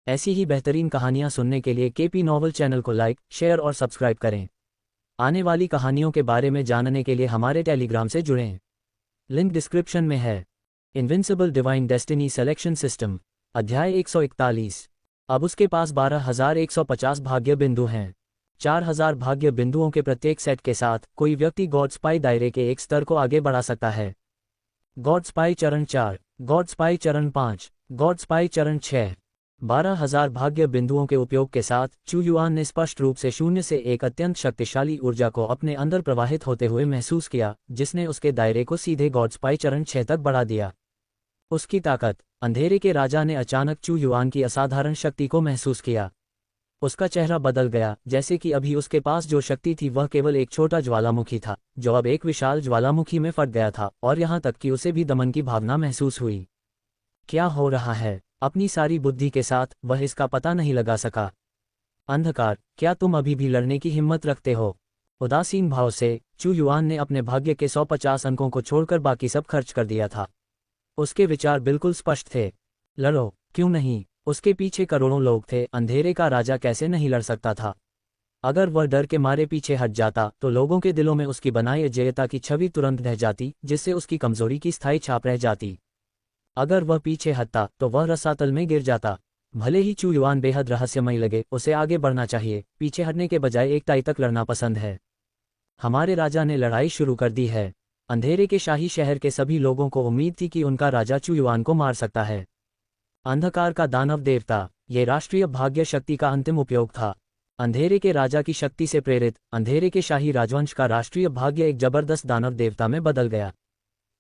ऐसी ही बेहतरीन कहानियाँ सुनने के लिए केपी नॉवल चैनल को लाइक, शेयर और सब्सक्राइब करें। आने वाली कहानियों के बारे में जानने के लिए हमारे टेलीग्राम से जुड़ें। लिंक डिस्क्रिप्शन में है। Invincible divine destiny selection system, अध्याय 141। अब उसके पास 12,150 भाग्य बिंदु हैं। 4,000 भाग्य बिंदुओं के प्रत्येक सेट के साथ कोई व्यक्ति गॉड स्पाई दायरे के एक स्तर को आगे बढ़ा सकता है। गॉड स्पाई चरण 4, गॉड स्पाई चरण 5, गॉड स्पाई चरण 6। 12,000 भाग्य बिंदुओं के उपयोग के साथ चू युआन ने स्पष्ट रूप से शून्य से एक अत्यंत शक्तिशाली ऊर्जा को अपने अंदर प्रवाहित होते हुए महसूस किया, जिसने उसके दायरे को सीधे गॉड स्पाई चरण 6 तक बढ़ा दिया। उसकी ताकत। अंधेरे के राजा ने अचानक चू युआन की असाधारण शक्ति को महसूस किया। उसका चेहरा बदल गया, जैसे कि अभी उसके पास जो शक्ति थी वह केवल एक छोटा ज्वालामुखी था, जो अब एक विशाल ज्वालामुखी में फट गया था, और यहाँ तक कि उसे भी दमन की भावना महसूस हुई। क्या हो रहा है? अपनी सारी बुद्धि के साथ वह इसका पता नहीं लगा सका। अंधकार, क्या तुम अभी भी लड़ने की हिम्मत रखते हो? उदासीन भाव से चू युआन ने अपने भाग्य के 150 अंकों को छोड़कर बाकी सब खर्च कर दिया था। उसके विचार बिल्कुल स्पष्ट थे। लड़ो, क्यों नहीं? उसके पीछे करोड़ों लोग थे, अंधेरे का राजा कैसे नहीं लड़ सकता था? अगर वह डर के मारे पीछे हट जाता तो लोगों के दिलों में उसकी बनाई अजेयता की छवि तुरंत ढह जाती, जिससे उसकी कमजोरी की स्थायी छाप रह जाती। अगर वह पीछे हटता तो वह रसातल में गिर जाता। भले ही चू युआन बेहद रहस्यमय लगे, उसे आगे बढ़ना चाहिए, पीछे हटने के बजाय एकताई तक लड़ना पसंद है। हमारे राजा ने लड़ाई शुरू कर दी है। अंधेरे के शाही शहर के सभी लोगों को उम्मीद थी कि उनका राजा चू युआन को मार सकता है। अंधकार का दानव देवता, ये राष्ट्रीय भाग्य शक्ति का अंतिम उपयोग था। अंधेरे के राजा की शक्ति से प्रेरित अंधेरे के शाही राजवंश का राष्ट्रीय भाग्य एक जबरदस्त दानव देवता में बदल गया।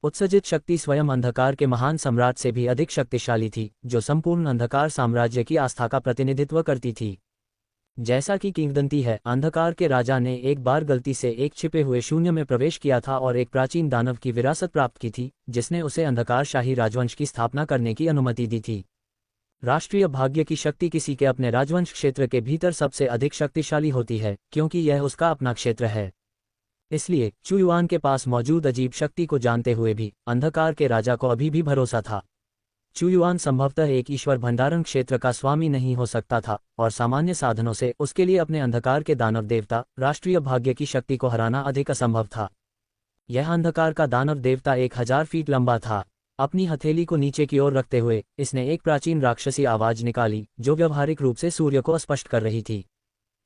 उत्सर्जित शक्ति स्वयं अंधकार के महान सम्राट से भी अधिक शक्तिशाली थी, जो संपूर्ण अंधकार साम्राज्य की आस्था का प्रतिनिधित्व करती थी। जैसा कि किंवदंती है, अंधकार के राजा ने एक बार गलती से एक छिपे हुए शून्य में प्रवेश किया था और एक प्राचीन दानव की विरासत प्राप्त की थी, जिसने उसे अंधकार शाही राजवंश की स्थापना करने की अनुमति दी थी। राष्ट्रीय भाग्य की शक्ति किसी के अपने राजवंश क्षेत्र के भीतर सबसे अधिक शक्तिशाली होती है, क्योंकि यह उसका अपना क्षेत्र है। इसलिए चू युआन के पास मौजूद अजीब शक्ति को जानते हुए भी अंधकार के राजा को अभी भी भरोसा था। चू युआन संभवतः एक ईश्वर भंडारण क्षेत्र का स्वामी नहीं हो सकता था, और सामान्य साधनों से उसके लिए अपने अंधकार के दानव देवता राष्ट्रीय भाग्य की शक्ति को हराना अधिक असंभव था। यह अंधकार का दानव देवता 1000 फीट लंबा था। अपनी हथेली को नीचे की ओर रखते हुए इसने एक प्राचीन राक्षसी आवाज निकाली, जो व्यवहारिक रूप से सूर्य को स्पष्ट कर रही थी।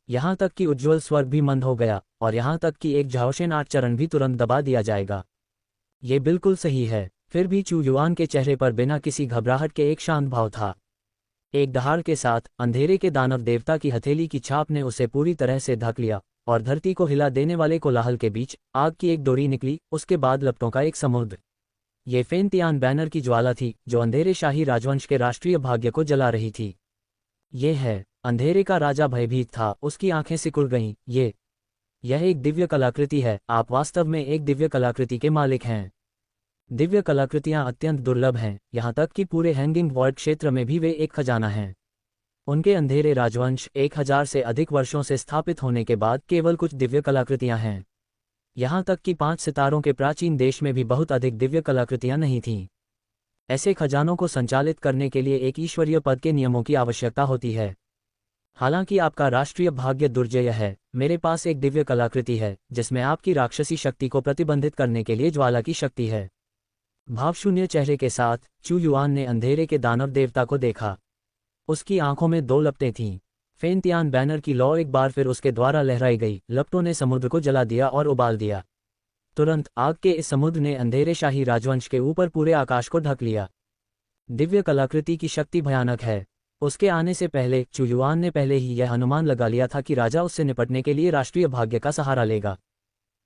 यहाँ तक कि उज्ज्वल स्वर्ग भी मंद हो गया, और यहाँ तक कि एक झाओशेन आचरण भी तुरंत दबा दिया जाएगा। ये बिल्कुल सही है। फिर भी चू युआन के चेहरे पर बिना किसी घबराहट के एक शांत भाव था। एक दहाड़ के साथ अंधेरे के दानव देवता की हथेली की छाप ने उसे पूरी तरह से ढक लिया, और धरती को हिला देने वाले कोलाहल के बीच आग की एक डोरी निकली, उसके बाद लपटों का एक समुद्र। ये फेंतियान बैनर की ज्वाला थी, जो अंधेरे शाही राजवंश के राष्ट्रीय भाग्य को जला रही थी। ये है। अंधेरे का राजा भयभीत था, उसकी आंखें सिकुड़ गईं। यह एक दिव्य कलाकृति है। आप वास्तव में एक दिव्य कलाकृति के मालिक हैं। दिव्य कलाकृतियां अत्यंत दुर्लभ हैं, यहाँ तक कि पूरे हैंगिंग वॉर्ड क्षेत्र में भी वे एक खजाना हैं। उनके अंधेरे राजवंश 1000 से अधिक वर्षों से स्थापित होने के बाद केवल कुछ दिव्य कलाकृतियां हैं। यहाँ तक कि 5 सितारों के प्राचीन देश में भी बहुत अधिक दिव्य कलाकृतियां नहीं थीं। ऐसे खजानों को संचालित करने के लिए एक ईश्वरीय पद के नियमों की आवश्यकता होती है। हालांकि आपका राष्ट्रीय भाग्य दुर्जय है, मेरे पास एक दिव्य कलाकृति है जिसमें आपकी राक्षसी शक्ति को प्रतिबंधित करने के लिए ज्वाला की शक्ति है। भावशून्य चेहरे के साथ चू युआन ने अंधेरे के दानव देवता को देखा। उसकी आंखों में 2 लपटें थीं। फेंतियान बैनर की लौ एक बार फिर उसके द्वारा लहराई गई। लपटों ने समुद्र को जला दिया और उबाल दिया। तुरंत आग के इस समुद्र ने अंधेरे शाही राजवंश के ऊपर पूरे आकाश को ढक लिया। दिव्य कलाकृति की शक्ति भयानक है। उसके आने से पहले चू युआन ने पहले ही यह अनुमान लगा लिया था कि राजा उससे निपटने के लिए राष्ट्रीय भाग्य का सहारा लेगा।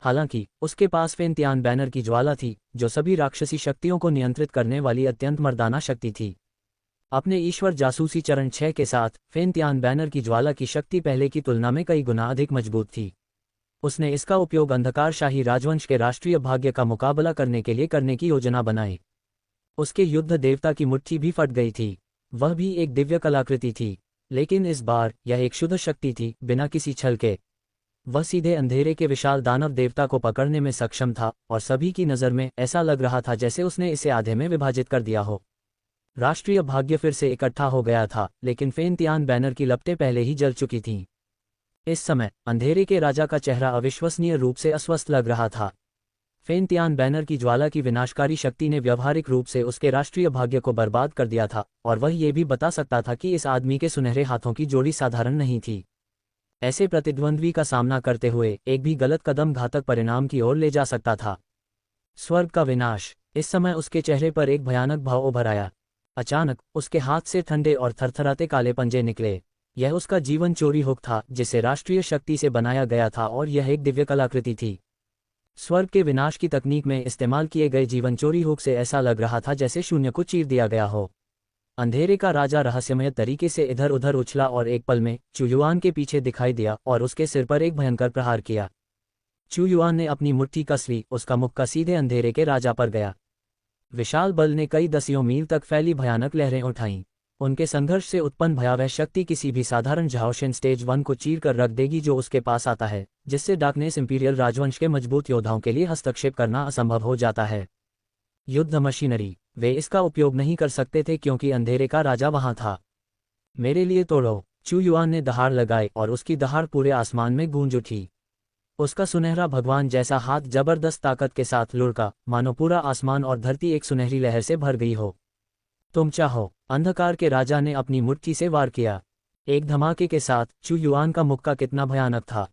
हालांकि उसके पास फेंतियान बैनर की ज्वाला थी, जो सभी राक्षसी शक्तियों को नियंत्रित करने वाली अत्यंत मर्दाना शक्ति थी। अपने ईश्वर जासूसी चरण 6 के साथ फेंतियान बैनर की ज्वाला की शक्ति पहले की तुलना में कई गुना अधिक मजबूत थी। उसने इसका उपयोग अंधकार शाही राजवंश के राष्ट्रीय भाग्य का मुकाबला करने के लिए करने की योजना बनाई। उसके युद्ध देवता की मुट्ठी भी फट गई थी। वह भी एक दिव्य कलाकृति थी, लेकिन इस बार यह एक शुद्ध शक्ति थी, बिना किसी छल के। वह सीधे अंधेरे के विशाल दानव देवता को पकड़ने में सक्षम था, और सभी की नज़र में ऐसा लग रहा था जैसे उसने इसे आधे में विभाजित कर दिया हो। राष्ट्रीय भाग्य फिर से इकट्ठा हो गया था, लेकिन फेन तियान बैनर की लपटें पहले ही जल चुकी थीं। इस समय अंधेरे के राजा का चेहरा अविश्वसनीय रूप से अस्वस्थ लग रहा था। फेन तियान बैनर की ज्वाला की विनाशकारी शक्ति ने व्यावहारिक रूप से उसके राष्ट्रीय भाग्य को बर्बाद कर दिया था, और वह ये भी बता सकता था कि इस आदमी के सुनहरे हाथों की जोड़ी साधारण नहीं थी। ऐसे प्रतिद्वंद्वी का सामना करते हुए एक भी गलत कदम घातक परिणाम की ओर ले जा सकता था। स्वर्ग का विनाश। इस समय उसके चेहरे पर एक भयानक भाव उभर आया। अचानक उसके हाथ से ठंडे और थरथराते काले पंजे निकले। यह उसका जीवन चोरी हुक था, जिसे राष्ट्रीय शक्ति से बनाया गया था, और यह एक दिव्य कलाकृति थी। स्वर्ग के विनाश की तकनीक में इस्तेमाल किए गए जीवन चोरी हुक से ऐसा लग रहा था जैसे शून्य को चीर दिया गया हो। अंधेरे का राजा रहस्यमय तरीके से इधर उधर उछला और एक पल में चू युआन के पीछे दिखाई दिया और उसके सिर पर एक भयंकर प्रहार किया। चू युआन ने अपनी मुट्ठी कस ली, उसका मुक्का सीधे अंधेरे के राजा पर गया। विशाल बल ने कई दसियों मील तक फैली भयानक लहरें उठाईं। उनके संघर्ष से उत्पन्न भयावह शक्ति किसी भी साधारण झाओशिन स्टेज 1 को चीर कर रख देगी जो उसके पास आता है, जिससे डार्कनेस इंपीरियल राजवंश के मजबूत योद्धाओं के लिए हस्तक्षेप करना असंभव हो जाता है। युद्ध मशीनरी। वे इसका उपयोग नहीं कर सकते थे क्योंकि अंधेरे का राजा वहां था। मेरे लिए तोड़ो। चू युआन ने दहाड़ लगाई और उसकी दहाड़ पूरे आसमान में गूंज उठी। उसका सुनहरा भगवान जैसा हाथ जबरदस्त ताकत के साथ लुढ़का, मानो पूरा आसमान और धरती एक सुनहरी लहर से भर गई हो। तुम चाहो। अंधकार के राजा ने अपनी मुट्ठी से वार किया। एक धमाके के साथ चू युआन का मुक्का कितना भयानक था।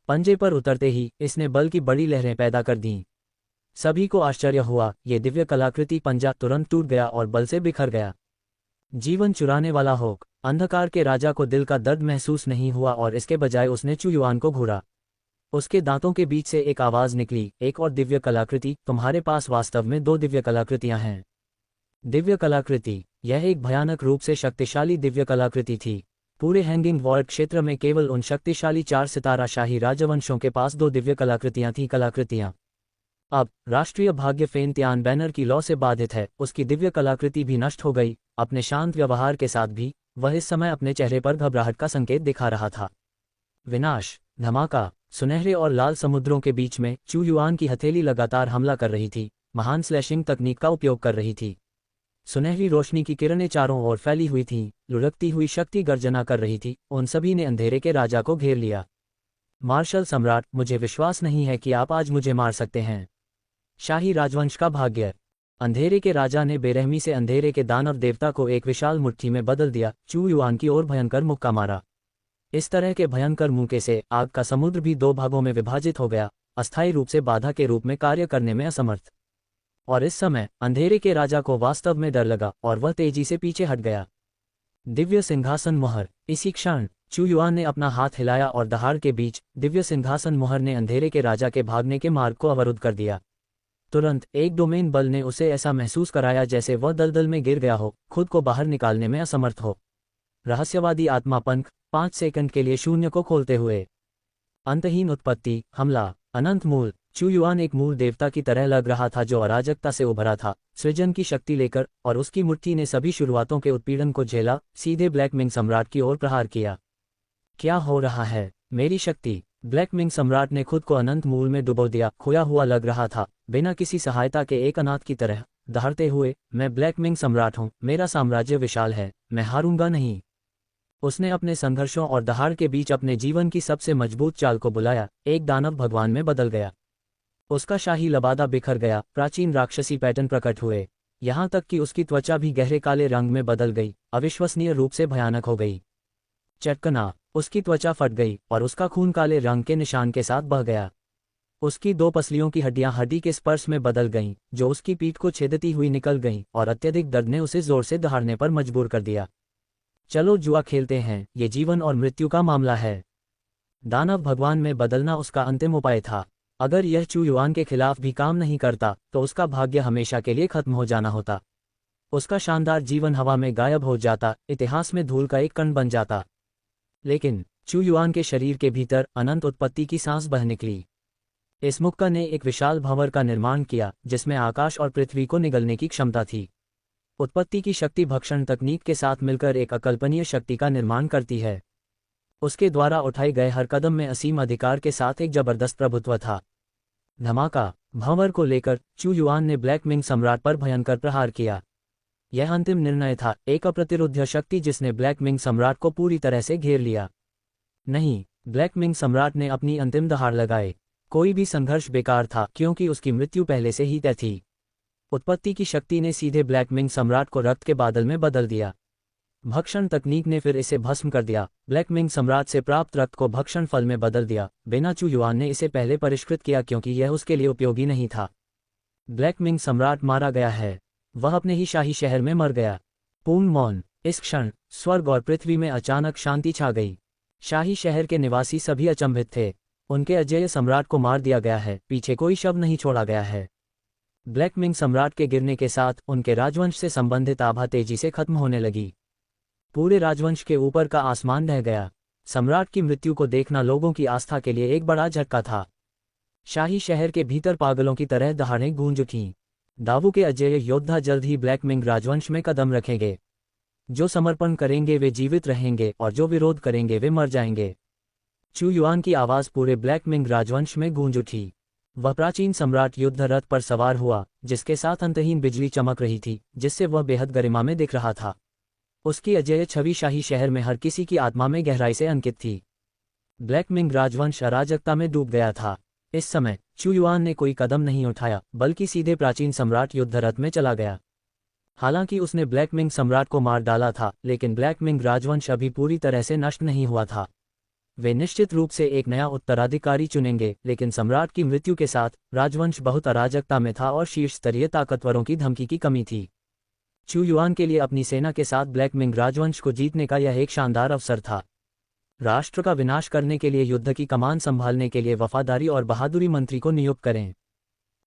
पंजे पर उतरते ही इसने बल की बड़ी लहरें पैदा कर दीं। सभी को आश्चर्य हुआ। ये दिव्य कलाकृति पंजा तुरंत टूट गया और बल से बिखर गया। जीवन चुराने वाला होक। अंधकार के राजा को दिल का दर्द महसूस नहीं हुआ और इसके बजाय उसने चू युआन को घूरा। उसके दांतों के बीच से एक आवाज निकली, एक और दिव्य कलाकृति। तुम्हारे पास वास्तव में 2 दिव्य कलाकृतियां हैं। दिव्य कलाकृति। यह एक भयानक रूप से शक्तिशाली दिव्य कलाकृति थी। पूरे हैंगिंग वॉर्ड क्षेत्र में केवल उन शक्तिशाली 4 सितारा शाही राजवंशों के पास 2 दिव्य कलाकृतियां थीं। कलाकृतियां अब राष्ट्रीय भाग्य फेन तियान बैनर की लौ से बाधित है। उसकी दिव्य कलाकृति भी नष्ट हो गई। अपने शांत व्यवहार के साथ भी वह इस समय अपने चेहरे पर घबराहट का संकेत दिखा रहा था। विनाश। धमाका। सुनहरे और लाल समुद्रों के बीच में चू युआन की हथेली लगातार हमला कर रही थी, महान स्लैशिंग तकनीक का उपयोग कर रही थी। सुनहरी रोशनी की किरणें चारों ओर फैली हुई थीं, लुढ़कती हुई शक्ति गर्जना कर रही थी। उन सभी ने अंधेरे के राजा को घेर लिया। मार्शल सम्राट, मुझे विश्वास नहीं है कि आप आज मुझे मार सकते हैं। शाही राजवंश का भाग्य। अंधेरे के राजा ने बेरहमी से अंधेरे के दानव देवता को एक विशाल मुट्ठी में बदल दिया। चू युआन की ओर भयंकर मुक्का मारा। इस तरह के भयंकर मुक्के से आग का समुद्र भी 2 भागों में विभाजित हो गया, अस्थायी रूप से बाधा के रूप में कार्य करने में असमर्थ। और इस समय अंधेरे के राजा को वास्तव में डर लगा और वह तेजी से पीछे हट गया। दिव्य सिंहासन मोहर। इसी क्षण चू युआन ने अपना हाथ हिलाया और दहाड़ के बीच दिव्य सिंहासन मोहर ने अंधेरे के राजा के भागने के मार्ग को अवरुद्ध कर दिया। तुरंत एक डोमेन बल ने उसे ऐसा महसूस कराया जैसे वह दलदल में गिर गया हो, खुद को बाहर निकालने में असमर्थ हो। रहस्यवादी आत्मा पंख। 5 सेकंड के लिए शून्य को खोलते हुए। अंतहीन उत्पत्ति। हमला। अनंत मूल। चू युआन एक मूल देवता की तरह लग रहा था जो अराजकता से उभरा था, सृजन की शक्ति लेकर, और उसकी मुट्ठी ने सभी शुरुआतों के उत्पीड़न को झेला, सीधे ब्लैक मिंग सम्राट की ओर प्रहार किया। क्या हो रहा है? मेरी शक्ति। ब्लैक मिंग सम्राट ने खुद को अनंत मूल में डुबो दिया, खोया हुआ लग रहा था, बिना किसी सहायता के एक अनाथ की तरह दहाड़ते हुए। मैं ब्लैक मिंग सम्राट हूं, मेरा साम्राज्य विशाल है, मैं हारूंगा नहीं। उसने अपने संघर्षों और दहाड़ के बीच अपने जीवन की सबसे मजबूत चाल को बुलाया, एक दानव भगवान में बदल गया। उसका शाही लबादा बिखर गया, प्राचीन राक्षसी पैटर्न प्रकट हुए, यहां तक कि उसकी त्वचा भी गहरे काले रंग में बदल गई, अविश्वसनीय रूप से भयानक हो गई। चटकना। उसकी त्वचा फट गई और उसका खून काले रंग के निशान के साथ बह गया। उसकी 2 पसलियों की हड्डियां हड्डी के स्पर्श में बदल गईं, जो उसकी पीठ को छेदती हुई निकल गईं, और अत्यधिक दर्द ने उसे जोर से दहाड़ने पर मजबूर कर दिया। चलो जुआ खेलते हैं, ये जीवन और मृत्यु का मामला है। दानव भगवान में बदलना उसका अंतिम उपाय था। अगर यह चू युआन के खिलाफ भी काम नहीं करता तो उसका भाग्य हमेशा के लिए खत्म हो जाना होता। उसका शानदार जीवन हवा में गायब हो जाता, इतिहास में धूल का एक कण बन जाता। लेकिन चू युआन के शरीर के भीतर अनंत उत्पत्ति की सांस बह निकली। इस मुक्का ने एक विशाल भंवर का निर्माण किया जिसमें आकाश और पृथ्वी को निगलने की क्षमता थी। उत्पत्ति की शक्ति भक्षण तकनीक के साथ मिलकर एक अकल्पनीय शक्ति का निर्माण करती है। उसके द्वारा उठाए गए हर कदम में असीम अधिकार के साथ एक जबरदस्त प्रभुत्व था। धमाका। भंवर को लेकर चू युआन ने ब्लैक मिंग सम्राट पर भयंकर प्रहार किया। यह अंतिम निर्णय था, एक अप्रतिरोध्य शक्ति जिसने ब्लैक मिंग सम्राट को पूरी तरह से घेर लिया। नहीं, ब्लैक मिंग सम्राट ने अपनी अंतिम दहाड़ लगाए। कोई भी संघर्ष बेकार था क्योंकि उसकी मृत्यु पहले से ही तय थी। उत्पत्ति की शक्ति ने सीधे ब्लैक मिंग सम्राट को रक्त के बादल में बदल दिया। भक्षण तकनीक ने फिर इसे भस्म कर दिया। ब्लैक मिंग सम्राट से प्राप्त रक्त को भक्षण फल में बदल दिया। बिना चू युआन ने इसे पहले परिष्कृत किया क्योंकि यह उसके लिए उपयोगी नहीं था। ब्लैक मिंग सम्राट मारा गया है। वह अपने ही शाही शहर में मर गया। पूर्ण मौन। इस क्षण स्वर्ग और पृथ्वी में अचानक शांति छा गई। शाही शहर के निवासी सभी अचंभित थे। उनके अजेय सम्राट को मार दिया गया है, पीछे कोई शव नहीं छोड़ा गया है। ब्लैक मिंग सम्राट के गिरने के साथ उनके राजवंश से संबंधित आभा तेजी से खत्म होने लगी। पूरे राजवंश के ऊपर का आसमान ढह गया। सम्राट की मृत्यु को देखना लोगों की आस्था के लिए एक बड़ा झटका था। शाही शहर के भीतर पागलों की तरह दहाड़ें गूंज उठीं। दावू के अजेय योद्धा जल्द ही ब्लैक मिंग राजवंश में कदम रखेंगे। जो समर्पण करेंगे वे जीवित रहेंगे और जो विरोध करेंगे वे मर जाएंगे। चू युआन की आवाज़ पूरे ब्लैक मिंग राजवंश में गूंज उठी। वह प्राचीन सम्राट युद्ध रथ पर सवार हुआ, जिसके साथ अंतहीन बिजली चमक रही थी, जिससे वह बेहद गरिमा में दिख रहा था। उसकी अजेय छवि शाही शहर में हर किसी की आत्मा में गहराई से अंकित थी। ब्लैक मिंग राजवंश अराजकता में डूब गया था। इस समय चू युआन ने कोई कदम नहीं उठाया, बल्कि सीधे प्राचीन सम्राट युद्ध रथ में चला गया। हालांकि उसने ब्लैक मिंग सम्राट को मार डाला था, लेकिन ब्लैक मिंग राजवंश अभी पूरी तरह से नष्ट नहीं हुआ था। वे निश्चित रूप से एक नया उत्तराधिकारी चुनेंगे, लेकिन सम्राट की मृत्यु के साथ राजवंश बहुत अराजकता में था और शीर्ष स्तरीय ताकतवरों की धमकी की कमी थी। चू युआन के लिए अपनी सेना के साथ ब्लैक मिंग राजवंश को जीतने का यह एक शानदार अवसर था। राष्ट्र का विनाश करने के लिए युद्ध की कमान संभालने के लिए वफादारी और बहादुरी मंत्री को नियुक्त करें।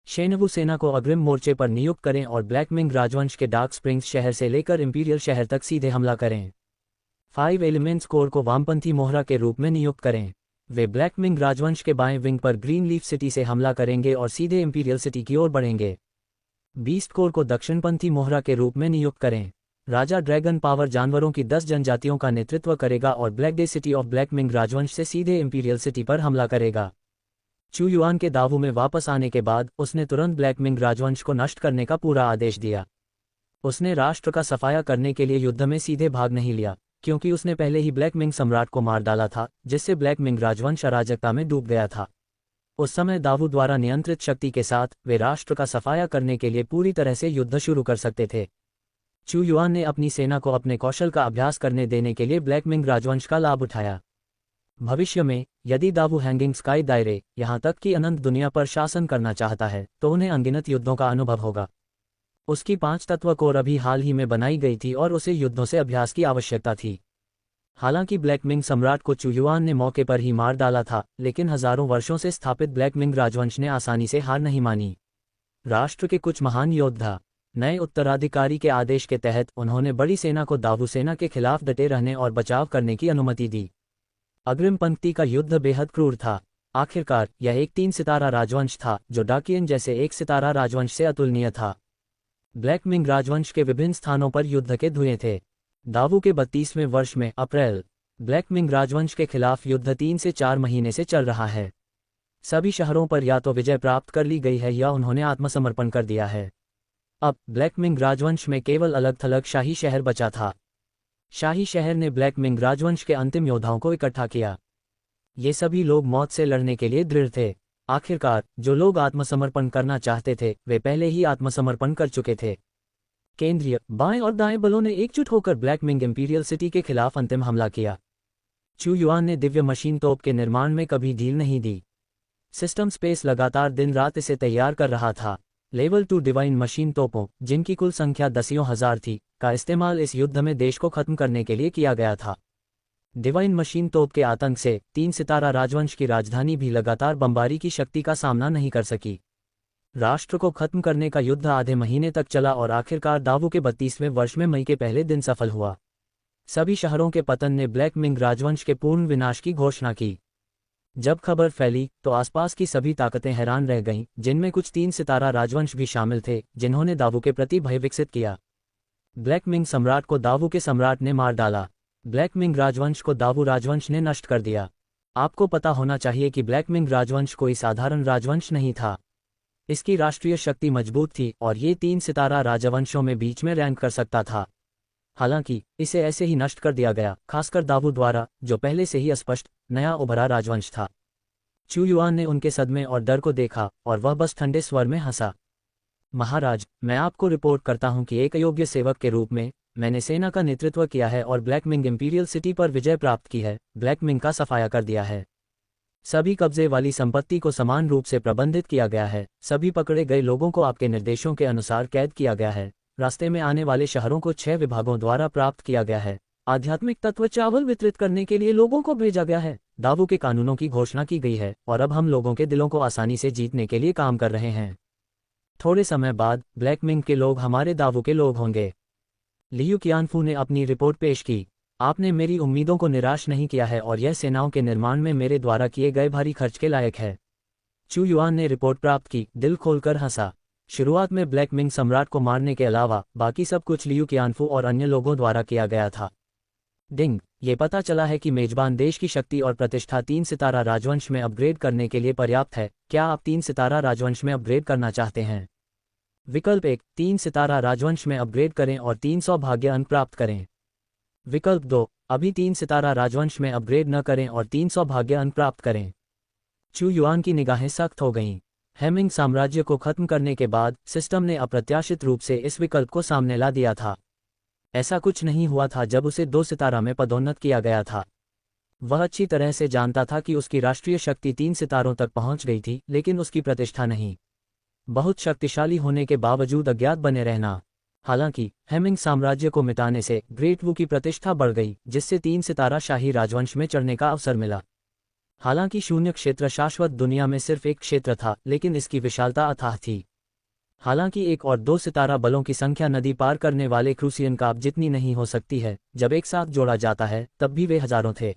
शेनवू सेना को अग्रिम मोर्चे पर नियुक्त करें और ब्लैक मिंग राजवंश के डार्क स्प्रिंग्स शहर से लेकर इंपीरियल शहर तक सीधे हमला करें। 5 एलिमेंट्स कोर को वामपंथी मोहरा के रूप में नियुक्त करें। वे ब्लैक मिंग राजवंश के बाएं विंग पर ग्रीन लीफ सिटी से हमला करेंगे और सीधे इंपीरियल सिटी की ओर बढ़ेंगे। बीस्ट कोर को दक्षिणपंथी मोहरा के रूप में नियुक्त करें। राजा ड्रैगन पावर जानवरों की 10 जनजातियों का नेतृत्व करेगा और black day city of black Ming राजवंश से सीधे इंपीरियल सिटी पर हमला करेगा। चू युआन के दावू में वापस आने के बाद उसने तुरंत ब्लैक मिंग राजवंश को नष्ट करने का पूरा आदेश दिया। उसने राष्ट्र का सफाया करने के लिए युद्ध में सीधे भाग नहीं लिया, क्योंकि उसने पहले ही ब्लैक मिंग सम्राट को मार डाला था, जिससे ब्लैक मिंग राजवंश अराजकता में डूब गया था। उस समय दावू द्वारा नियंत्रित शक्ति के साथ वे राष्ट्र का सफाया करने के लिए पूरी तरह से युद्ध शुरू कर सकते थे। चू युआन ने अपनी सेना को अपने कौशल का अभ्यास करने देने के लिए ब्लैक मिंग राजवंश का लाभ उठाया। भविष्य में यदि दावू हैंगिंग स्काई दायरे, यहाँ तक कि अनंत दुनिया पर शासन करना चाहता है, तो उन्हें अनगिनत युद्धों का अनुभव होगा। उसकी 5 तत्व कोर अभी हाल ही में बनाई गई थी और उसे युद्धों से अभ्यास की आवश्यकता थी। हालांकि ब्लैक मिंग सम्राट को चू युआन ने मौके पर ही मार डाला था, लेकिन हजारों वर्षों से स्थापित ब्लैक मिंग राजवंश ने आसानी से हार नहीं मानी। राष्ट्र के कुछ महान योद्धा नए उत्तराधिकारी के आदेश के तहत उन्होंने बड़ी सेना को दावू सेना के खिलाफ डटे रहने और बचाव करने की अनुमति दी। अग्रिम पंक्ति का युद्ध बेहद क्रूर था। आखिरकार यह एक 3 सितारा राजवंश था, जो डाकियन जैसे 1 सितारा राजवंश से अतुलनीय था। ब्लैक मिंग राजवंश के विभिन्न स्थानों पर युद्ध के धुएं थे। दावू के 32वें वर्ष में अप्रैल, ब्लैक मिंग राजवंश के खिलाफ युद्ध 3 से 4 महीने से चल रहा है। सभी शहरों पर या तो विजय प्राप्त कर ली गई है या उन्होंने आत्मसमर्पण कर दिया है। अब ब्लैक मिंग राजवंश में केवल अलग थलग शाही शहर बचा था। शाही शहर ने ब्लैक मिंग राजवंश के अंतिम योद्धाओं को इकट्ठा किया। ये सभी लोग मौत से लड़ने के लिए दृढ़ थे। आखिरकार जो लोग आत्मसमर्पण करना चाहते थे वे पहले ही आत्मसमर्पण कर चुके थे। केंद्रीय, बाएं और दाएं बलों ने एकजुट होकर ब्लैक मिंग इंपीरियल सिटी के खिलाफ अंतिम हमला किया। चू युआन ने दिव्य मशीन तोप के निर्माण में कभी ढील नहीं दी। सिस्टम स्पेस लगातार दिन रात इसे तैयार कर रहा था। लेवल 2 डिवाइन मशीन तोपों, जिनकी कुल संख्या 10,000 थी, का इस्तेमाल इस युद्ध में देश को खत्म करने के लिए किया गया था। डिवाइन मशीन तोप के आतंक से 3 सितारा राजवंश की राजधानी भी लगातार बमबारी की शक्ति का सामना नहीं कर सकी। राष्ट्र को खत्म करने का युद्ध आधे महीने तक चला और आखिरकार दावू के 32वें वर्ष में मई के पहले दिन सफल हुआ। सभी शहरों के पतन ने ब्लैक मिंग राजवंश के पूर्ण विनाश की घोषणा की। जब खबर फैली तो आसपास की सभी ताकतें हैरान रह गईं, जिनमें कुछ 3 सितारा राजवंश भी शामिल थे, जिन्होंने दावू के प्रति भय विकसित किया। ब्लैक मिंग सम्राट को दावू के सम्राट ने मार डाला। ब्लैक मिंग राजवंश को दावू राजवंश ने नष्ट कर दिया। आपको पता होना चाहिए कि ब्लैक मिंग राजवंश कोई साधारण राजवंश नहीं था। इसकी राष्ट्रीय शक्ति मजबूत थी और ये 3 सितारा राजवंशों में बीच में रैंक कर सकता था। हालांकि इसे ऐसे ही नष्ट कर दिया गया, खासकर दावू द्वारा, जो पहले से ही अस्पष्ट नया उभरा राजवंश था। चू युआन ने उनके सदमे और डर को देखा और वह बस ठंडे स्वर में हंसा। महाराज, मैं आपको रिपोर्ट करता हूं कि एक अयोग्य सेवक के रूप में मैंने सेना का नेतृत्व किया है और ब्लैकमिंग इंपीरियल सिटी पर विजय प्राप्त की है, ब्लैकमिंग का सफाया कर दिया है। सभी कब्जे वाली संपत्ति को समान रूप से प्रबंधित किया गया है, सभी पकड़े गए लोगों को आपके निर्देशों के अनुसार कैद किया गया है, रास्ते में आने वाले शहरों को 6 विभागों द्वारा प्राप्त किया गया है, आध्यात्मिक तत्व चावल वितरित करने के लिए लोगों को भेजा गया है, दावू के कानूनों की घोषणा की गई है और अब हम लोगों के दिलों को आसानी से जीतने के लिए काम कर रहे हैं। थोड़े समय बाद ब्लैकमिंग के लोग हमारे दावू के लोग होंगे। लियू कियानफू ने अपनी रिपोर्ट पेश की। आपने मेरी उम्मीदों को निराश नहीं किया है और यह सेनाओं के निर्माण में मेरे द्वारा किए गए भारी खर्च के लायक है। चू युआन ने रिपोर्ट प्राप्त की, दिल खोलकर हंसा। शुरुआत में ब्लैकमिंग सम्राट को मारने के अलावा बाकी सब कुछ लियू कियानफू और अन्य लोगों द्वारा किया गया था। डिंग, ये पता चला है कि मेजबान देश की शक्ति और प्रतिष्ठा 3 सितारा राजवंश में अपग्रेड करने के लिए पर्याप्त है। क्या आप 3 सितारा राजवंश में अपग्रेड करना चाहते हैं? विकल्प 1, 3 सितारा राजवंश में अपग्रेड करें और 300 भाग्य अंक प्राप्त करें। विकल्प 2, अभी 3 सितारा राजवंश में अपग्रेड न करें और 300 भाग्य अंक प्राप्त करें। चू युआन की निगाहें सख्त हो गईं। हेमिंग साम्राज्य को खत्म करने के बाद सिस्टम ने अप्रत्याशित रूप से इस विकल्प को सामने ला दिया था। ऐसा कुछ नहीं हुआ था जब उसे 2 सितारा में पदोन्नत किया गया था। वह अच्छी तरह से जानता था कि उसकी राष्ट्रीय शक्ति 3 सितारों तक पहुंच गई थी, लेकिन उसकी प्रतिष्ठा नहीं। बहुत शक्तिशाली होने के बावजूद अज्ञात बने रहना। हालांकि हेमिंग साम्राज्य को मिटाने से ग्रेट वू की प्रतिष्ठा बढ़ गई, जिससे 3 सितारा शाही राजवंश में चढ़ने का अवसर मिला। हालांकि शून्य क्षेत्र शाश्वत दुनिया में सिर्फ एक क्षेत्र था, लेकिन इसकी विशालता अथाह थी। हालांकि 1 और 2 सितारा बलों की संख्या नदी पार करने वाले क्रूसियन काप जितनी नहीं हो सकती है, जब एक साथ जोड़ा जाता है तब भी वे हजारों थे।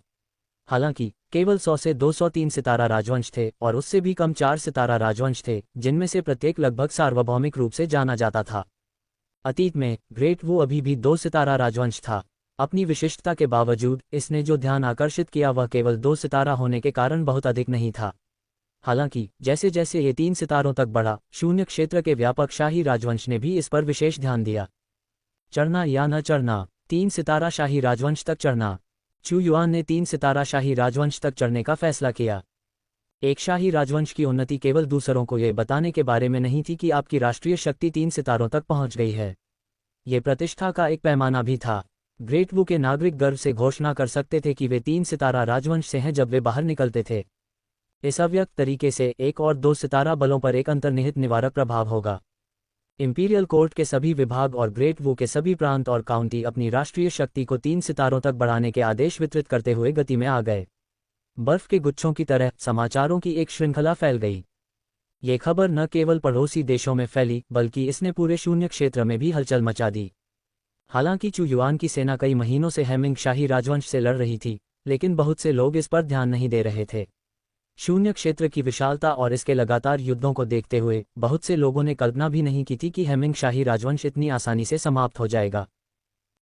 हालांकि केवल 100 से 203 सितारा राजवंश थे और उससे भी कम 4 सितारा राजवंश थे, जिनमें से प्रत्येक लगभग सार्वभौमिक रूप से जाना जाता था। अतीत में ग्रेट वू अभी भी 2 सितारा राजवंश था। अपनी विशिष्टता के बावजूद इसने जो ध्यान आकर्षित किया वह केवल 2 सितारा होने के कारण बहुत अधिक नहीं था। हालांकि जैसे जैसे ये 3 सितारों तक बढ़ा, शून्य क्षेत्र के व्यापक शाही राजवंश ने भी इस पर विशेष ध्यान दिया। चढ़ना या न चढ़ना, 3 सितारा शाही राजवंश तक चढ़ना। चू युआन ने 3 सितारा शाही राजवंश तक चढ़ने का फैसला किया। एक शाही राजवंश की उन्नति केवल दूसरों को यह बताने के बारे में नहीं थी कि आपकी राष्ट्रीय शक्ति 3 सितारों तक पहुंच गई है। ये प्रतिष्ठा का एक पैमाना भी था। ग्रेट वू के नागरिक गर्व से घोषणा कर सकते थे कि वे 3 सितारा राजवंश से हैं जब वे बाहर निकलते थे। इस अव्यक्त तरीके से 1 और 2 सितारा बलों पर एक अंतर्निहित निवारक प्रभाव होगा। इंपीरियल कोर्ट के सभी विभाग और ग्रेट वू के सभी प्रांत और काउंटी अपनी राष्ट्रीय शक्ति को 3 सितारों तक बढ़ाने के आदेश वितरित करते हुए गति में आ गए। बर्फ के गुच्छों की तरह समाचारों की एक श्रृंखला फैल गई। ये खबर न केवल पड़ोसी देशों में फैली, बल्कि इसने पूरे शून्य क्षेत्र में भी हलचल मचा दी। हालांकि चू युआन की सेना कई महीनों से हेमिंग शाही राजवंश से लड़ रही थी, लेकिन बहुत से लोग इस पर ध्यान नहीं दे रहे थे। शून्य क्षेत्र की विशालता और इसके लगातार युद्धों को देखते हुए बहुत से लोगों ने कल्पना भी नहीं की थी कि हेमिंग शाही राजवंश इतनी आसानी से समाप्त हो जाएगा।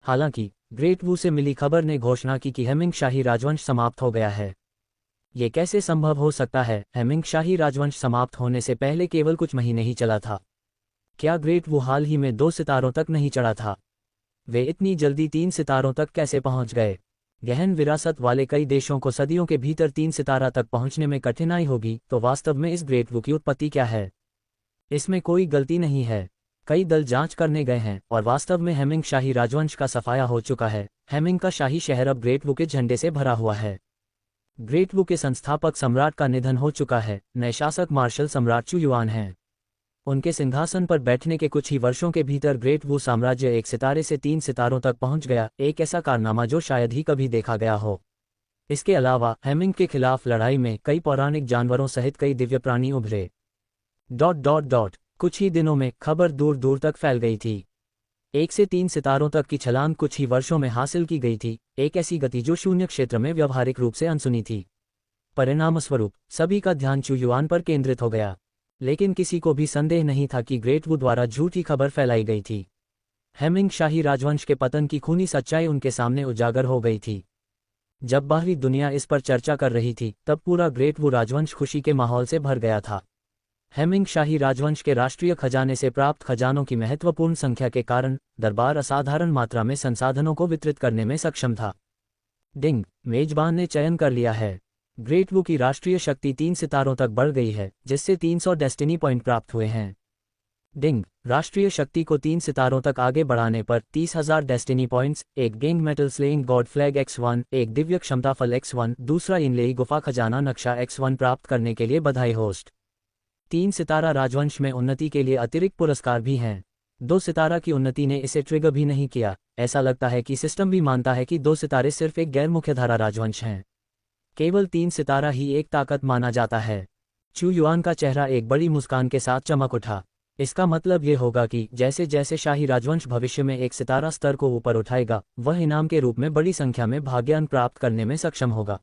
हालांकि ग्रेट वू से मिली खबर ने घोषणा की कि हेमिंग शाही राजवंश समाप्त हो गया है। ये कैसे संभव हो सकता है? हेमिंग शाही राजवंश समाप्त होने से पहले केवल कुछ महीने ही चला था। क्या ग्रेट वू हाल ही में 2 सितारों तक नहीं चढ़ा था? वे इतनी जल्दी 3 सितारों तक कैसे पहुंच गए? गहन विरासत वाले कई देशों को सदियों के भीतर 3 सितारा तक पहुंचने में कठिनाई होगी, तो वास्तव में इस ग्रेट वू की उत्पत्ति क्या है? इसमें कोई गलती नहीं है। कई दल जांच करने गए हैं और वास्तव में हेमिंग शाही राजवंश का सफाया हो चुका है। हेमिंग का शाही शहर अब ग्रेट वू के झंडे से भरा हुआ है। ग्रेट वू के संस्थापक सम्राट का निधन हो चुका है। नए शासक मार्शल सम्राट चू युआन हैं। उनके सिंहासन पर बैठने के कुछ ही वर्षों के भीतर ग्रेट वू साम्राज्य 1 सितारे से 3 सितारों तक पहुंच गया, एक ऐसा कारनामा जो शायद ही कभी देखा गया हो। इसके अलावा हेमिंग के खिलाफ लड़ाई में कई पौराणिक जानवरों सहित कई दिव्य प्राणी उभरे। कुछ ही दिनों में खबर दूर दूर तक फैल गई थी। 1 से 3 सितारों तक की छलांग कुछ ही वर्षों में हासिल की गई थी, एक ऐसी गति जो शून्य क्षेत्र में व्यवहारिक रूप से अनसुनी थी। परिणामस्वरूप सभी का ध्यान चू युआन पर केंद्रित हो गया, लेकिन किसी को भी संदेह नहीं था कि ग्रेट वू द्वारा झूठी खबर फैलाई गई थी। हेमिंग शाही राजवंश के पतन की खूनी सच्चाई उनके सामने उजागर हो गई थी। जब बाहरी दुनिया इस पर चर्चा कर रही थी, तब पूरा ग्रेट वू राजवंश खुशी के माहौल से भर गया था। हेमिंग शाही राजवंश के राष्ट्रीय खजाने से प्राप्त खजानों की महत्वपूर्ण संख्या के कारण दरबार असाधारण मात्रा में संसाधनों को वितरित करने में सक्षम था। डिंग, मेजबान ने चयन कर लिया है। ग्रेट वू की राष्ट्रीय शक्ति 3 सितारों तक बढ़ गई है, जिससे 300 डेस्टिनी पॉइंट प्राप्त हुए हैं। डिंग, राष्ट्रीय शक्ति को 3 सितारों तक आगे बढ़ाने पर 30,000 डेस्टिनी पॉइंट्स, एक gang metal slaying god flag X1, एक दिव्य क्षमता फल X1, दूसरा इनलेई गुफा खजाना नक्शा X1 प्राप्त करने के लिए बधाई होस्ट। 3 सितारा राजवंश में उन्नति के लिए अतिरिक्त पुरस्कार भी हैं। 2 सितारा की उन्नति ने इसे ट्रिगर भी नहीं किया। ऐसा लगता है कि सिस्टम भी मानता है कि 2 सितारे सिर्फ एक गैर मुख्यधारा राजवंश हैं। केवल 3 सितारा ही एक ताकत माना जाता है। चू युआन का चेहरा एक बड़ी मुस्कान के साथ चमक उठा। इसका मतलब ये होगा कि जैसे जैसे शाही राजवंश भविष्य में एक सितारा स्तर को ऊपर उठाएगा, वह इनाम के रूप में बड़ी संख्या में भाग्यान प्राप्त करने में सक्षम होगा।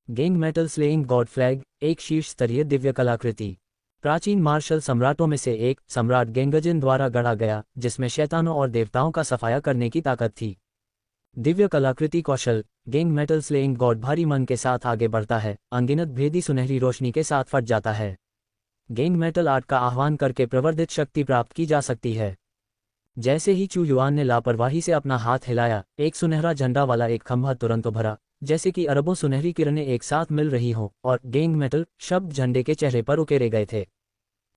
गेंग मेटल स्लेइंग गॉड फ्लैग, एक शीर्ष स्तरीय दिव्य कलाकृति। प्राचीन मार्शल सम्राटों में से एक सम्राट गेंगजिन द्वारा गढ़ा गया, जिसमें शैतानों और देवताओं का सफाया करने की ताकत थी। दिव्य कलाकृति कौशल। गेंग मेटल स्लेइंग गॉड भारी मन के साथ आगे बढ़ता है, अनगिनत भेदी सुनहरी रोशनी के साथ फट जाता है। गेंग मेटल आर्ट का आह्वान करके प्रवर्धित शक्ति प्राप्त की जा सकती है। जैसे ही चू युआन ने लापरवाही से अपना हाथ हिलाया, एक सुनहरा झंडा वाला एक खंभा तुरंत उभरा, जैसे कि अरबों सुनहरी किरणें एक साथ मिल रही हों, और गेंग मेटल शब्द झंडे के चेहरे पर उकेरे गए थे।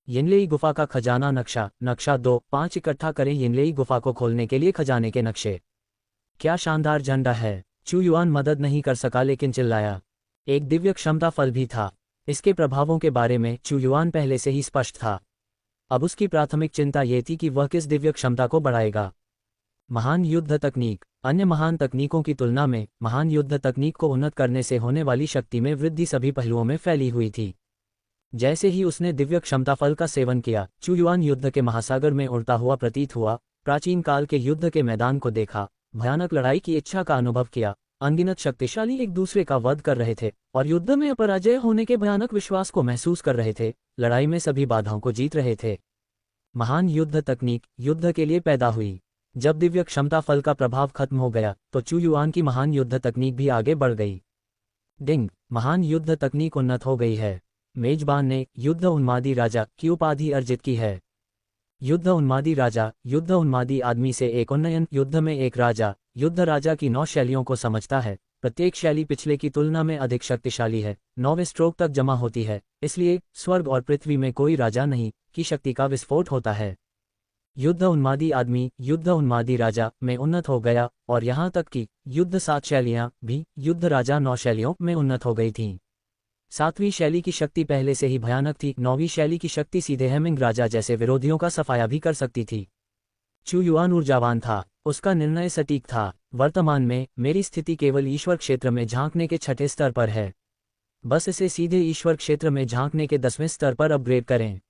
यिनलेई गुफा का खजाना नक्शा, नक्शा 2/5 इकट्ठा करें यिनलेई गुफा को खोलने के लिए खजाने के नक्शे। क्या शानदार झंडा है। चू युआन मदद नहीं कर सका लेकिन चिल्लाया। एक दिव्य क्षमता फल भी था। इसके प्रभावों के बारे में चू युआन पहले से ही स्पष्ट था। अब उसकी प्राथमिक चिंता ये थी कि वह किस दिव्य क्षमता को बढ़ाएगा। महान युद्ध तकनीक। अन्य महान तकनीकों की तुलना में महान युद्ध तकनीक को उन्नत करने से होने वाली शक्ति में वृद्धि सभी पहलुओं में फैली हुई थी। जैसे ही उसने दिव्य क्षमता फल का सेवन किया, चू युआन युद्ध के महासागर में उड़ता हुआ प्रतीत हुआ, प्राचीन काल के युद्ध के मैदान को देखा, भयानक लड़ाई की इच्छा का अनुभव किया। अनगिनत शक्तिशाली एक दूसरे का वध कर रहे थे और युद्ध में अपराजय होने के भयानक विश्वास को महसूस कर रहे थे। लड़ाई में सभी बाधाओं को जीत रहे थे। महान युद्ध तकनीक युद्ध के लिए पैदा हुई। जब दिव्य क्षमता फल का प्रभाव खत्म हो गया, तो चू युआन की महान युद्ध तकनीक भी आगे बढ़ गई। डिंग, महान युद्ध तकनीक उन्नत हो गई है। मेजबान ने युद्ध उन्मादी राजा की उपाधि अर्जित की है। युद्ध उन्मादी राजा, युद्ध उन्मादी आदमी से एक उन्नयन। युद्ध में एक राजा युद्ध राजा की 9 शैलियों को समझता है। प्रत्येक शैली पिछले की तुलना में अधिक शक्तिशाली है, 9वें स्ट्रोक तक जमा होती है, इसलिए स्वर्ग और पृथ्वी में कोई राजा नहीं की शक्ति का विस्फोट होता है। युद्ध उन्मादी आदमी युद्ध उन्मादी राजा में उन्नत हो गया, और यहाँ तक कि युद्ध 7 शैलियाँ भी युद्ध राजा 9 शैलियों में उन्नत हो गई थीं। 7वीं शैली की शक्ति पहले से ही भयानक थी। 9वीं शैली की शक्ति सीधे हेमिंग राजा जैसे विरोधियों का सफाया भी कर सकती थी। चू युआन ऊर्जावान था, उसका निर्णय सटीक था। वर्तमान में मेरी स्थिति केवल ईश्वर क्षेत्र में झांकने के 6ठे स्तर पर है। बस इसे सीधे ईश्वर क्षेत्र में झांकने के 10वें स्तर पर अपग्रेड करें।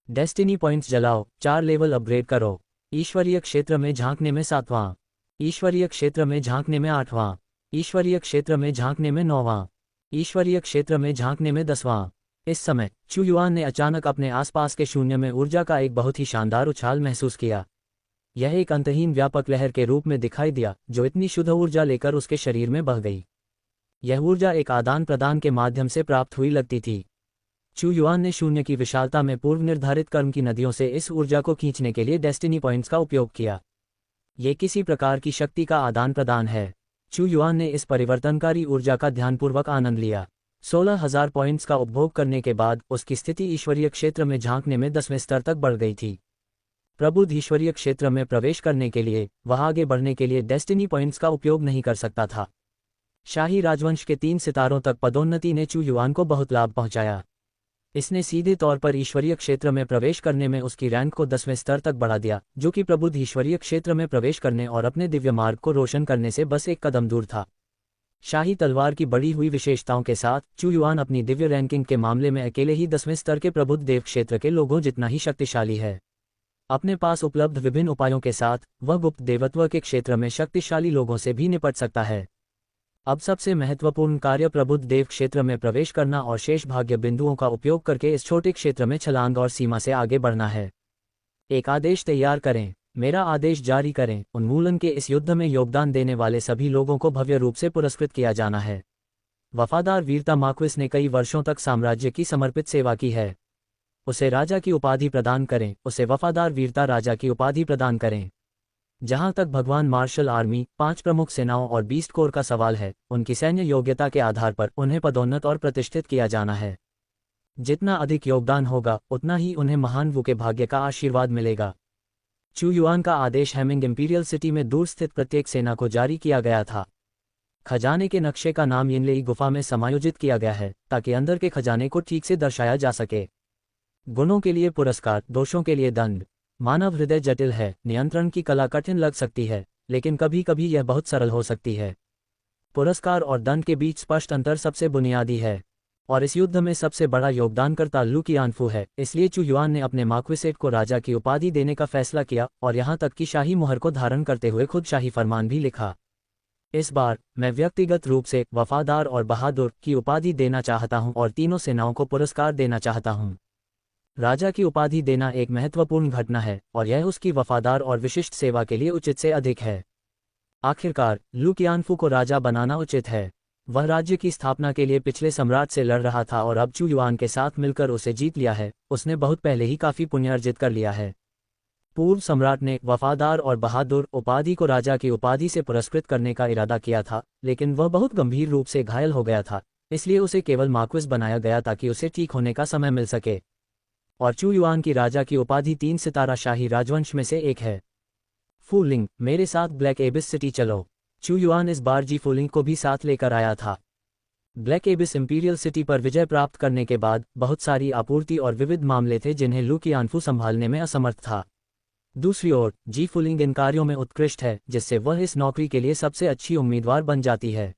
डेस्टिनी पॉइंट्स जलाओ, 4 लेवल अपग्रेड करो। ईश्वरीय क्षेत्र में झांकने में 7वां, ईश्वरीय क्षेत्र में झांकने में 8वां, ईश्वरीय क्षेत्र में झांकने में 9वां, ईश्वरीय क्षेत्र में झांकने में 10वां। इस समय चू युआन ने अचानक अपने आसपास के शून्य में ऊर्जा का एक बहुत ही शानदार उछाल महसूस किया। यह एक अंतहीन व्यापक लहर के रूप में दिखाई दिया, जो इतनी शुद्ध ऊर्जा लेकर उसके शरीर में बह गई। यह ऊर्जा एक आदान प्रदान के माध्यम से प्राप्त हुई लगती थी। चू युआन ने शून्य की विशालता में पूर्व निर्धारित कर्म की नदियों से इस ऊर्जा को खींचने के लिए डेस्टिनी पॉइंट्स का उपयोग किया। ये किसी प्रकार की शक्ति का आदान प्रदान है। चू युआन ने इस परिवर्तनकारी ऊर्जा का ध्यानपूर्वक आनंद लिया। 16,000 पॉइंट्स का उपभोग करने के बाद उसकी स्थिति ईश्वरीय क्षेत्र में झांकने में 10वें स्तर तक बढ़ गई थी। प्रबुद्ध ईश्वरीय क्षेत्र में प्रवेश करने के लिए वह आगे बढ़ने के लिए डेस्टिनी पॉइंट्स का उपयोग नहीं कर सकता था। शाही राजवंश के 3 सितारों तक पदोन्नति ने चू युआन को बहुत लाभ पहुंचाया। इसने सीधे तौर पर ईश्वरीय क्षेत्र में प्रवेश करने में उसकी रैंक को 10वें स्तर तक बढ़ा दिया, जो कि प्रबुद्ध ईश्वरीय क्षेत्र में प्रवेश करने और अपने दिव्य मार्ग को रोशन करने से बस एक कदम दूर था। शाही तलवार की बढ़ी हुई विशेषताओं के साथ चू युआन अपनी दिव्य रैंकिंग के मामले में अकेले ही 10वें स्तर के प्रबुद्ध देव क्षेत्र के लोगों जितना ही शक्तिशाली है। अपने पास उपलब्ध विभिन्न उपायों के साथ वह गुप्त देवत्व के क्षेत्र में शक्तिशाली लोगों से भी निपट सकता है। अब सबसे महत्वपूर्ण कार्य प्रबुद्ध देव क्षेत्र में प्रवेश करना और शेष भाग्य बिंदुओं का उपयोग करके इस छोटे क्षेत्र में छलांग और सीमा से आगे बढ़ना है। एक आदेश तैयार करें। मेरा आदेश जारी करें। उन्मूलन के इस युद्ध में योगदान देने वाले सभी लोगों को भव्य रूप से पुरस्कृत किया जाना है। वफादार वीरता मार्क्विस ने कई वर्षों तक साम्राज्य की समर्पित सेवा की है। उसे राजा की उपाधि प्रदान करें, उसे वफादार वीरता राजा की उपाधि प्रदान करें। जहां तक भगवान मार्शल आर्मी, 5 प्रमुख सेनाओं और बीस्ट कोर का सवाल है, उनकी सैन्य योग्यता के आधार पर उन्हें पदोन्नत और प्रतिष्ठित किया जाना है। जितना अधिक योगदान होगा उतना ही उन्हें महान वू के भाग्य का आशीर्वाद मिलेगा। चू युआन का आदेश हेमिंग इंपीरियल सिटी में दूर स्थित प्रत्येक सेना को जारी किया गया था। खजाने के नक्शे का नाम यिनलेई गुफा में समायोजित किया गया है ताकि अंदर के खजाने को ठीक से दर्शाया जा सके। गुणों के लिए पुरस्कार, दोषों के लिए दंड। मानव हृदय जटिल है, नियंत्रण की कला कठिन लग सकती है, लेकिन कभी कभी यह बहुत सरल हो सकती है। पुरस्कार और दंड के बीच स्पष्ट अंतर सबसे बुनियादी है, और इस युद्ध में सबसे बड़ा योगदानकर्ता लू कियानफू है। इसलिए चू युआन ने अपने मार्क्विसेट को राजा की उपाधि देने का फैसला किया और यहाँ तक कि शाही मुहर को धारण करते हुए खुद शाही फरमान भी लिखा। इस बार मैं व्यक्तिगत रूप से वफादार और बहादुर की उपाधि देना चाहता हूँ और तीनों सेनाओं को पुरस्कार देना चाहता हूँ। राजा की उपाधि देना एक महत्वपूर्ण घटना है और यह उसकी वफादार और विशिष्ट सेवा के लिए उचित से अधिक है। आखिरकार लू कियानफू को राजा बनाना उचित है। वह राज्य की स्थापना के लिए पिछले सम्राट से लड़ रहा था और अब चू युआन के साथ मिलकर उसे जीत लिया है। उसने बहुत पहले ही काफी पुण्य अर्जित कर लिया है। पूर्व सम्राट ने वफादार और बहादुर उपाधि को राजा की उपाधि से पुरस्कृत करने का इरादा किया था, लेकिन वह बहुत गंभीर रूप से घायल हो गया था, इसलिए उसे केवल मार्क्विस बनाया गया ताकि उसे ठीक होने का समय मिल सके। और चू युआन की राजा की उपाधि 3 सितारा शाही राजवंश में से एक है। फूलिंग, मेरे साथ ब्लैक एबिस सिटी चलो। चू युआन इस बार जी फूलिंग को भी साथ लेकर आया था। ब्लैक एबिस इंपीरियल सिटी पर विजय प्राप्त करने के बाद बहुत सारी आपूर्ति और विविध मामले थे जिन्हें लू कियानफू संभालने में असमर्थ था। दूसरी ओर जी फूलिंग इन कार्यों में उत्कृष्ट है, जिससे वह इस नौकरी के लिए सबसे अच्छी उम्मीदवार बन जाती है।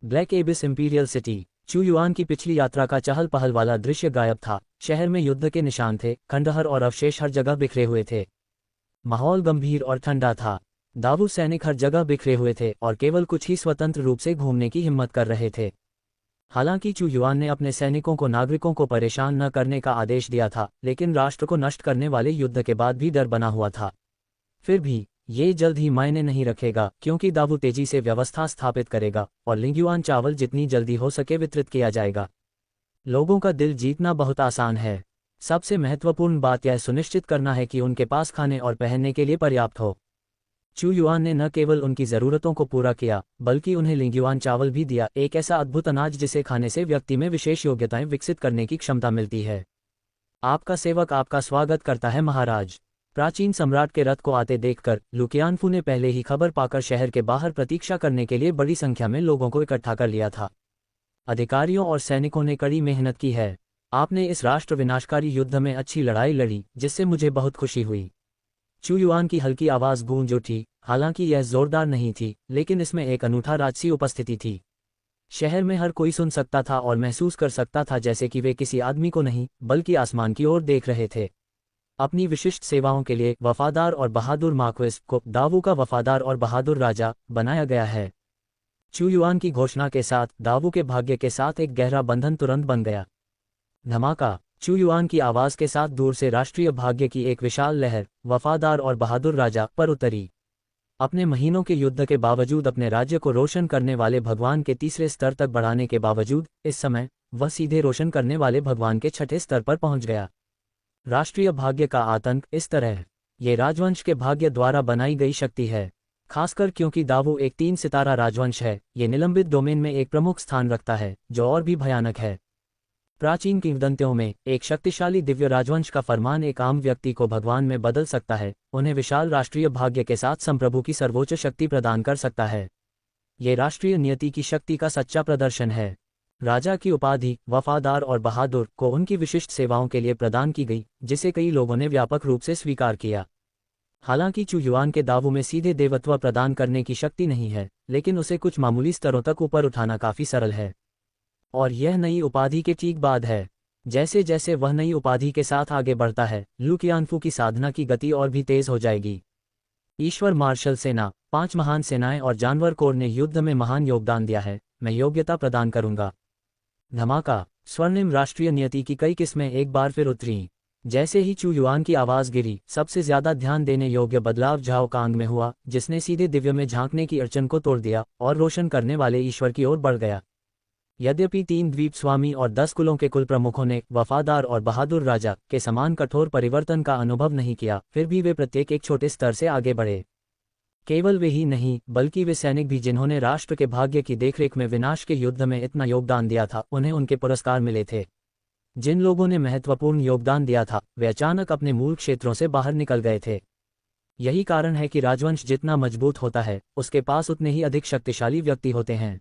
Black एबिस imperial city. चू युआन की पिछली यात्रा का चहल पहल वाला दृश्य गायब था। शहर में युद्ध के निशान थे, खंडहर और अवशेष हर जगह बिखरे हुए थे। माहौल गंभीर और ठंडा था। दावू सैनिक हर जगह बिखरे हुए थे और केवल कुछ ही स्वतंत्र रूप से घूमने की हिम्मत कर रहे थे। हालांकि चू युआन ने अपने सैनिकों को नागरिकों को परेशान न करने का आदेश दिया था, लेकिन राष्ट्र को नष्ट करने वाले युद्ध के बाद भी डर बना हुआ था। फिर भी ये जल्द ही मायने नहीं रखेगा, क्योंकि दावू तेजी से व्यवस्था स्थापित करेगा और लिंगयुआन चावल जितनी जल्दी हो सके वितरित किया जाएगा। लोगों का दिल जीतना बहुत आसान है। सबसे महत्वपूर्ण बात यह सुनिश्चित करना है कि उनके पास खाने और पहनने के लिए पर्याप्त हो। चू युआन ने न केवल उनकी ज़रूरतों को पूरा किया, बल्कि उन्हें लिंगयुआन चावल भी दिया, एक ऐसा अद्भुत अनाज जिसे खाने से व्यक्ति में विशेष योग्यताएं विकसित करने की क्षमता मिलती है। आपका सेवक आपका स्वागत करता है महाराज। प्राचीन सम्राट के रथ को आते देखकर लू कियानफू ने पहले ही खबर पाकर शहर के बाहर प्रतीक्षा करने के लिए बड़ी संख्या में लोगों को इकट्ठा कर लिया था। अधिकारियों और सैनिकों ने कड़ी मेहनत की है। आपने इस राष्ट्र विनाशकारी युद्ध में अच्छी लड़ाई लड़ी, जिससे मुझे बहुत खुशी हुई। चू युआन की हल्की आवाज गूंज उठी, हालांकि यह जोरदार नहीं थी, लेकिन इसमें एक अनूठा राजसी उपस्थिति थी। शहर में हर कोई सुन सकता था और महसूस कर सकता था जैसे कि वे किसी आदमी को नहीं, बल्कि आसमान की ओर देख रहे थे। अपनी विशिष्ट सेवाओं के लिए वफादार और बहादुर मार्क्विस को दावू का वफादार और बहादुर राजा बनाया गया है। चू युआन की घोषणा के साथ दावू के भाग्य के साथ एक गहरा बंधन तुरंत बन गया। धमाका। चू युआन की आवाज के साथ दूर से राष्ट्रीय भाग्य की एक विशाल लहर वफादार और बहादुर राजा पर उतरी। अपने महीनों के युद्ध के बावजूद, अपने राज्य को रोशन करने वाले भगवान के तीसरे स्तर तक बढ़ाने के बावजूद, इस समय वह सीधे रोशन करने वाले भगवान के छठे स्तर पर पहुंच गया। राष्ट्रीय भाग्य का आतंक। इस तरह ये राजवंश के भाग्य द्वारा बनाई गई शक्ति है, खासकर क्योंकि दावू एक 3 सितारा राजवंश है। ये निलंबित डोमेन में एक प्रमुख स्थान रखता है, जो और भी भयानक है। प्राचीन किंवदंतियों में एक शक्तिशाली दिव्य राजवंश का फरमान एक आम व्यक्ति को भगवान में बदल सकता है, उन्हें विशाल राष्ट्रीय भाग्य के साथ संप्रभु की सर्वोच्च शक्ति प्रदान कर सकता है। ये राष्ट्रीय नियति की शक्ति का सच्चा प्रदर्शन है। राजा की उपाधि वफादार और बहादुर को उनकी विशिष्ट सेवाओं के लिए प्रदान की गई, जिसे कई लोगों ने व्यापक रूप से स्वीकार किया। हालांकि चू युआन के दावू में सीधे देवत्व प्रदान करने की शक्ति नहीं है, लेकिन उसे कुछ मामूली स्तरों तक ऊपर उठाना काफी सरल है। और यह नई उपाधि के ठीक बाद है। जैसे जैसे वह नई उपाधि के साथ आगे बढ़ता है, लू कियानफू की साधना की गति और भी तेज हो जाएगी। ईश्वर मार्शल सेना, 5 महान सेनाएं और जानवर कोर ने युद्ध में महान योगदान दिया है। मैं योग्यता प्रदान करूंगा। धमाका। स्वर्णिम राष्ट्रीय नियति की कई किस्में एक बार फिर उतरी। जैसे ही चू युआन की आवाज गिरी, सबसे ज्यादा ध्यान देने योग्य बदलाव झाओ कांग में हुआ, जिसने सीधे दिव्य में झांकने की अड़चन को तोड़ दिया और रोशन करने वाले ईश्वर की ओर बढ़ गया। यद्यपि 3 द्वीप स्वामी और 10 कुलों के कुल प्रमुखों ने वफादार और बहादुर राजा के समान कठोर परिवर्तन का अनुभव नहीं किया, फिर भी वे प्रत्येक एक छोटे स्तर से आगे बढ़े। केवल वे ही नहीं, बल्कि वे सैनिक भी जिन्होंने राष्ट्र के भाग्य की देखरेख में विनाश के युद्ध में इतना योगदान दिया था, उन्हें उनके पुरस्कार मिले थे। जिन लोगों ने महत्वपूर्ण योगदान दिया था, वे अचानक अपने मूल क्षेत्रों से बाहर निकल गए थे। यही कारण है कि राजवंश जितना मजबूत होता है, उसके पास उतने ही अधिक शक्तिशाली व्यक्ति होते हैं।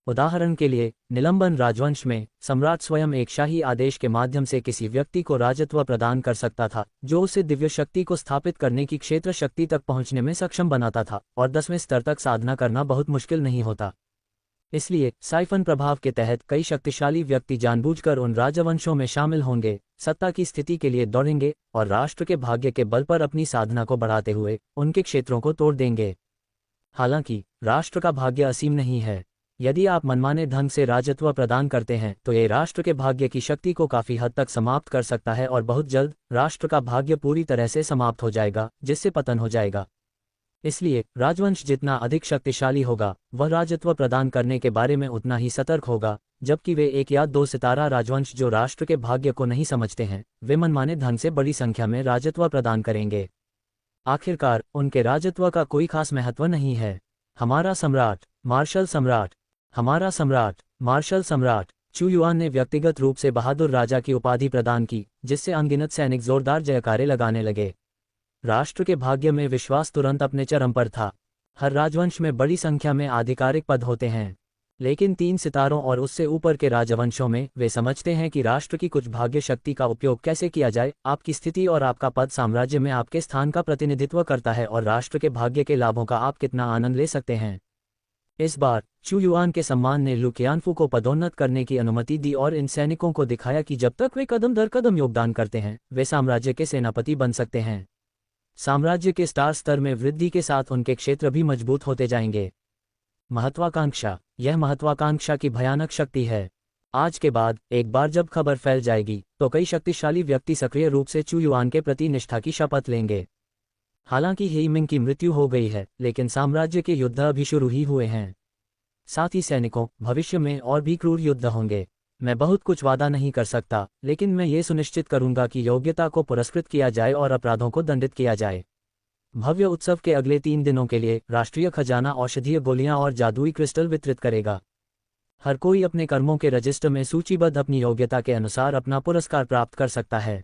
उदाहरण के लिए, निलंबन राजवंश में सम्राट स्वयं एक शाही आदेश के माध्यम से किसी व्यक्ति को राजत्व प्रदान कर सकता था, जो उसे दिव्य शक्ति को स्थापित करने की क्षेत्र शक्ति तक पहुंचने में सक्षम बनाता था, और 10वें स्तर तक साधना करना बहुत मुश्किल नहीं होता। इसलिए साइफन प्रभाव के तहत कई शक्तिशाली व्यक्ति जानबूझकर उन राजवंशों में शामिल होंगे, सत्ता की स्थिति के लिए दौड़ेंगे और राष्ट्र के भाग्य के बल पर अपनी साधना को बढ़ाते हुए उनके क्षेत्रों को तोड़ देंगे। हालांकि राष्ट्र का भाग्य असीम नहीं है। यदि आप मनमाने ढंग से राजत्व प्रदान करते हैं तो ये राष्ट्र के भाग्य की शक्ति को काफी हद तक समाप्त कर सकता है और बहुत जल्द राष्ट्र का भाग्य पूरी तरह से समाप्त हो जाएगा, जिससे पतन हो जाएगा। इसलिए राजवंश जितना अधिक शक्तिशाली होगा, वह राजत्व प्रदान करने के बारे में उतना ही सतर्क होगा, जबकि वे 1 या 2 सितारा राजवंश जो राष्ट्र के भाग्य को नहीं समझते हैं, वे मनमाने ढंग से बड़ी संख्या में राजत्व प्रदान करेंगे। आखिरकार उनके राजत्व का कोई खास महत्व नहीं है। हमारा सम्राट, मार्शल सम्राट। हमारा सम्राट, मार्शल सम्राट। चू युआन ने व्यक्तिगत रूप से बहादुर राजा की उपाधि प्रदान की, जिससे अनगिनत सैनिक जोरदार जयकारे लगाने लगे। राष्ट्र के भाग्य में विश्वास तुरंत अपने चरम पर था। हर राजवंश में बड़ी संख्या में आधिकारिक पद होते हैं, लेकिन 3 सितारों और उससे ऊपर के राजवंशों में वे समझते हैं कि राष्ट्र की कुछ भाग्य शक्ति का उपयोग कैसे किया जाए। आपकी स्थिति और आपका पद साम्राज्य में आपके स्थान का प्रतिनिधित्व करता है और राष्ट्र के भाग्य के लाभों का आप कितना आनंद ले सकते हैं। इस बार चू युआन के सम्मान ने लू कियानफू को पदोन्नत करने की अनुमति दी और इन सैनिकों को दिखाया कि जब तक वे कदम दर कदम योगदान करते हैं, वे साम्राज्य के सेनापति बन सकते हैं। साम्राज्य के स्टार स्तर में वृद्धि के साथ उनके क्षेत्र भी मजबूत होते जाएंगे। महत्वाकांक्षा। यह महत्वाकांक्षा की भयानक शक्ति है। आज के बाद एक बार जब खबर फैल जाएगी तो कई शक्तिशाली व्यक्ति सक्रिय रूप से चू युआन के प्रति निष्ठा की शपथ लेंगे। हालांकि हेई मिंग की मृत्यु हो गई है, लेकिन साम्राज्य के युद्ध अभी शुरू ही हुए हैं। साथ ही सैनिकों, भविष्य में और भी क्रूर युद्ध होंगे। मैं बहुत कुछ वादा नहीं कर सकता, लेकिन मैं ये सुनिश्चित करूंगा कि योग्यता को पुरस्कृत किया जाए और अपराधों को दंडित किया जाए। भव्य उत्सव के अगले 3 दिनों के लिए राष्ट्रीय खजाना औषधीय गोलियां और जादुई क्रिस्टल वितरित करेगा। हर कोई अपने कर्मों के रजिस्टर में सूचीबद्ध अपनी योग्यता के अनुसार अपना पुरस्कार प्राप्त कर सकता है।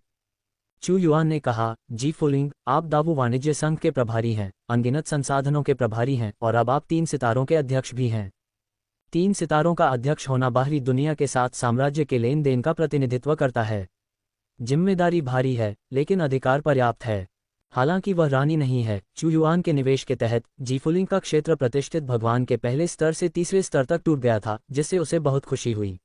चू युआन ने कहा, जी फुलिंग, आप दावू वाणिज्य संघ के प्रभारी हैं, अनगिनत संसाधनों के प्रभारी हैं और अब आप 3 सितारों के अध्यक्ष भी हैं। 3 सितारों का अध्यक्ष होना बाहरी दुनिया के साथ साम्राज्य के लेन देन का प्रतिनिधित्व करता है। जिम्मेदारी भारी है, लेकिन अधिकार पर्याप्त है। हालांकि वह रानी नहीं है। चू युआन के निवेश के तहत जी फुलिंग का क्षेत्र प्रतिष्ठित भगवान के पहले स्तर से तीसरे स्तर तक टूट गया था, जिससे उसे बहुत खुशी हुई।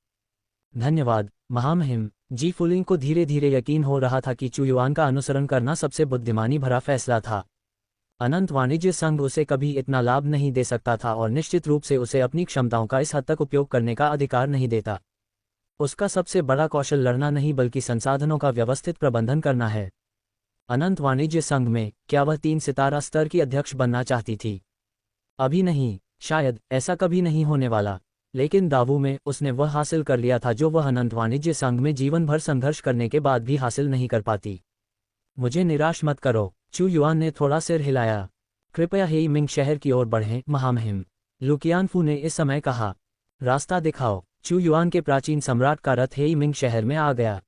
धन्यवाद महामहिम। जी फुलिंग को धीरे धीरे यकीन हो रहा था कि चू युआन का अनुसरण करना सबसे बुद्धिमानी भरा फैसला था। अनंत वाणिज्य संघ उसे कभी इतना लाभ नहीं दे सकता था और निश्चित रूप से उसे अपनी क्षमताओं का इस हद तक उपयोग करने का अधिकार नहीं देता। उसका सबसे बड़ा कौशल लड़ना नहीं बल्कि संसाधनों का व्यवस्थित प्रबंधन करना है। अनंत वाणिज्य संघ में क्या वह 3 सितारा स्तर की अध्यक्ष बनना चाहती थी? अभी नहीं, शायद ऐसा कभी नहीं होने वाला। लेकिन दावू में उसने वह हासिल कर लिया था जो वह अनंत वाणिज्य संघ में जीवन भर संघर्ष करने के बाद भी हासिल नहीं कर पाती। मुझे निराश मत करो। चू युआन ने थोड़ा सिर हिलाया। कृपया हेई मिंग शहर की ओर बढ़ें महामहिम, लू कियानफू ने इस समय कहा। रास्ता दिखाओ। चू युआन के प्राचीन सम्राट का रथ हेई मिंग शहर में आ गया।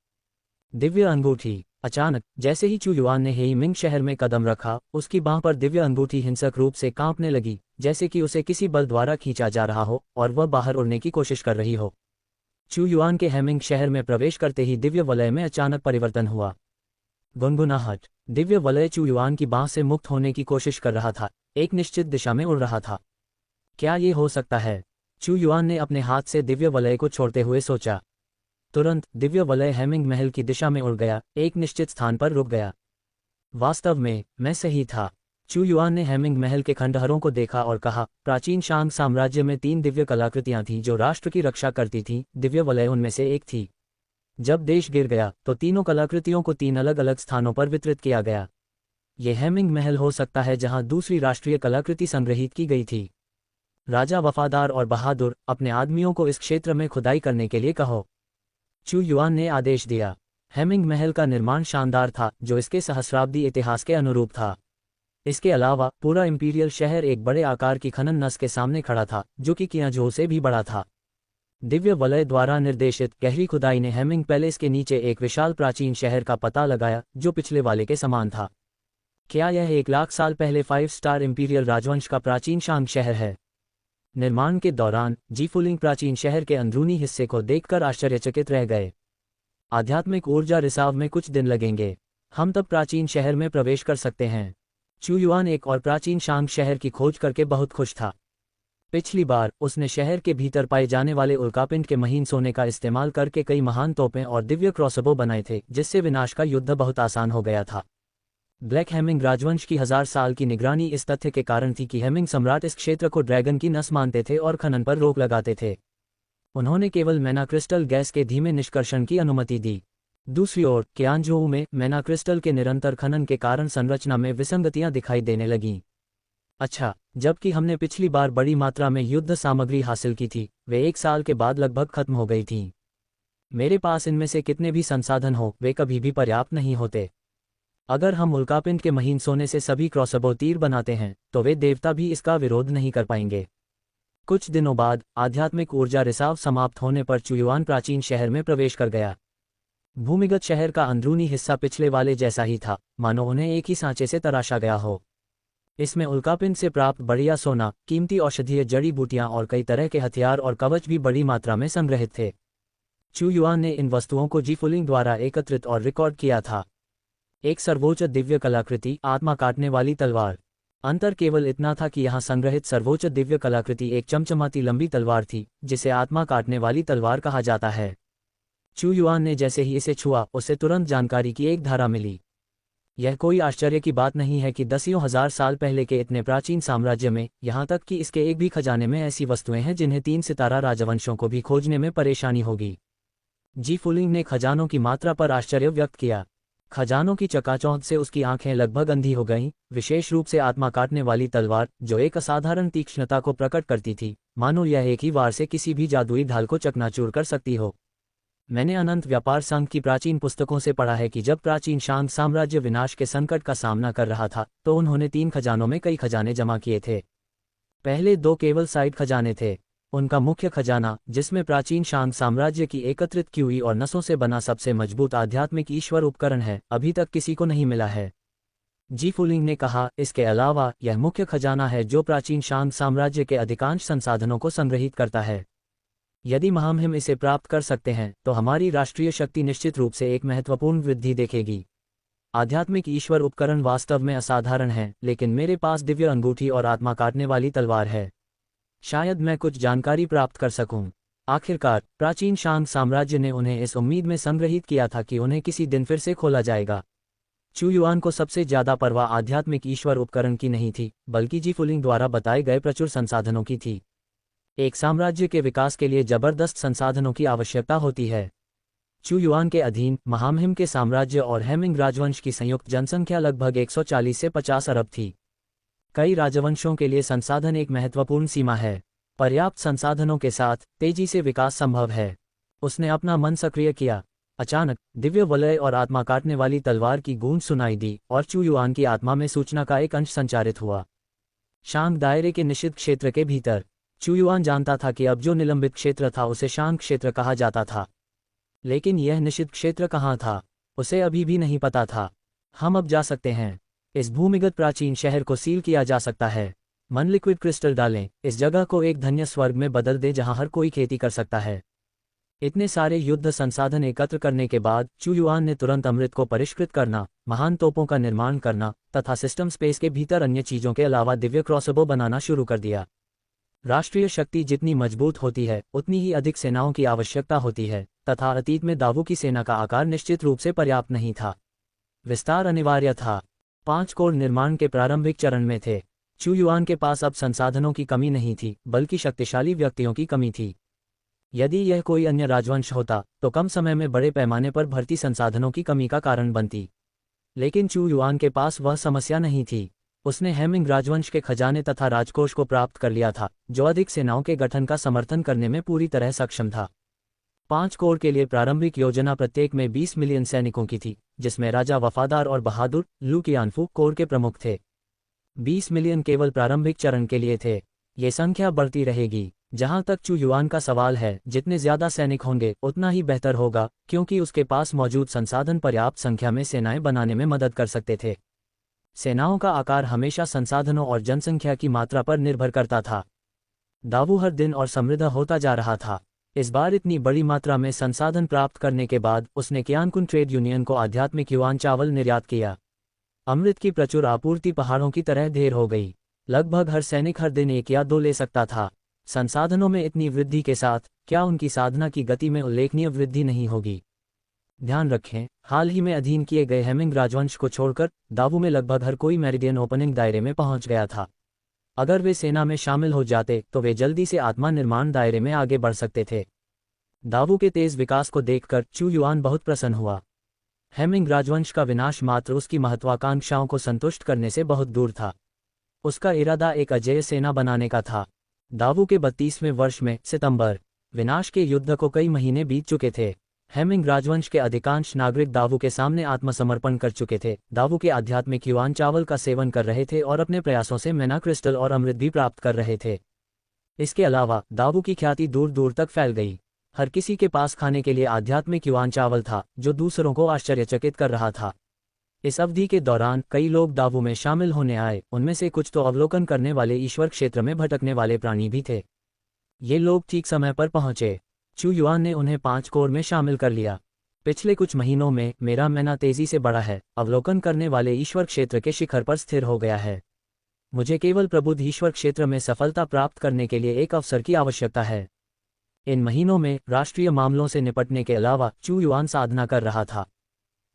दिव्य अंगूठी। अचानक जैसे ही चू युआन ने हेई मिंग शहर में कदम रखा, उसकी बांह पर दिव्य अंगूठी हिंसक रूप से कांपने लगी, जैसे कि उसे किसी बल द्वारा खींचा जा रहा हो और वह बाहर उड़ने की कोशिश कर रही हो। चू युआन के हेमिंग शहर में प्रवेश करते ही दिव्य वलय में अचानक परिवर्तन हुआ। गुनगुनाहट। दिव्य वलय चू युआन की बांह से मुक्त होने की कोशिश कर रहा था, एक निश्चित दिशा में उड़ रहा था। क्या ये हो सकता है? चू युआन ने अपने हाथ से दिव्य वलय को छोड़ते हुए सोचा। तुरंत दिव्य वलय हेमिंग महल की दिशा में उड़ गया, एक निश्चित स्थान पर रुक गया। वास्तव में मैं सही था। चू युआन ने हेमिंग महल के खंडहरों को देखा और कहा, प्राचीन शांग साम्राज्य में 3 दिव्य कलाकृतियां थीं जो राष्ट्र की रक्षा करती थीं, दिव्य वलय उनमें से एक थी। जब देश गिर गया तो तीनों कलाकृतियों को 3 अलग अलग स्थानों पर वितरित किया गया। ये हेमिंग महल हो सकता है जहां दूसरी राष्ट्रीय कलाकृति संग्रहित की गई थी। राजा वफादार और बहादुर, अपने आदमियों को इस क्षेत्र में खुदाई करने के लिए कहो। चू युआन ने आदेश दिया। हेमिंग महल का निर्माण शानदार था, जो इसके सहस्राब्दी इतिहास के अनुरूप था। इसके अलावा पूरा इंपीरियल शहर एक बड़े आकार की खनन नस के सामने खड़ा था, जो कि कियाजो से भी बड़ा था। दिव्य वलय द्वारा निर्देशित गहरी खुदाई ने हेमिंग पैलेस के नीचे एक विशाल प्राचीन शहर का पता लगाया, जो पिछले वाले के समान था। क्या यह 1 लाख साल पहले 5 स्टार इंपीरियल राजवंश का प्राचीन शांग शहर है? निर्माण के दौरान जीफुलिंग प्राचीन शहर के अंदरूनी हिस्से को देखकर आश्चर्यचकित रह गए। आध्यात्मिक ऊर्जा रिसाव में कुछ दिन लगेंगे। हम तब प्राचीन शहर में प्रवेश कर सकते हैं। चू युआन एक और प्राचीन शांग शहर की खोज करके बहुत खुश था। पिछली बार उसने शहर के भीतर पाए जाने वाले उल्कापिंड के महीन सोने का इस्तेमाल करके कई महान तोपें और दिव्य क्रॉसबो बनाए थे, जिससे विनाश का युद्ध बहुत आसान हो गया था। ब्लैक हेमिंग राजवंश की 1000 साल की निगरानी इस तथ्य के कारण थी कि हेमिंग सम्राट इस क्षेत्र को ड्रैगन की नस मानते थे और खनन पर रोक लगाते थे। उन्होंने केवल मैना क्रिस्टल गैस के धीमे निष्कर्षण की अनुमति दी। दूसरी ओर कियांजोऊ में मैना क्रिस्टल के निरंतर खनन के कारण संरचना में विसंगतियां दिखाई देने लगीं। अच्छा, जबकि हमने पिछली बार बड़ी मात्रा में युद्ध सामग्री हासिल की थी, वे 1 साल के बाद लगभग खत्म हो गई थीं। मेरे पास इनमें से कितने भी संसाधन हो, वे कभी भी पर्याप्त नहीं होते। अगर हम उल्कापिंड के महीन सोने से सभी क्रॉसबो तीर बनाते हैं, तो वे देवता भी इसका विरोध नहीं कर पाएंगे। कुछ दिनों बाद आध्यात्मिक ऊर्जा रिसाव समाप्त होने पर चू युआन प्राचीन शहर में प्रवेश कर गया। भूमिगत शहर का अंदरूनी हिस्सा पिछले वाले जैसा ही था, मानो उन्हें एक ही सांचे से तराशा गया हो। इसमें उल्कापिंड से प्राप्त बढ़िया सोना, कीमती औषधीय जड़ी बूटियां और कई तरह के हथियार और कवच भी बड़ी मात्रा में संग्रहित थे। चू युआन ने इन वस्तुओं को जीफुलिंग द्वारा एकत्रित और रिकॉर्ड किया था। एक सर्वोच्च दिव्य कलाकृति, आत्मा काटने वाली तलवार। अंतर केवल इतना था कि यहाँ संग्रहित सर्वोच्च दिव्य कलाकृति एक चमचमाती लंबी तलवार थी, जिसे आत्मा काटने वाली तलवार कहा जाता है। चू युआन ने जैसे ही इसे छुआ, उसे तुरंत जानकारी की एक धारा मिली। यह कोई आश्चर्य की बात नहीं है कि दसियों हजार साल पहले के इतने प्राचीन साम्राज्य में, यहाँ तक कि इसके एक भी खजाने में ऐसी वस्तुएं हैं जिन्हें 3 सितारा राजवंशों को भी खोजने में परेशानी होगी। जीफुलिंग ने खजानों की मात्रा पर आश्चर्य व्यक्त किया। खजानों की चकाचौंध से उसकी आंखें लगभग अंधी हो गईं, विशेष रूप से आत्मा काटने वाली तलवार, जो एक असाधारण तीक्ष्णता को प्रकट करती थी, मानो यह एक ही वार से किसी भी जादुई ढाल को चकनाचूर कर सकती हो। मैंने अनंत व्यापार संघ की प्राचीन पुस्तकों से पढ़ा है कि जब प्राचीन शांग साम्राज्य विनाश के संकट का सामना कर रहा था, तो उन्होंने 3 खजानों में कई खजाने जमा किए थे। पहले 2 केवल साइड खजाने थे। उनका मुख्य खजाना, जिसमें प्राचीन शांग साम्राज्य की एकत्रित की हुई और नसों से बना सबसे मजबूत आध्यात्मिक ईश्वर उपकरण है, अभी तक किसी को नहीं मिला है। जीफुलिंग ने कहा, इसके अलावा यह मुख्य खजाना है जो प्राचीन शांग साम्राज्य के अधिकांश संसाधनों को संग्रहित करता है। यदि हम इसे प्राप्त कर सकते हैं, तो हमारी राष्ट्रीय शक्ति निश्चित रूप से एक महत्वपूर्ण वृद्धि देखेगी। आध्यात्मिक ईश्वर उपकरण वास्तव में असाधारण है, लेकिन मेरे पास दिव्य अंगूठी और आत्मा काटने वाली तलवार है। शायद मैं कुछ जानकारी प्राप्त कर सकूं। आखिरकार प्राचीन शांग साम्राज्य ने उन्हें इस उम्मीद में संग्रहित किया था कि उन्हें किसी दिन फिर से खोला जाएगा। चू युआन को सबसे ज्यादा परवाह आध्यात्मिक ईश्वर उपकरण की नहीं थी, बल्कि जीफुलिंग द्वारा बताए गए प्रचुर संसाधनों की थी। एक साम्राज्य के विकास के लिए जबरदस्त संसाधनों की आवश्यकता होती है। चू युआन के अधीन महामहिम के साम्राज्य और हेमिंग राजवंश की संयुक्त जनसंख्या लगभग 140 से 50 अरब थी। कई राजवंशों के लिए संसाधन एक महत्वपूर्ण सीमा है। पर्याप्त संसाधनों के साथ तेजी से विकास संभव है। उसने अपना मन सक्रिय किया। अचानक दिव्य वलय और आत्मा काटने वाली तलवार की गूंज सुनाई दी और चू युआन की आत्मा में सूचना का एक अंश संचारित हुआ। शांग दायरे के निषिद्ध क्षेत्र के भीतर। चू युआन जानता था कि अब जो निलंबित क्षेत्र था उसे शांग क्षेत्र कहा जाता था, लेकिन यह निषिद्ध क्षेत्र कहाँ था, उसे अभी भी नहीं पता था। हम अब जा सकते हैं। इस भूमिगत प्राचीन शहर को सील किया जा सकता है। मन लिक्विड क्रिस्टल डालें, इस जगह को एक धन्य स्वर्ग में बदल दे जहां हर कोई खेती कर सकता है। इतने सारे युद्ध संसाधन एकत्र करने के बाद चू युआन ने तुरंत अमृत को परिष्कृत करना, महान तोपों का निर्माण करना तथा सिस्टम स्पेस के भीतर अन्य चीजों के अलावा दिव्य क्रॉसबो बनाना शुरू कर दिया। राष्ट्रीय शक्ति जितनी मजबूत होती है, उतनी ही अधिक सेनाओं की आवश्यकता होती है, तथा अतीत में दावों की सेना का आकार निश्चित रूप से पर्याप्त नहीं था। विस्तार अनिवार्य था। 5 कोर निर्माण के प्रारंभिक चरण में थे। चू युआन के पास अब संसाधनों की कमी नहीं थी, बल्कि शक्तिशाली व्यक्तियों की कमी थी। यदि यह कोई अन्य राजवंश होता, तो कम समय में बड़े पैमाने पर भर्ती संसाधनों की कमी का कारण बनती। लेकिन चू युआन के पास वह समस्या नहीं थी। उसने हेमिंग राजवंश के खजाने तथा राजकोष को प्राप्त कर लिया था, जो अधिक सेनाओं के गठन का समर्थन करने में पूरी तरह सक्षम था। 5 कोर के लिए प्रारंभिक योजना प्रत्येक में 20 मिलियन सैनिकों की थी, जिसमें राजा वफादार और बहादुर लू कियानफू कोर के प्रमुख थे। 20 मिलियन केवल प्रारंभिक चरण के लिए थे। ये संख्या बढ़ती रहेगी। जहां तक चू युआन का सवाल है, जितने ज्यादा सैनिक होंगे उतना ही बेहतर होगा, क्योंकि उसके पास मौजूद संसाधन पर्याप्त संख्या में सेनाएं बनाने में मदद कर सकते थे। सेनाओं का आकार हमेशा संसाधनों और जनसंख्या की मात्रा पर निर्भर करता था। दावू हर दिन और समृद्ध होता जा रहा था। इस बार इतनी बड़ी मात्रा में संसाधन प्राप्त करने के बाद उसने कियानकुन ट्रेड यूनियन को आध्यात्मिक युआन चावल निर्यात किया। अमृत की प्रचुर आपूर्ति पहाड़ों की तरह ढेर हो गई। लगभग हर सैनिक हर दिन 1 या 2 ले सकता था। संसाधनों में इतनी वृद्धि के साथ क्या उनकी साधना की गति में उल्लेखनीय वृद्धि नहीं होगी? ध्यान रखें, हाल ही में अधीन किए गए हेमिंग राजवंश को छोड़कर दावू में लगभग हर कोई मेरिडियन ओपनिंग दायरे में पहुंच गया था। अगर वे सेना में शामिल हो जाते तो वे जल्दी से आत्मा निर्माण दायरे में आगे बढ़ सकते थे। दावू के तेज विकास को देखकर चू युआन बहुत प्रसन्न हुआ। हेमिंग राजवंश का विनाश मात्र उसकी महत्वाकांक्षाओं को संतुष्ट करने से बहुत दूर था। उसका इरादा एक अजेय सेना बनाने का था। दावू के 32वें वर्ष में सितंबर विनाश के युद्ध को कई महीने बीत चुके थे। हेमिंग राजवंश के अधिकांश नागरिक दावू के सामने आत्मसमर्पण कर चुके थे। दावू के आध्यात्मिक युआन चावल का सेवन कर रहे थे और अपने प्रयासों से मैना क्रिस्टल और अमृत भी प्राप्त कर रहे थे। इसके अलावा दावू की ख्याति दूर दूर तक फैल गई। हर किसी के पास खाने के लिए आध्यात्मिक युआन चावल था, जो दूसरों को आश्चर्यचकित कर रहा था। इस अवधि के दौरान कई लोग दावू में शामिल होने आए। उनमें से कुछ तो अवलोकन करने वाले ईश्वर क्षेत्र में भटकने वाले प्राणी भी थे। ये लोग ठीक समय पर पहुंचे। चू युआन ने उन्हें 5 कोर में शामिल कर लिया। पिछले कुछ महीनों में मेरा मैना तेजी से बढ़ा है। अवलोकन करने वाले ईश्वर क्षेत्र के शिखर पर स्थिर हो गया है। मुझे केवल प्रबुद्ध ईश्वर क्षेत्र में सफलता प्राप्त करने के लिए एक अवसर की आवश्यकता है। इन महीनों में राष्ट्रीय मामलों से निपटने के अलावा चू युआन साधना कर रहा था।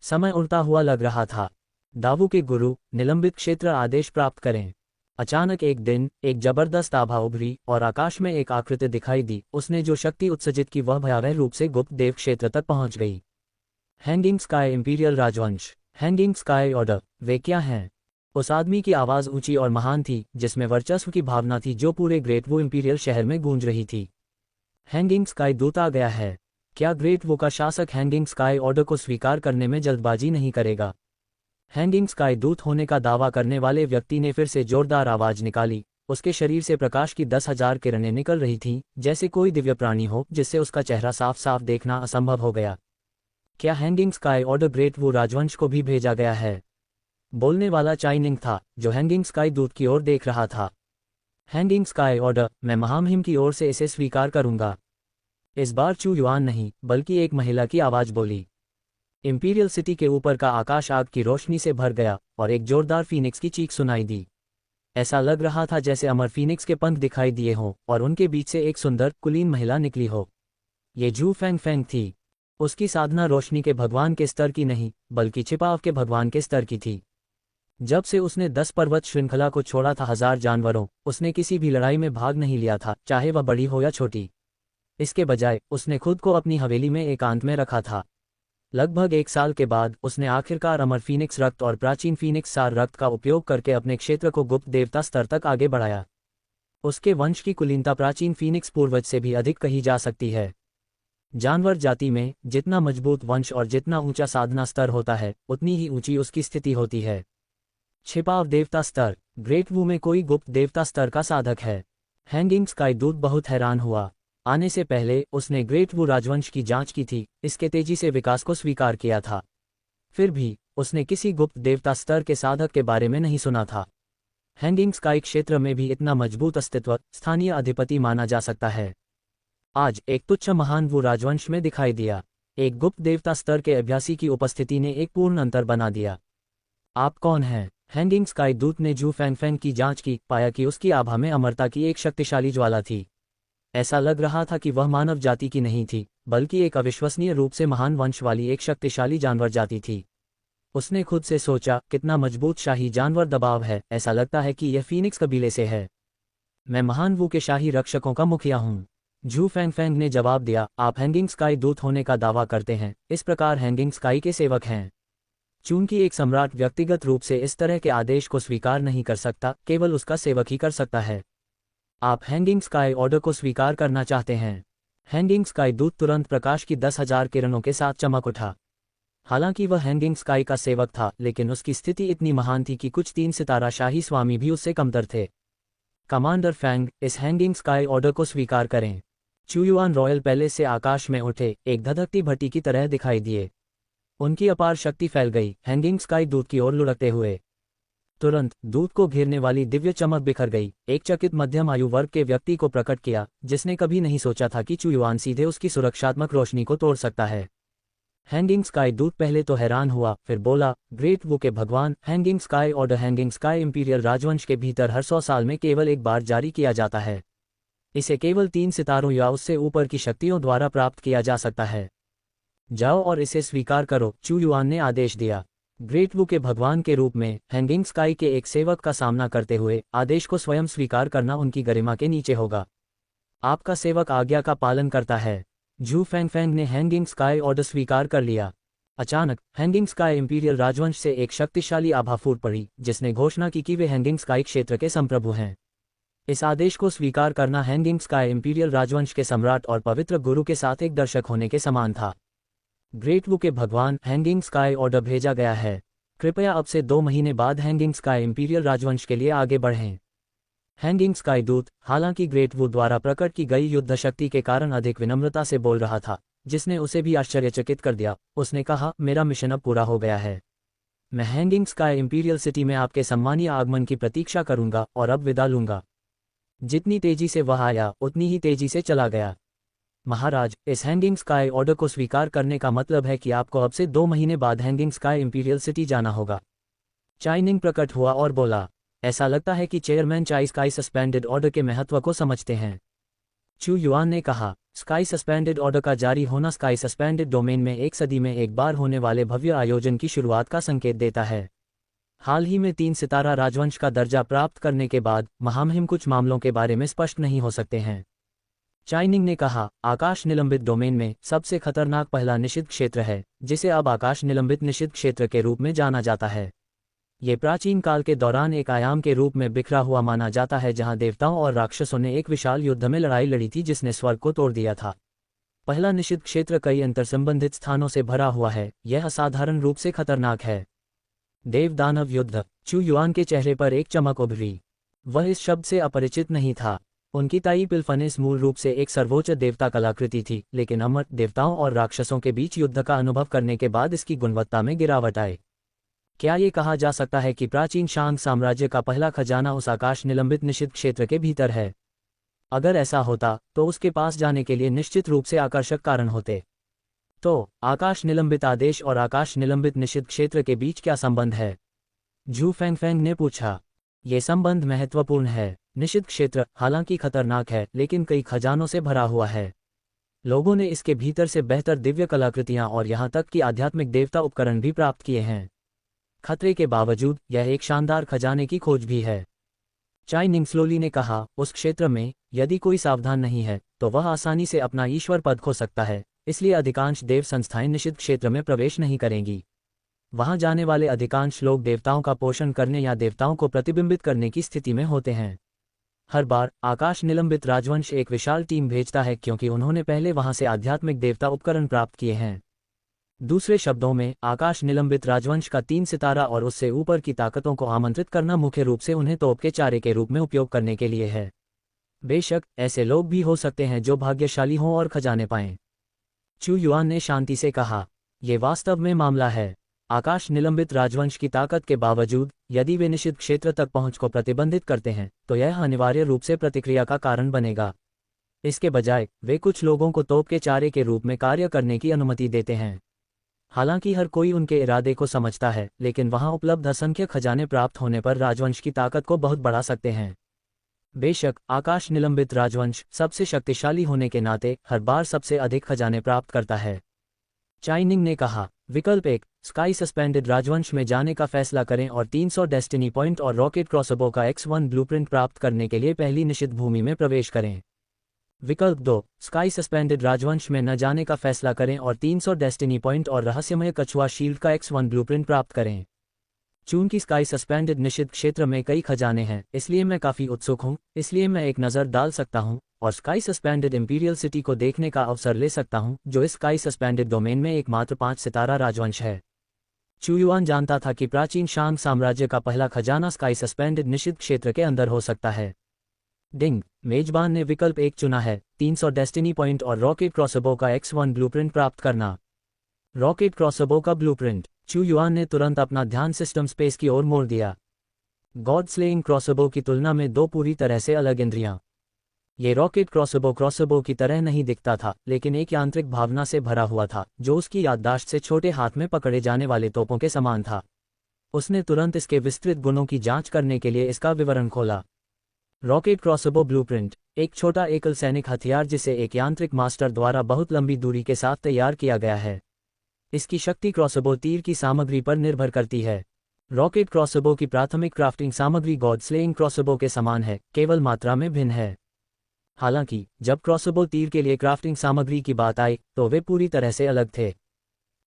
समय उड़ता हुआ लग रहा था। दावू के गुरु, निलंबित क्षेत्र आदेश प्राप्त करें। अचानक एक दिन एक जबरदस्त आभा उभरी और आकाश में एक आकृति दिखाई दी। उसने जो शक्ति उत्सर्जित की वह भयावह रूप से गुप्त देव क्षेत्र तक पहुंच गई। हैंगिंग स्काई इंपीरियल राजवंश, हैंगिंग स्काई ऑर्डर, वे क्या हैं? उस आदमी की आवाज ऊंची और महान थी, जिसमें वर्चस्व की भावना थी जो पूरे ग्रेट वू इंपीरियल शहर में गूंज रही थी। हैंगिंग स्काई दूत आ गया है। क्या ग्रेट वू का शासक हैंगिंग स्काई ऑर्डर को स्वीकार करने में जल्दबाजी नहीं करेगा? हैंगिंग स्काई दूत होने का दावा करने वाले व्यक्ति ने फिर से जोरदार आवाज निकाली। उसके शरीर से प्रकाश की 10,000 किरणें निकल रही थीं, जैसे कोई दिव्य प्राणी हो, जिससे उसका चेहरा साफ साफ देखना असंभव हो गया। क्या हैंगिंग स्काई ऑर्डर ग्रेट वू राजवंश को भी भेजा गया है? बोलने वाला चाइनिंग था, जो हैंगिंग स्काई दूत की ओर देख रहा था। हैंगिंग स्काई ऑर्डर, मैं महामहिम की ओर से इसे स्वीकार करूंगा। इस बार चू युआन नहीं, बल्कि एक महिला की आवाज बोली। इंपीरियल सिटी के ऊपर का आकाश आग की रोशनी से भर गया और एक जोरदार फीनिक्स की चीख सुनाई दी। ऐसा लग रहा था जैसे अमर फीनिक्स के पंख दिखाई दिए हों और उनके बीच से एक सुंदर कुलीन महिला निकली हो। ये जू फेंग फेंग थी। उसकी साधना रोशनी के भगवान के स्तर की नहीं, बल्कि छिपाव के भगवान के स्तर की थी। जब से उसने 10 पर्वत श्रृंखला को छोड़ा था 1000 जानवरों, उसने किसी भी लड़ाई में भाग नहीं लिया था, चाहे वह बड़ी हो या छोटी। इसके बजाय उसने खुद को अपनी हवेली में एकांत में रखा था। लगभग 1 साल के बाद उसने आखिरकार अमर फीनिक्स रक्त और प्राचीन फीनिक्स सार रक्त का उपयोग करके अपने क्षेत्र को गुप्त देवता स्तर तक आगे बढ़ाया। उसके वंश की कुलीनता प्राचीन फीनिक्स पूर्वज से भी अधिक कही जा सकती है। जानवर जाति में जितना मजबूत वंश और जितना ऊंचा साधना स्तर होता है, उतनी ही ऊंची उसकी स्थिति होती है। छिपाव देवता स्तर, ग्रेट वू में कोई गुप्त देवता स्तर का साधक है? हैंगिंग स्काई दूत बहुत हैरान हुआ। आने से पहले उसने ग्रेट वू राजवंश की जांच की थी, इसके तेजी से विकास को स्वीकार किया था। फिर भी उसने किसी गुप्त देवता स्तर के साधक के बारे में नहीं सुना था। हैंगिंग स्काई क्षेत्र में भी इतना मजबूत अस्तित्व स्थानीय अधिपति माना जा सकता है। आज एक तुच्छ महान वू राजवंश में दिखाई दिया। एक गुप्त देवता स्तर के अभ्यासी की उपस्थिति ने एक पूर्ण अंतर बना दिया। आप कौन हैं? हैंगिंग स्काई दूत ने जू फेंग फेंग की जांच की, पाया कि उसकी आभा में अमरता की एक शक्तिशाली ज्वाला थी। ऐसा लग रहा था कि वह मानव जाति की नहीं थी, बल्कि एक अविश्वसनीय रूप से महान वंश वाली एक शक्तिशाली जानवर जाति थी। उसने खुद से सोचा, कितना मजबूत शाही जानवर दबाव है, ऐसा लगता है कि यह फीनिक्स कबीले से है। मैं महान वू के शाही रक्षकों का मुखिया हूँ। जू फेंग फेंग ने जवाब दिया, आप हैंगिंग स्काई दूत होने का दावा करते हैं, इस प्रकार हैंगिंग स्काई के सेवक हैं। चूंकि एक सम्राट व्यक्तिगत रूप से इस तरह के आदेश को स्वीकार नहीं कर सकता, केवल उसका सेवक ही कर सकता है। आप हैंगिंग स्काई ऑर्डर को स्वीकार करना चाहते हैं। हैंगिंग स्काई दूत तुरंत प्रकाश की 10,000 किरणों के साथ चमक उठा। हालांकि वह हैंगिंग स्काई का सेवक था, लेकिन उसकी स्थिति इतनी महान थी कि कुछ 3 सितारा शाही स्वामी भी उससे कमतर थे। कमांडर फैंग, इस हैंगिंग स्काई ऑर्डर को स्वीकार करें। चुयुआन रॉयल पैलेस से आकाश में उठे, एक धधकती भट्टी की तरह दिखाई दिए। उनकी अपार शक्ति फैल गई, हैंगिंग स्काई दूत की ओर लुढ़कते हुए। तुरंत दूत को घेरने वाली दिव्य चमक बिखर गई, एक चकित मध्यम आयु वर्ग के व्यक्ति को प्रकट किया, जिसने कभी नहीं सोचा था कि चुयुआन सीधे उसकी सुरक्षात्मक रोशनी को तोड़ सकता है। हैंगिंग स्काई दूत पहले तो हैरान हुआ, फिर बोला, ग्रेट वू के भगवान, hanging sky order hanging sky imperial राजवंश के भीतर हर 100 साल में केवल एक बार जारी किया जाता है। इसे केवल 3 सितारों या उससे ऊपर की शक्तियों द्वारा प्राप्त किया जा सकता है। जाओ और इसे स्वीकार करो, चुयुआन ने आदेश दिया। ग्रेट वू के भगवान के रूप में हैंगिंग स्काई के एक सेवक का सामना करते हुए आदेश को स्वयं स्वीकार करना उनकी गरिमा के नीचे होगा। आपका सेवक आज्ञा का पालन करता है। झू फैंग ने हैंगिंग स्काई ऑर्डर स्वीकार कर लिया। अचानक हैंगिंग स्काई इंपीरियल राजवंश से एक शक्तिशाली आभा फूट पड़ी, जिसने घोषणा की कि वे हैंगिंग स्काई क्षेत्र के संप्रभु हैं। इस आदेश को स्वीकार करना हैंगिंग स्काई इंपीरियल राजवंश के सम्राट और पवित्र गुरु के साथ एक दर्शक होने के समान था। ग्रेट वू के भगवान, हैंगिंग स्काई ऑर्डर भेजा गया है। कृपया अब से 2 महीने बाद हैंगिंग स्काई इंपीरियल राजवंश के लिए आगे बढ़ें। हैंगिंग स्काई दूत, हालांकि ग्रेट वू द्वारा प्रकट की गई युद्ध शक्ति के कारण अधिक विनम्रता से बोल रहा था, जिसने उसे भी आश्चर्यचकित कर दिया। उसने कहा, मेरा मिशन अब पूरा हो गया है। मैं हैंगिंग स्काई इंपीरियल सिटी में आपके सम्मानीय आगमन की प्रतीक्षा करूंगा और अब विदा लूंगा। जितनी तेजी से वह आया, उतनी ही तेजी से चला गया। महाराज, इस हैंगिंग स्काई ऑर्डर को स्वीकार करने का मतलब है कि आपको अब से 2 महीने बाद हैंगिंग स्काई इंपीरियल सिटी जाना होगा। चाइनिंग प्रकट हुआ और बोला, ऐसा लगता है कि चेयरमैन चाई स्काई सस्पेंडेड ऑर्डर के महत्व को समझते हैं। चुयुआन ने कहा, स्काई सस्पेंडेड ऑर्डर का जारी होना स्काई सस्पेंडेड डोमेन में 1 सदी में एक बार होने वाले भव्य आयोजन की शुरुआत का संकेत देता है। हाल ही में 3 सितारा राजवंश का दर्जा प्राप्त करने के बाद महामहिम कुछ मामलों के बारे में स्पष्ट नहीं हो सकते हैं। चाइनिंग ने कहा, आकाश निलंबित डोमेन में सबसे खतरनाक पहला निषिद्ध क्षेत्र है, जिसे अब आकाश निलंबित निषिद्ध क्षेत्र के रूप में जाना जाता है। ये प्राचीन काल के दौरान एक आयाम के रूप में बिखरा हुआ माना जाता है, जहां देवताओं और राक्षसों ने एक विशाल युद्ध में लड़ाई लड़ी थी जिसने स्वर्ग को तोड़ दिया था। पहला निषिद्ध क्षेत्र कई अंतर्संबंधित स्थानों से भरा हुआ है, यह असाधारण रूप से खतरनाक है। देव दानव युद्ध, चुयुआन के चेहरे पर एक चमक उभरी। वह इस शब्द से अपरिचित नहीं था। उनकी ताई पिल्फनेस मूल रूप से एक सर्वोच्च देवता कलाकृति थी, लेकिन अमर देवताओं और राक्षसों के बीच युद्ध का अनुभव करने के बाद इसकी गुणवत्ता में गिरावट आई। क्या ये कहा जा सकता है कि प्राचीन शांग साम्राज्य का पहला खजाना उस आकाश निलंबित निषिद्ध क्षेत्र के भीतर है? अगर ऐसा होता, तो उसके पास जाने के लिए निश्चित रूप से आकर्षक कारण होते। तो आकाश निलंबित आदेश और आकाश निलंबित निषिद्ध क्षेत्र के बीच क्या संबंध है? झू फैंग ने पूछा। ये संबंध महत्वपूर्ण है। निषिद्ध क्षेत्र हालांकि खतरनाक है, लेकिन कई खजानों से भरा हुआ है। लोगों ने इसके भीतर से बेहतर दिव्य कलाकृतियां और यहां तक कि आध्यात्मिक देवता उपकरण भी प्राप्त किए हैं। खतरे के बावजूद यह एक शानदार खजाने की खोज भी है। चाइनिंग स्लोली ने कहा, उस क्षेत्र में यदि कोई सावधान नहीं है, तो वह आसानी से अपना ईश्वर पद खो सकता है, इसलिए अधिकांश देव संस्थाएं निषिद्ध क्षेत्र में प्रवेश नहीं करेंगी। वहां जाने वाले अधिकांश लोग देवताओं का पोषण करने या देवताओं को प्रतिबिंबित करने की स्थिति में होते हैं। हर बार आकाश निलंबित राजवंश एक विशाल टीम भेजता है, क्योंकि उन्होंने पहले वहां से आध्यात्मिक देवता उपकरण प्राप्त किए हैं। दूसरे शब्दों में, आकाश निलंबित राजवंश का 3 सितारा और उससे ऊपर की ताकतों को आमंत्रित करना मुख्य रूप से उन्हें तोप के चारे के रूप में उपयोग करने के लिए है। बेशक ऐसे लोग भी हो सकते हैं जो भाग्यशाली हों और खजाने पाएं। चुयुआन ने शांति से कहा, यह वास्तव में मामला है। आकाश निलंबित राजवंश की ताकत के बावजूद यदि वे निषिद्ध क्षेत्र तक पहुंच को प्रतिबंधित करते हैं, तो यह अनिवार्य रूप से प्रतिक्रिया का कारण बनेगा। इसके बजाय वे कुछ लोगों को तोप के चारे के रूप में कार्य करने की अनुमति देते हैं। हालांकि हर कोई उनके इरादे को समझता है, लेकिन वहां उपलब्ध असंख्य खजाने प्राप्त होने पर राजवंश की ताकत को बहुत बढ़ा सकते हैं। बेशक आकाश निलंबित राजवंश सबसे शक्तिशाली होने के नाते हर बार सबसे अधिक खजाने प्राप्त करता है। चाइनिंग ने कहा, विकल्प 1, स्काई सस्पेंडेड राजवंश में जाने का फैसला करें और 300 डेस्टिनी पॉइंट और रॉकेट क्रॉसबो का X1 ब्लूप्रिंट प्राप्त करने के लिए पहली निषिद्ध भूमि में प्रवेश करें। विकल्प 2, स्काई सस्पेंडेड राजवंश में न जाने का फैसला करें और 300 डेस्टिनी पॉइंट और रहस्यमय कछुआ शील्ड का X1 ब्लूप्रिंट प्राप्त करें। चूंकि स्काई सस्पेंडेड निषिद्ध क्षेत्र में कई खजाने हैं, इसलिए मैं काफ़ी उत्सुक हूं, इसलिए मैं एक नज़र डाल सकता हूं और स्काई सस्पेंडेड इंपीरियल सिटी को देखने का अवसर ले सकता हूं, जो इस स्काई सस्पेंडेड डोमेन में एकमात्र 5 सितारा राजवंश है। चू युआन जानता था कि प्राचीन शांग साम्राज्य का पहला खजाना स्काई सस्पेंडेड निषिद्ध क्षेत्र के अंदर हो सकता है। डिंग, मेजबान ने विकल्प 1 चुना है, 300 डेस्टिनी पॉइंट और रॉकेट क्रॉसबो का X1 ब्लूप्रिंट प्राप्त करना। रॉकेट क्रॉसबो का ब्लूप्रिंट। चू युआन ने तुरंत अपना ध्यान सिस्टम स्पेस की ओर मोड़ दिया। गॉड स्लेइंग क्रॉसबो की तुलना में 2 पूरी तरह से अलग इंद्रियां। ये रॉकेट क्रॉसबो की तरह नहीं दिखता था, लेकिन एक यांत्रिक भावना से भरा हुआ था, जो उसकी याददाश्त से छोटे हाथ में पकड़े जाने वाले तोपों के समान था। उसने तुरंत इसके विस्तृत गुणों की जांच करने के लिए इसका विवरण खोला। रॉकेट क्रॉसबो ब्लूप्रिंट, एक छोटा एकल सैनिक हथियार जिसे एक यांत्रिक मास्टर द्वारा बहुत लंबी दूरी के साथ तैयार किया गया है। इसकी शक्ति क्रॉसबो तीर की सामग्री पर निर्भर करती है। रॉकेट क्रॉसबो की प्राथमिक क्राफ्टिंग सामग्री गॉड स्लेइंग क्रॉसबो के समान है, केवल मात्रा में भिन्न है। हालांकि जब क्रॉसबो तीर के लिए क्राफ्टिंग सामग्री की बात आई तो वे पूरी तरह से अलग थे।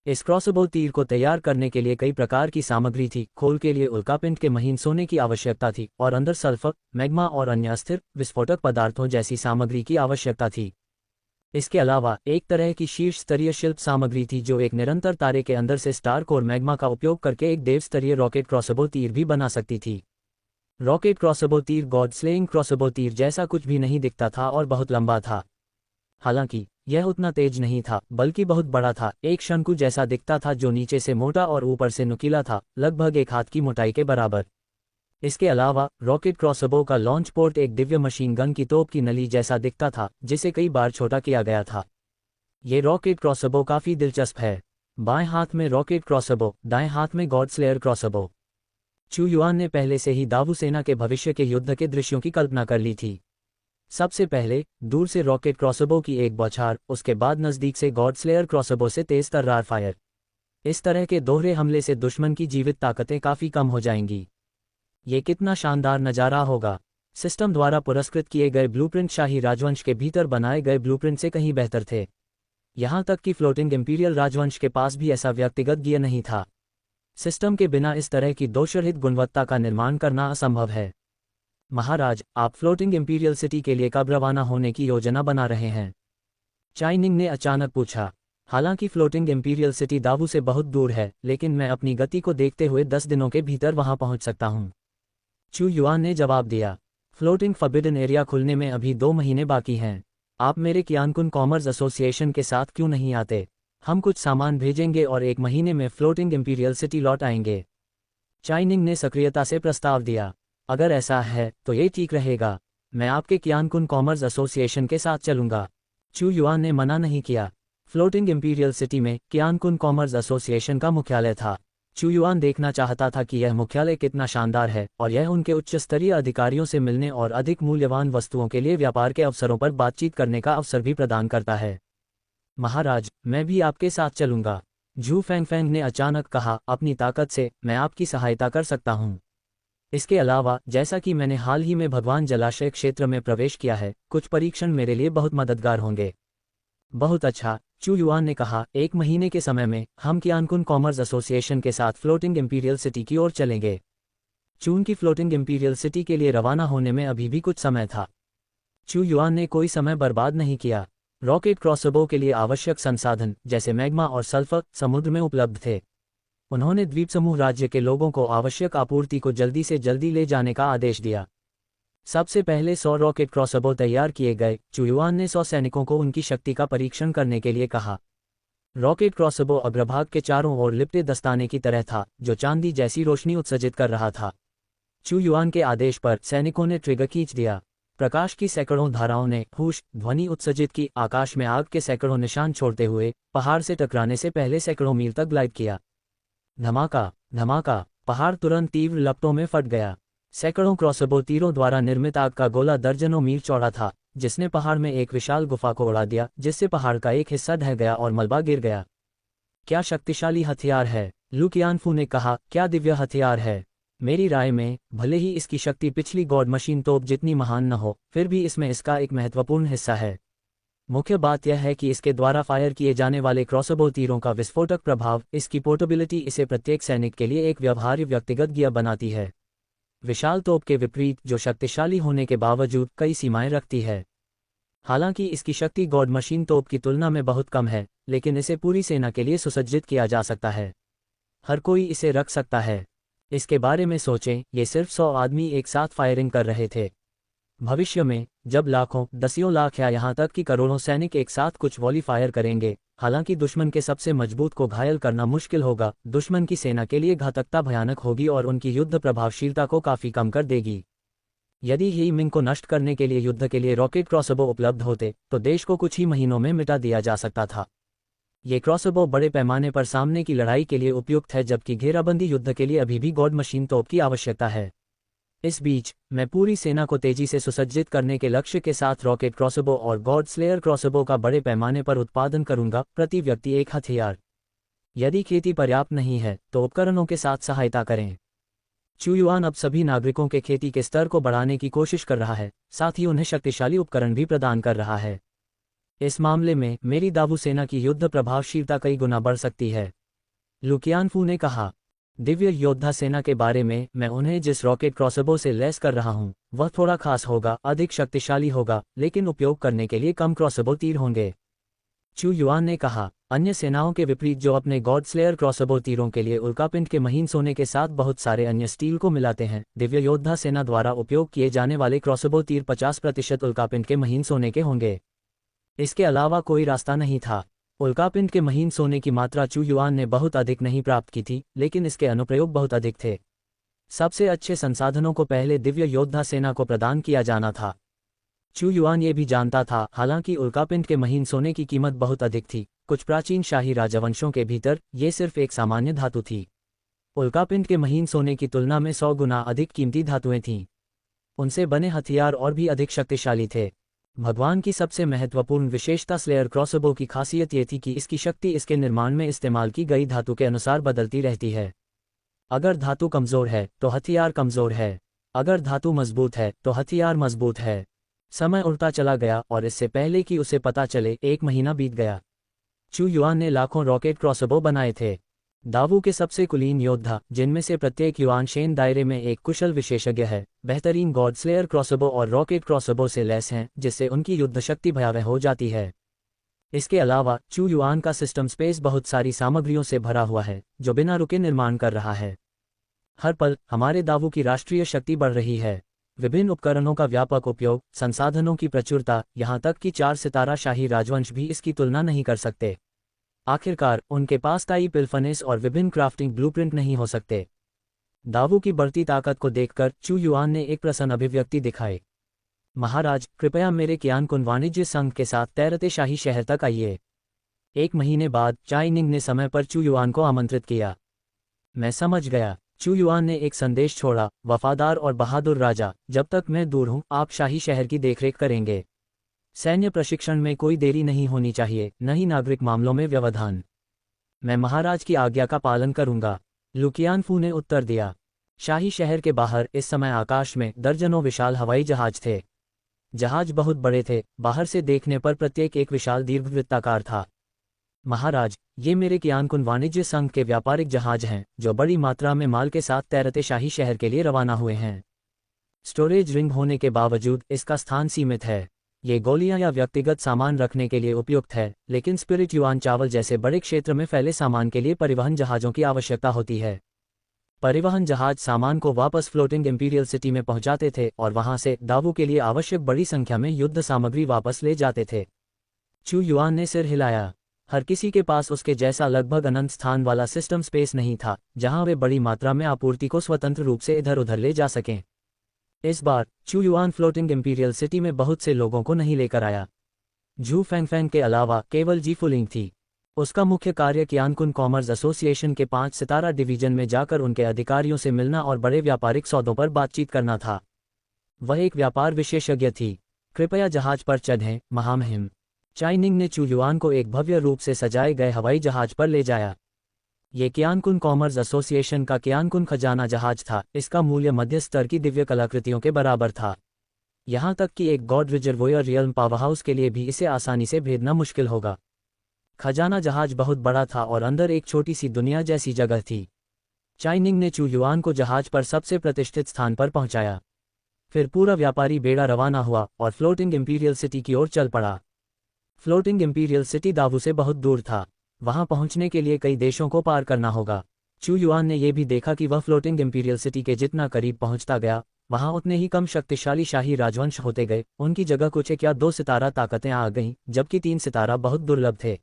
इस क्रॉसबो तीर को तैयार करने के लिए कई प्रकार की सामग्री थी। खोल के लिए उल्कापिंड के महीन सोने की आवश्यकता थी और अंदर सल्फर, मैग्मा और अन्य अस्थिर विस्फोटक पदार्थों जैसी सामग्री की आवश्यकता थी। इसके अलावा एक तरह की शीर्ष स्तरीय शिल्प सामग्री थी जो एक निरंतर तारे के अंदर से स्टार कोर मैग्मा का उपयोग करके एक देव स्तरीय रॉकेट क्रॉसबो तीर भी बना सकती थी। रॉकेट क्रॉसबो तीर गॉड स्लेइंग क्रॉसबो तीर जैसा कुछ भी नहीं दिखता था और बहुत लंबा था। हालांकि यह उतना तेज नहीं था, बल्कि बहुत बड़ा था, एक शंकु जैसा दिखता था जो नीचे से मोटा और ऊपर से नुकीला था, लगभग एक हाथ की मोटाई के बराबर। इसके अलावा रॉकेट क्रॉसबो का लॉन्च पोर्ट एक दिव्य मशीन गन की तोप की नली जैसा दिखता था, जिसे कई बार छोटा किया गया था। ये रॉकेट क्रॉसबो काफ़ी दिलचस्प है। बाएं हाथ में रॉकेट क्रॉसबो, दाएं हाथ में गॉड स्लेयर क्रॉसबो। चू युआन ने पहले से ही दावू सेना के भविष्य के युद्ध के दृश्यों की कल्पना कर ली थी। सबसे पहले दूर से रॉकेट क्रॉसबो की एक बौछार, उसके बाद नज़दीक से गॉड स्लेयर क्रॉसबो से तेज तर्रार फायर। इस तरह के दोहरे हमले से दुश्मन की जीवित ताकतें काफ़ी कम हो जाएंगी। ये कितना शानदार नज़ारा होगा। सिस्टम द्वारा पुरस्कृत किए गए ब्लूप्रिंट शाही राजवंश के भीतर बनाए गए ब्लूप्रिंट से कहीं बेहतर थे। यहाँ तक कि फ्लोटिंग इंपीरियल राजवंश के पास भी ऐसा व्यक्तिगत गियर नहीं था। सिस्टम के बिना इस तरह की दोषरहित गुणवत्ता का निर्माण करना असंभव है। महाराज, आप फ्लोटिंग इंपीरियल सिटी के लिए कब रवाना होने की योजना बना रहे हैं? चाइनिंग ने अचानक पूछा। हालांकि फ्लोटिंग इंपीरियल सिटी दावू से बहुत दूर है, लेकिन मैं अपनी गति को देखते हुए 10 दिनों के भीतर वहां पहुंच सकता हूं। चू युआन ने जवाब दिया। फ्लोटिंग फॉरबिडन एरिया खुलने में अभी 2 महीने बाकी हैं। आप मेरे क्यानकुन कॉमर्स एसोसिएशन के साथ क्यों नहीं आते? हम कुछ सामान भेजेंगे और 1 महीने में फ्लोटिंग इंपीरियल सिटी लौट आएंगे। चाइनिंग ने सक्रियता से प्रस्ताव दिया। अगर ऐसा है तो ये ठीक रहेगा। मैं आपके क्यानकुन कॉमर्स एसोसिएशन के साथ चलूंगा। चू युआन ने मना नहीं किया। फ्लोटिंग इंपीरियल सिटी में क्यानकुन कॉमर्स एसोसिएशन का मुख्यालय था। चू युआन देखना चाहता था कि यह मुख्यालय कितना शानदार है और यह उनके उच्च स्तरीय अधिकारियों से मिलने और अधिक मूल्यवान वस्तुओं के लिए व्यापार के अवसरों पर बातचीत करने का अवसर भी प्रदान करता है। महाराज, मैं भी आपके साथ चलूंगा, झू फेंगफेंग ने अचानक कहा। अपनी ताकत से मैं आपकी सहायता कर सकता हूं। इसके अलावा, जैसा कि मैंने हाल ही में भगवान जलाशय क्षेत्र में प्रवेश किया है, कुछ परीक्षण मेरे लिए बहुत मददगार होंगे। बहुत अच्छा, चू युआन ने कहा। 1 महीने के समय में हम क्यानकुन कॉमर्स एसोसिएशन के साथ फ्लोटिंग इंपीरियल सिटी की ओर चलेंगे। चून की फ्लोटिंग इंपीरियल सिटी के लिए रवाना होने में अभी भी कुछ समय था। चू युआन ने कोई समय बर्बाद नहीं किया। रॉकेट क्रॉसबो के लिए आवश्यक संसाधन जैसे मैग्मा और सल्फर समुद्र में उपलब्ध थे। उन्होंने द्वीप समूह राज्य के लोगों को आवश्यक आपूर्ति को जल्दी से जल्दी ले जाने का आदेश दिया। सबसे पहले 100 रॉकेट क्रॉसबो तैयार किए गए। चू युआन ने 100 सैनिकों को उनकी शक्ति का परीक्षण करने के लिए कहा। रॉकेट क्रॉसबो अग्रभाग के चारों ओर लिपटे दस्ताने की तरह था, जो चांदी जैसी रोशनी उत्सर्जित कर रहा था। चू युआन के आदेश पर सैनिकों ने ट्रिगर खींच दिया। प्रकाश की सैकड़ों धाराओं ने हुश ध्वनि उत्सर्जित की। आकाश में आग के सैकड़ों निशान छोड़ते हुए पहाड़ से टकराने से पहले सैकड़ों मील तक ग्लाइड किया। धमाका धमाका, पहाड़ तुरंत तीव्र लपटों में फट गया। सैकड़ों क्रॉसबो तीरों द्वारा निर्मित आग का गोला दर्जनों मील चौड़ा था, जिसने पहाड़ में एक विशाल गुफा को उड़ा दिया, जिससे पहाड़ का एक हिस्सा ढह गया और मलबा गिर गया। क्या शक्तिशाली हथियार है, लू कियानफू ने कहा। क्या दिव्य हथियार है। मेरी राय में भले ही इसकी शक्ति पिछली गॉड मशीन तोप जितनी महान न हो, फिर भी इसमें इसका एक महत्वपूर्ण हिस्सा है। मुख्य बात यह है कि इसके द्वारा फायर किए जाने वाले क्रॉसबो तीरों का विस्फोटक प्रभाव, इसकी पोर्टेबिलिटी इसे प्रत्येक सैनिक के लिए एक व्यवहार्य व्यक्तिगत गियर बनाती है। विशाल तोप के विपरीत, जो शक्तिशाली होने के बावजूद कई सीमाएं रखती है। हालांकि इसकी शक्ति गॉड मशीन तोप की तुलना में बहुत कम है, लेकिन इसे पूरी सेना के लिए सुसज्जित किया जा सकता है। हर कोई इसे रख सकता है। इसके बारे में सोचें, ये सिर्फ 100 आदमी एक साथ फायरिंग कर रहे थे। भविष्य में, जब लाखों, दसियों लाख या यहाँ तक कि करोड़ों सैनिक एक साथ कुछ वॉली फायर करेंगे, हालांकि दुश्मन के सबसे मजबूत को घायल करना मुश्किल होगा, दुश्मन की सेना के लिए घातकता भयानक होगी और उनकी युद्ध प्रभावशीलता को काफी कम कर देगी। यदि ही मिंग को नष्ट करने के लिए युद्ध के लिए रॉकेट क्रॉसबो उपलब्ध होते, तो देश को कुछ ही महीनों में मिटा दिया जा सकता था। ये क्रॉसबो बड़े पैमाने पर सामने की लड़ाई के लिए उपयुक्त है, जबकि घेराबंदी युद्ध के लिए अभी भी गॉड मशीन तोप की आवश्यकता है। इस बीच, मैं पूरी सेना को तेजी से सुसज्जित करने के लक्ष्य के साथ रॉकेट क्रॉसबो और गॉड स्लेयर क्रॉसबो का बड़े पैमाने पर उत्पादन करूंगा, प्रति व्यक्ति एक हथियार। यदि खेती पर्याप्त नहीं है, तो उपकरणों के साथ सहायता करें। चू युआन अब सभी नागरिकों के खेती के स्तर को बढ़ाने की कोशिश कर रहा है, साथ ही उन्हें शक्तिशाली उपकरण भी प्रदान कर रहा है। इस मामले में मेरी दावू सेना की युद्ध प्रभावशीलता कई गुना बढ़ सकती है, लू कियानफू ने कहा। दिव्य योद्धा सेना के बारे में, मैं उन्हें जिस रॉकेट क्रॉसबो से लैस कर रहा हूं, वह थोड़ा खास होगा, अधिक शक्तिशाली होगा, लेकिन उपयोग करने के लिए कम क्रॉसबो तीर होंगे। चू युआन ने कहा, अन्य सेनाओं के विपरीत जो अपने गॉड स्लेयर क्रॉसबो तीरों के लिए उल्कापिंड के महीन सोने के साथ बहुत सारे अन्य स्टील को मिलाते हैं, दिव्य योद्धा सेना द्वारा उपयोग किए जाने वाले क्रॉसबो तीर 50% उल्कापिंड के महीन सोने के होंगे। इसके अलावा कोई रास्ता नहीं था। उल्कापिंड के महीन सोने की मात्रा चू युआन ने बहुत अधिक नहीं प्राप्त की थी, लेकिन इसके अनुप्रयोग बहुत अधिक थे। सबसे अच्छे संसाधनों को पहले दिव्य योद्धा सेना को प्रदान किया जाना था। चू युआन ये भी जानता था, हालांकि उल्कापिंड के महीन सोने की कीमत बहुत अधिक थी, कुछ प्राचीन शाही राजवंशों के भीतर ये सिर्फ एक सामान्य धातु थी। उल्कापिंड के महीन सोने की तुलना में 100 गुना अधिक कीमती धातुएं थीं। उनसे बने हथियार और भी अधिक शक्तिशाली थे। भगवान की सबसे महत्वपूर्ण विशेषता स्लेयर क्रॉसबो की खासियत ये थी कि इसकी शक्ति इसके निर्माण में इस्तेमाल की गई धातु के अनुसार बदलती रहती है। अगर धातु कमजोर है, तो हथियार कमजोर है। अगर धातु मजबूत है, तो हथियार मजबूत है। समय उड़ता चला गया और इससे पहले कि उसे पता चले, 1 महीना बीत गया। चू युआन ने लाखों रॉकेट क्रॉसबो बनाए थे। दावू के सबसे कुलीन योद्धा, जिनमें से प्रत्येक युआन शेन दायरे में एक कुशल विशेषज्ञ है, बेहतरीन गॉड स्लेयर क्रॉसबो और रॉकेट क्रॉसबो से लैस हैं, जिससे उनकी युद्ध शक्ति भयावह हो जाती है। इसके अलावा चू युआन का सिस्टम स्पेस बहुत सारी सामग्रियों से भरा हुआ है, जो बिना रुके निर्माण कर रहा है। हर पल हमारे दावू की राष्ट्रीय शक्ति बढ़ रही है। विभिन्न उपकरणों का व्यापक उपयोग, संसाधनों की प्रचुरता, यहाँ तक कि 4 सितारा शाही राजवंश भी इसकी तुलना नहीं कर सकते। आखिरकार, उनके पास ताई पिल्फनेस और विभिन्न क्राफ्टिंग ब्लूप्रिंट नहीं हो सकते। दावू की बढ़ती ताकत को देखकर चू युआन ने एक प्रसन्न अभिव्यक्ति दिखाई। महाराज, कृपया मेरे कियानकुन वाणिज्य संघ के साथ तैरते शाही शहर तक आइए। 1 महीने बाद चाई निंग ने समय पर चू युआन को आमंत्रित किया। मैं समझ गया। चू युआन ने एक संदेश छोड़ा, वफादार और बहादुर राजा, जब तक मैं दूर हूं, आप शाही शहर की देखरेख करेंगे। सैन्य प्रशिक्षण में कोई देरी नहीं होनी चाहिए, न ही नागरिक मामलों में व्यवधान। मैं महाराज की आज्ञा का पालन करूंगा, लू कियानफू ने उत्तर दिया। शाही शहर के बाहर इस समय आकाश में दर्जनों विशाल हवाई जहाज थे। जहाज बहुत बड़े थे, बाहर से देखने पर प्रत्येक एक विशाल दीर्घवृत्ताकार था। महाराज, ये मेरे कियानकुन वाणिज्य संघ के व्यापारिक जहाज हैं, जो बड़ी मात्रा में माल के साथ तैरते शाही शहर के लिए रवाना हुए हैं। स्टोरेज रिंग होने के बावजूद इसका स्थान सीमित है। ये गोलियां या व्यक्तिगत सामान रखने के लिए उपयुक्त है, लेकिन स्पिरिट युआन चावल जैसे बड़े क्षेत्र में फैले सामान के लिए परिवहन जहाज़ों की आवश्यकता होती है। परिवहन जहाज सामान को वापस फ्लोटिंग इंपीरियल सिटी में पहुंचाते थे और वहां से दावू के लिए आवश्यक बड़ी संख्या में युद्ध सामग्री वापस ले जाते थे। चू युआन ने सिर हिलाया। हर किसी के पास उसके जैसा लगभग अनंत स्थान वाला सिस्टम स्पेस नहीं था, जहां वे बड़ी मात्रा में आपूर्ति को स्वतंत्र रूप से इधर उधर ले जा सकें। इस बार चू युआन फ्लोटिंग इंपीरियल सिटी में बहुत से लोगों को नहीं लेकर आया। जू फैंगफैंग के अलावा केवल जी फुलिंग थी। उसका मुख्य कार्य कियानकुन कॉमर्स एसोसिएशन के 5 सितारा डिवीजन में जाकर उनके अधिकारियों से मिलना और बड़े व्यापारिक सौदों पर बातचीत करना था। वह एक व्यापार विशेषज्ञ थी। कृपया जहाज पर चढ़ें, महामहिम। चाई निंग ने चू युआन को एक भव्य रूप से सजाए गए हवाई जहाज पर ले जाया। ये कियानकुन कॉमर्स एसोसिएशन का कियानकुन खजाना जहाज था। इसका मूल्य मध्य स्तर की दिव्य कलाकृतियों के बराबर था। यहाँ तक कि एक God reservoir realm power house के लिए भी इसे आसानी से भेजना मुश्किल होगा। खजाना जहाज बहुत बड़ा था और अंदर एक छोटी सी दुनिया जैसी जगह थी। चाइनिंग ने चू युआन को जहाज पर सबसे प्रतिष्ठित स्थान पर पहुंचाया। फिर पूरा व्यापारी बेड़ा रवाना हुआ और फ्लोटिंग इंपीरियल सिटी की ओर चल पड़ा। फ्लोटिंग इंपीरियल सिटी दावू से बहुत दूर था। वहां पहुंचने के लिए कई देशों को पार करना होगा। चू युआन ने यह भी देखा कि वह फ्लोटिंग इंपीरियल सिटी के जितना करीब पहुंचता गया, वहां उतने ही कम शक्तिशाली शाही राजवंश होते गए। उनकी जगह कुछ 1 या 2 सितारा ताकतें आ गईं, जबकि 3 सितारा बहुत दुर्लभ थे।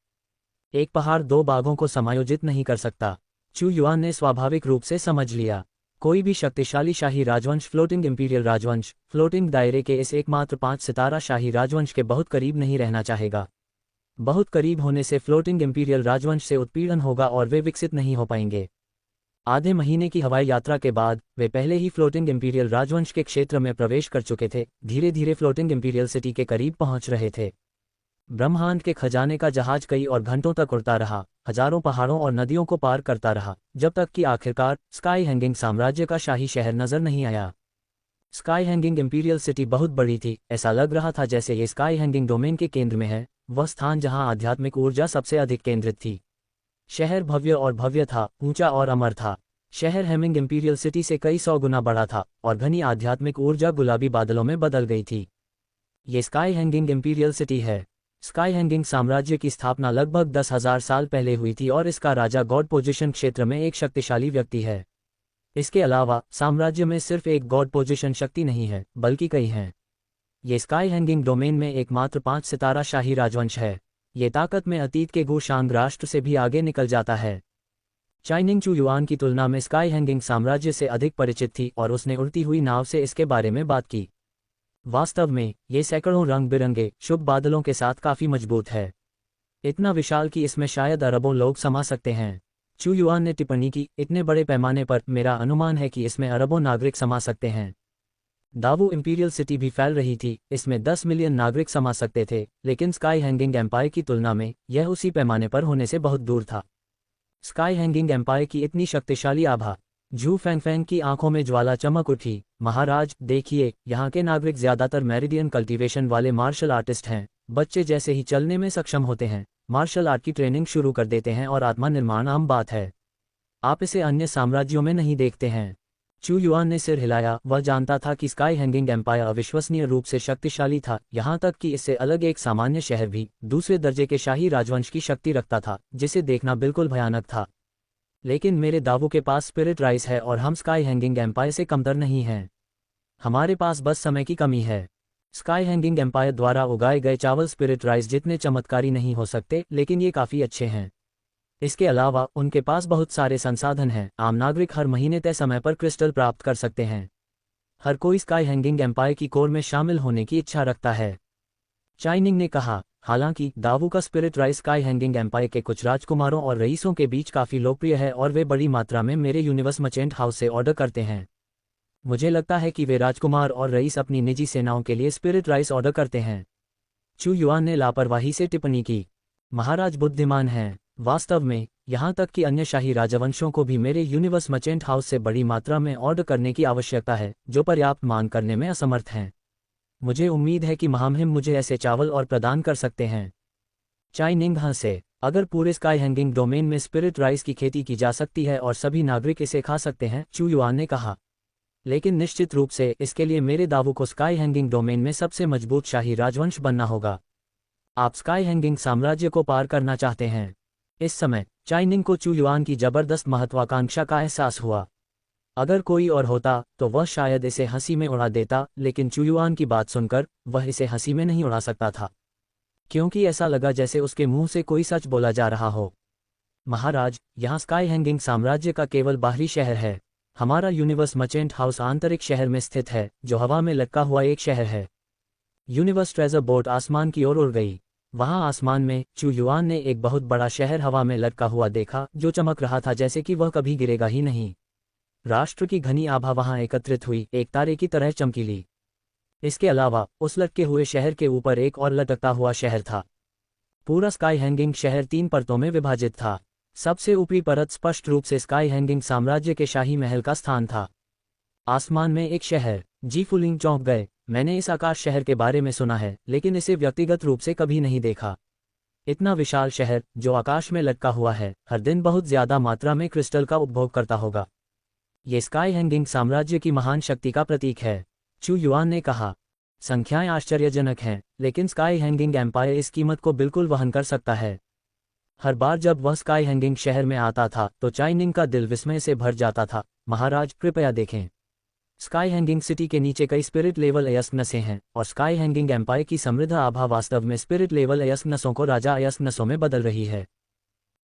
एक पहाड़ 2 बाघों को समायोजित नहीं कर सकता, चू युआन ने स्वाभाविक रूप से समझ लिया। कोई भी शक्तिशाली शाही राजवंश फ्लोटिंग इंपीरियल राजवंश फ्लोटिंग दायरे के इस एकमात्र 5 सितारा शाही राजवंश के बहुत करीब नहीं रहना चाहेगा। बहुत करीब होने से फ्लोटिंग इंपीरियल राजवंश से उत्पीड़न होगा और वे विकसित नहीं हो पाएंगे। आधे महीने की हवाई यात्रा के बाद वे पहले ही फ्लोटिंग इंपीरियल राजवंश के क्षेत्र में प्रवेश कर चुके थे, धीरे धीरे फ्लोटिंग इंपीरियल सिटी के करीब पहुंच रहे थे। ब्रह्मांड के खजाने का जहाज कई और घंटों तक उड़ता रहा, हजारों पहाड़ों और नदियों को पार करता रहा, जब तक कि आखिरकार स्काई हैंगिंग साम्राज्य का शाही शहर नजर नहीं आया। स्काई हैंगिंग इंपीरियल सिटी बहुत बड़ी थी। ऐसा लग रहा था जैसे ये स्काई हैंगिंग डोमेन के केंद्र में है, वह स्थान जहां आध्यात्मिक ऊर्जा सबसे अधिक केंद्रित थी। शहर भव्य और भव्य था, ऊंचा और अमर था। शहर हैमिंग इंपीरियल सिटी से कई 100 गुना बड़ा था और घनी आध्यात्मिक ऊर्जा गुलाबी बादलों में बदल गई थी। ये स्काई हैंगिंग इंपीरियल सिटी है। स्काई हैंगिंग साम्राज्य की स्थापना लगभग 10,000 साल पहले हुई थी और इसका राजा गॉड पोजिशन क्षेत्र में एक शक्तिशाली व्यक्ति है। इसके अलावा साम्राज्य में सिर्फ एक गॉड पोजिशन शक्ति नहीं है, बल्कि कई हैं। ये स्काई हैंगिंग डोमेन में एकमात्र 5 सितारा शाही राजवंश है। ये ताकत में अतीत के गूशांग राष्ट्र से भी आगे निकल जाता है। चाइनिंग चू युआन की तुलना में स्काई हैंगिंग साम्राज्य से अधिक परिचित थी और उसने उड़ती हुई नाव से इसके बारे में बात की। वास्तव में ये सैकड़ों रंग बिरंगे शुभ बादलों के साथ काफी मजबूत है, इतना विशाल कि इसमें शायद अरबों लोग समा सकते हैं। चू युआन ने टिप्पणी की, इतने बड़े पैमाने पर मेरा अनुमान है कि इसमें अरबों नागरिक समा सकते हैं। दावू इंपीरियल सिटी भी फैल रही थी, इसमें 10 मिलियन नागरिक समा सकते थे, लेकिन स्काई हैंगिंग एम्पायर की तुलना में यह उसी पैमाने पर होने से बहुत दूर था। स्काई हैंगिंग एम्पायर की इतनी शक्तिशाली आभा। झू फैंगफैंग की आंखों में ज्वाला चमक उठी। महाराज देखिए, यहाँ के नागरिक ज्यादातर मेरिडियन कल्टीवेशन वाले मार्शल आर्टिस्ट हैं। बच्चे जैसे ही चलने में सक्षम होते हैं, मार्शल आर्ट की ट्रेनिंग शुरू कर देते हैं और आत्मा निर्माण आम बात है। आप इसे अन्य साम्राज्यों में नहीं देखते हैं। चू युआन ने सिर हिलाया। वह जानता था कि स्काई हैंगिंग एम्पायर अविश्वसनीय रूप से शक्तिशाली था, यहाँ तक कि इससे अलग एक सामान्य शहर भी दूसरे दर्जे के शाही राजवंश की शक्ति रखता था, जिसे देखना बिल्कुल भयानक था। लेकिन मेरे दावों के पास स्पिरिट राइस है और हम स्काई हैंगिंग एम्पायर से कमतर नहीं हैं। हमारे पास बस समय की कमी है। स्काई हैंगिंग एम्पायर द्वारा उगाए गए चावल स्पिरिट राइस जितने चमत्कारी नहीं हो सकते, लेकिन ये काफ़ी अच्छे हैं। इसके अलावा उनके पास बहुत सारे संसाधन हैं। आम नागरिक हर महीने तय समय पर क्रिस्टल प्राप्त कर सकते हैं। हर कोई स्काई हैंगिंग एम्पायर की कोर में शामिल होने की इच्छा रखता है, चाइनिंग ने कहा। हालांकि दावू का spirit rice sky hanging empire के कुछ राजकुमारों और रईसों के बीच काफ़ी लोकप्रिय है और वे बड़ी मात्रा में मेरे यूनिवर्स मर्चेंट हाउस से ऑर्डर करते हैं। मुझे लगता है कि वे राजकुमार और रईस अपनी निजी सेनाओं के लिए स्पिरिट राइस ऑर्डर करते हैं। चू युआन ने लापरवाही से टिप्पणी की। महाराज बुद्धिमान हैं। वास्तव में यहाँ तक कि अन्य शाही राजवंशों को भी मेरे यूनिवर्स मर्चेंट हाउस से बड़ी मात्रा में ऑर्डर करने की आवश्यकता है, जो पर्याप्त मांग करने में असमर्थ हैं। मुझे उम्मीद है कि महामहिम मुझे ऐसे चावल और प्रदान कर सकते हैं। चाइनिंग हंसे। अगर पूरे स्काई हैंगिंग डोमेन में स्पिरिट राइस की खेती की जा सकती है और सभी नागरिक इसे खा सकते हैं, चू युआन ने कहा, लेकिन निश्चित रूप से इसके लिए मेरे दावों को स्काई हैंगिंग डोमेन में सबसे मजबूत शाही राजवंश बनना होगा। आप स्काई हैंगिंग साम्राज्य को पार करना चाहते हैं। इस समय चाइनिंग को चू युआन की जबरदस्त महत्वाकांक्षा का एहसास हुआ। अगर कोई और होता तो वह शायद इसे हंसी में उड़ा देता, लेकिन चू युआन की बात सुनकर वह इसे हंसी में नहीं उड़ा सकता था, क्योंकि ऐसा लगा जैसे उसके मुंह से कोई सच बोला जा रहा हो। महाराज, यहाँ स्काई हैंगिंग साम्राज्य का केवल बाहरी शहर है। हमारा यूनिवर्स मर्चेंट हाउस आंतरिक शहर में स्थित है, जो हवा में लटका हुआ एक शहर है। यूनिवर्स ट्रेजर बोट आसमान की ओर उड़ गई। वहां आसमान में चू युआन ने एक बहुत बड़ा शहर हवा में लटका हुआ देखा, जो चमक रहा था जैसे कि वह कभी गिरेगा ही नहीं। राष्ट्र की घनी आभा वहां एकत्रित हुई, एक तारे की तरह चमकीली। इसके अलावा उस लटके हुए शहर के ऊपर एक और लटकता हुआ शहर था। पूरा स्काई हैंगिंग शहर 3 परतों में विभाजित था। सबसे ऊपरी परत स्पष्ट रूप से स्काई हैंगिंग साम्राज्य के शाही महल का स्थान था। आसमान में एक शहर। जी फुलिंग चौंक गए। मैंने इस आकाश शहर के बारे में सुना है, लेकिन इसे व्यक्तिगत रूप से कभी नहीं देखा। इतना विशाल शहर जो आकाश में लटका हुआ है, हर दिन बहुत ज्यादा मात्रा में क्रिस्टल का उपभोग करता होगा। ये स्काई हैंगिंग साम्राज्य की महान शक्ति का प्रतीक है, चू युआन ने कहा। संख्याएं आश्चर्यजनक हैं, लेकिन स्काई हैंगिंग एम्पायर इस कीमत को बिल्कुल वहन कर सकता है। हर बार जब वह स्काई हैंगिंग शहर में आता था तो चाइनिंग का दिल विस्मय से भर जाता था। महाराज, कृपया देखें। स्काई हैंगिंग सिटी के नीचे कई स्पिरिट लेवल अयस्क नसें हैं, और स्काई हैंगिंग एम्पायर की समृद्ध आभा वास्तव में स्पिरिट लेवल अयस्क नसों को राजा अयस्क नसों में बदल रही है।